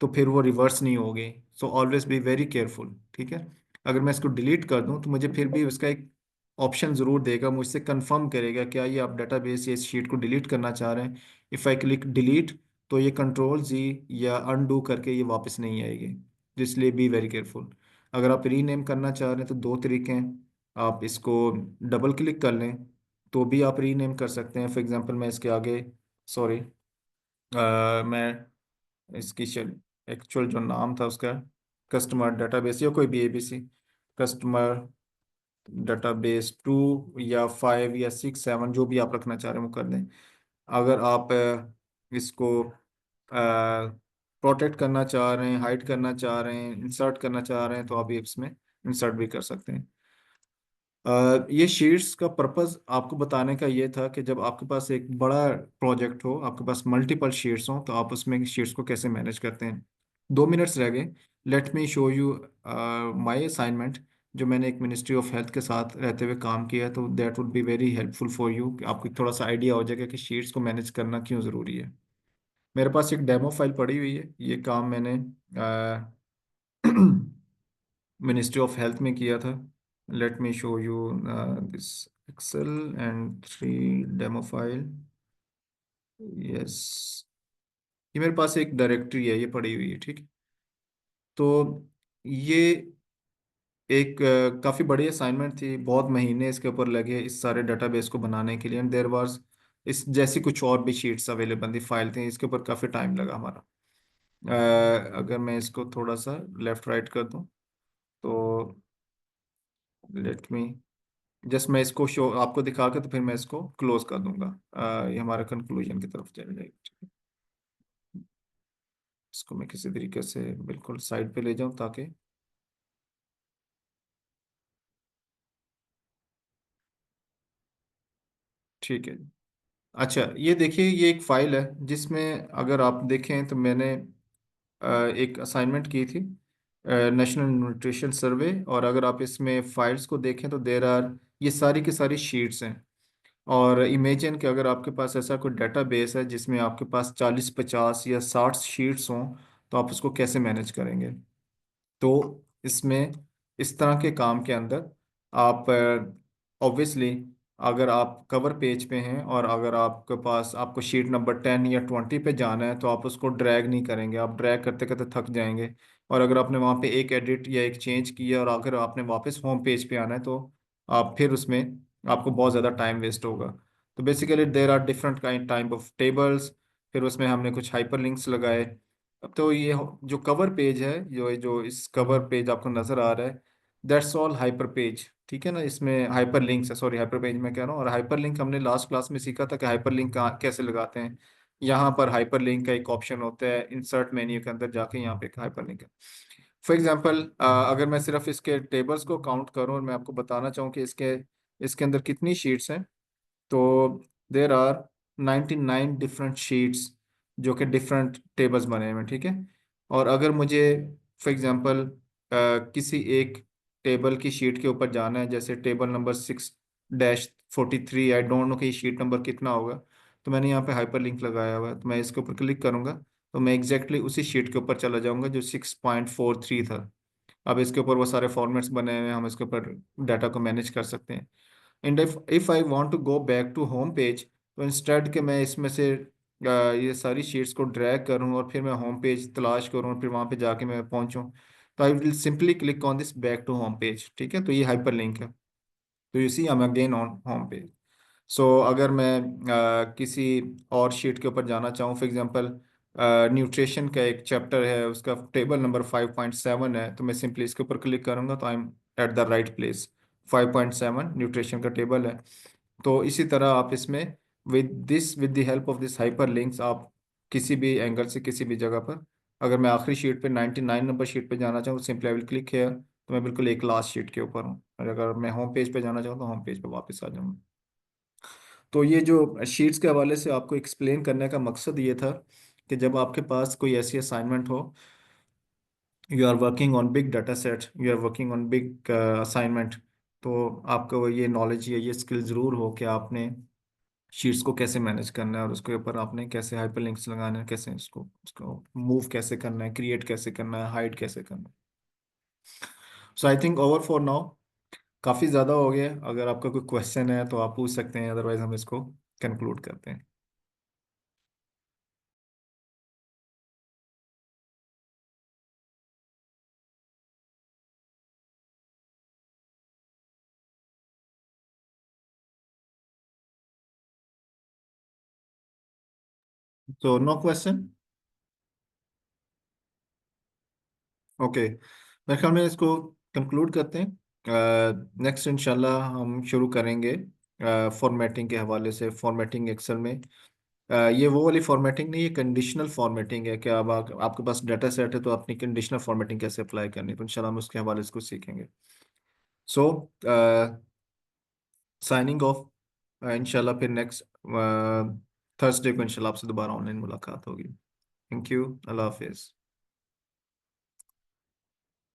Speaker 1: तो फिर वो रिवर्स नहीं होगी। So always be very careful, ठीक है? अगर मैं इसको डिलीट कर दूं तो मुझे फिर भी उसका एक ऑप्शन ज़रूर देगा, मुझसे कंफर्म करेगा क्या ये आप डाटाबेस या इस शीट को डिलीट करना चाह रहे हैं। इफ़ आई क्लिक डिलीट तो ये कंट्रोल जी या अनडू करके ये वापस नहीं आएगी, तो इसलिए बी वेरी केयरफुल। अगर आप रीनेम करना चाह रहे हैं तो 2 तरीके हैं, आप इसको डबल क्लिक कर लें तो भी आप रीनेम कर सकते हैं। फॉर एग्जांपल मैं इसके आगे, सॉरी, मैं इसकी एक्चुअल जो नाम था उसका कस्टमर डाटाबेस या कोई भी एबीसी, कस्टमर डाटाबेस 2 या 5 या 6 7 जो भी आप रखना चाह रहे हैं वो कर दें। अगर आप इसको प्रोटेक्ट करना चाह रहे हैं, हाइड करना चाह रहे हैं, इंसर्ट करना चाह रहे हैं, तो आप ये इसमें इंसर्ट भी कर सकते हैं। ये शीट्स का पर्पस आपको बताने का ये था कि जब आपके पास एक बड़ा प्रोजेक्ट हो, आपके पास मल्टीपल शीट्स हो, तो आप उसमें शीट्स को कैसे मैनेज करते हैं। 2 मिनट्स रह गए। Late me show you my assignment, जो मैंने एक मिनिस्ट्री ऑफ हेल्थ के साथ रहते हुए काम किया है, तो that would be very helpful for you. आपको थोड़ा सा आइडिया हो जाएगा कि शीट्स को मैनेज करना क्यों ज़रूरी है। मेरे पास एक डेमो फाइल पड़ी हुई है। ये काम मैंने मिनिस्ट्री ऑफ हेल्थ में किया था। Let me show you this Excel and 3 demo file. Yes, ये मेरे पास एक डायरेक्टरी है, ये पड़ी हुई है, ठीक है। तो ये एक काफ़ी बड़ी असाइनमेंट थी, बहुत महीने इसके ऊपर लगे इस सारे डाटाबेस को बनाने के लिए। एंड देयर वाज इस जैसी कुछ और भी शीट्स अवेलेबल थी, फाइल थी, इसके ऊपर काफ़ी टाइम लगा हमारा। अगर मैं इसको थोड़ा सा लेफ्ट राइट कर दूं, तो लेट मी जस्ट मैं इसको शो आपको दिखा के तो फिर मैं इसको क्लोज कर दूंगा। ये हमारा कंक्लूजन की तरफ चले जाएगा। इसको मैं किसी तरीके से बिल्कुल साइड पे ले जाऊं ताकि ठीक है। अच्छा, ये देखिए, ये एक फाइल है जिसमें अगर आप देखें तो मैंने एक असाइनमेंट की थी, नेशनल न्यूट्रिशन सर्वे। और अगर आप इसमें फाइल्स को देखें तो देर आर, ये सारी की सारी शीट्स हैं। और इमेजिन कि अगर आपके पास ऐसा कोई डेटाबेस है जिसमें आपके पास 40 50 या 60 शीट्स हों, तो आप उसको कैसे मैनेज करेंगे। तो इसमें इस तरह के काम के अंदर आप ऑब्वियसली, अगर आप कवर पेज पे हैं और अगर आपके पास आपको शीट नंबर 10 या 20 पे जाना है, तो आप उसको ड्रैग नहीं करेंगे, आप ड्रैग करते करते थक जाएंगे। और अगर आपने वहाँ पे एक एडिट या एक चेंज किया और अगर आपने वापस होम पेज पे आना है, तो आप फिर उसमें आपको बहुत ज़्यादा टाइम वेस्ट होगा। तो basically there are different kind type of tables. फिर उसमें हमने कुछ हाइपर लिंक्स लगाए। तो ये जो कवर पेज है, जो जो इस कवर पेज आपको नजर आ रहा है, दैट्स ऑल हाइपर पेज, ठीक है ना। इसमें हाइपर लिंक्स है, सॉरी हाइपर पेज मैं कह रहा हूँ। और हाइपर लिंक हमने लास्ट क्लास में सीखा था कि हाइपर लिंक कैसे लगाते हैं। यहाँ पर हाइपर लिंक का एक ऑप्शन होता है इंसर्ट मेन्यू के अंदर जाके, यहाँ पे एक हाइपर लिंक है। फॉर एग्जाम्पल, अगर मैं सिर्फ इसके टेबल्स को काउंट करूँ और मैं आपको बताना चाहूँ कि इसके इसके अंदर कितनी शीट्स हैं, तो देर आर 99 डिफरेंट शीट्स जो कि डिफरेंट टेबल्स बने हुए हैं, ठीक है। और अगर मुझे फॉर एग्जांपल किसी एक टेबल की शीट के ऊपर जाना है, जैसे table number 6-43, I don't know कि शीट नंबर कितना होगा, तो मैंने यहाँ पे हाइपर लिंक लगाया हुआ है, तो मैं इसके ऊपर क्लिक करूंगा तो मैं एग्जैक्टली उसी शीट के ऊपर चला जाऊंगा जो 6.43 था। अब इसके ऊपर वो सारे फॉर्मेट्स बने हुए हैं, हम इसके ऊपर डाटा को मैनेज कर सकते हैं। And if I want to go back to home page, तो इंस्टेड के मैं इसमें से ये सारी शीट्स को ड्रैग करूं और फिर मैं होम पेज तलाश करूं और फिर वहां पे जाके मैं पहुंचूं, तो I will simply click on this back to home page, ठीक है। तो ये हाइपर लिंक है। तो you see I am again on home page. So अगर मैं किसी और शीट के ऊपर जाना चाहूँ, फॉर एग्जांपल न्यूट्रिशन का एक चैप्टर है, उसका टेबल नंबर 5.7 है, तो मैं सिंपली इसके ऊपर क्लिक करूंगा तो I am at the right place. 5.7 nutrition का टेबल है। तो इसी तरह आप इसमें with the help of this hyper links, आप किसी भी एंगल से किसी भी जगह पर, अगर मैं आखिरी शीट पे 99 नंबर शीट पे जाना चाहूँ, simply I will click here, तो मैं बिल्कुल एक लास्ट शीट के ऊपर हूँ। और अगर मैं होम पेज पे जाना चाहूँ तो होम पेज पे वापस आ जाऊँगा। तो ये जो शीट्स के हवाले से आपको एक्सप्लेन करने का मकसद ये था कि जब आपके पास कोई ऐसी असाइनमेंट हो, you are working on big data set, you are working on big assignment, तो आपको ये नॉलेज या ये स्किल ज़रूर हो कि आपने शीट्स को कैसे मैनेज करना है और उसके ऊपर आपने कैसे हाइपरलिंक्स लगाना है, कैसे उसको उसको मूव कैसे करना है, क्रिएट कैसे करना है, हाइड कैसे करना है। So I think over for now, काफ़ी ज़्यादा हो गया। अगर आपका कोई क्वेश्चन है तो आप पूछ सकते हैं, अदरवाइज हम इसको कंक्लूड करते हैं। तो नो क्वेश्चन। ओके, मेरे ख्याल में इसको कंक्लूड करते हैं। नेक्स्ट इंशाल्लाह हम शुरू करेंगे फॉर्मेटिंग के हवाले से, फॉर्मेटिंग एक्सेल में। ये वो वाली फॉर्मेटिंग नहीं, ये कंडीशनल फॉर्मेटिंग है कि अब आपके पास डाटा सेट है तो अपनी कंडीशनल फॉर्मेटिंग कैसे अप्लाई करनी है, तो इंशाल्लाह हम उसके हवाले से कुछ सीखेंगे। सो साइनिंग ऑफ। इंशाल्लाह फिर नेक्स्ट थर्सडे को इंशाल्लाह आपसे दोबारा ऑनलाइन मुलाकात होगी। Thank you, Allah Hafiz.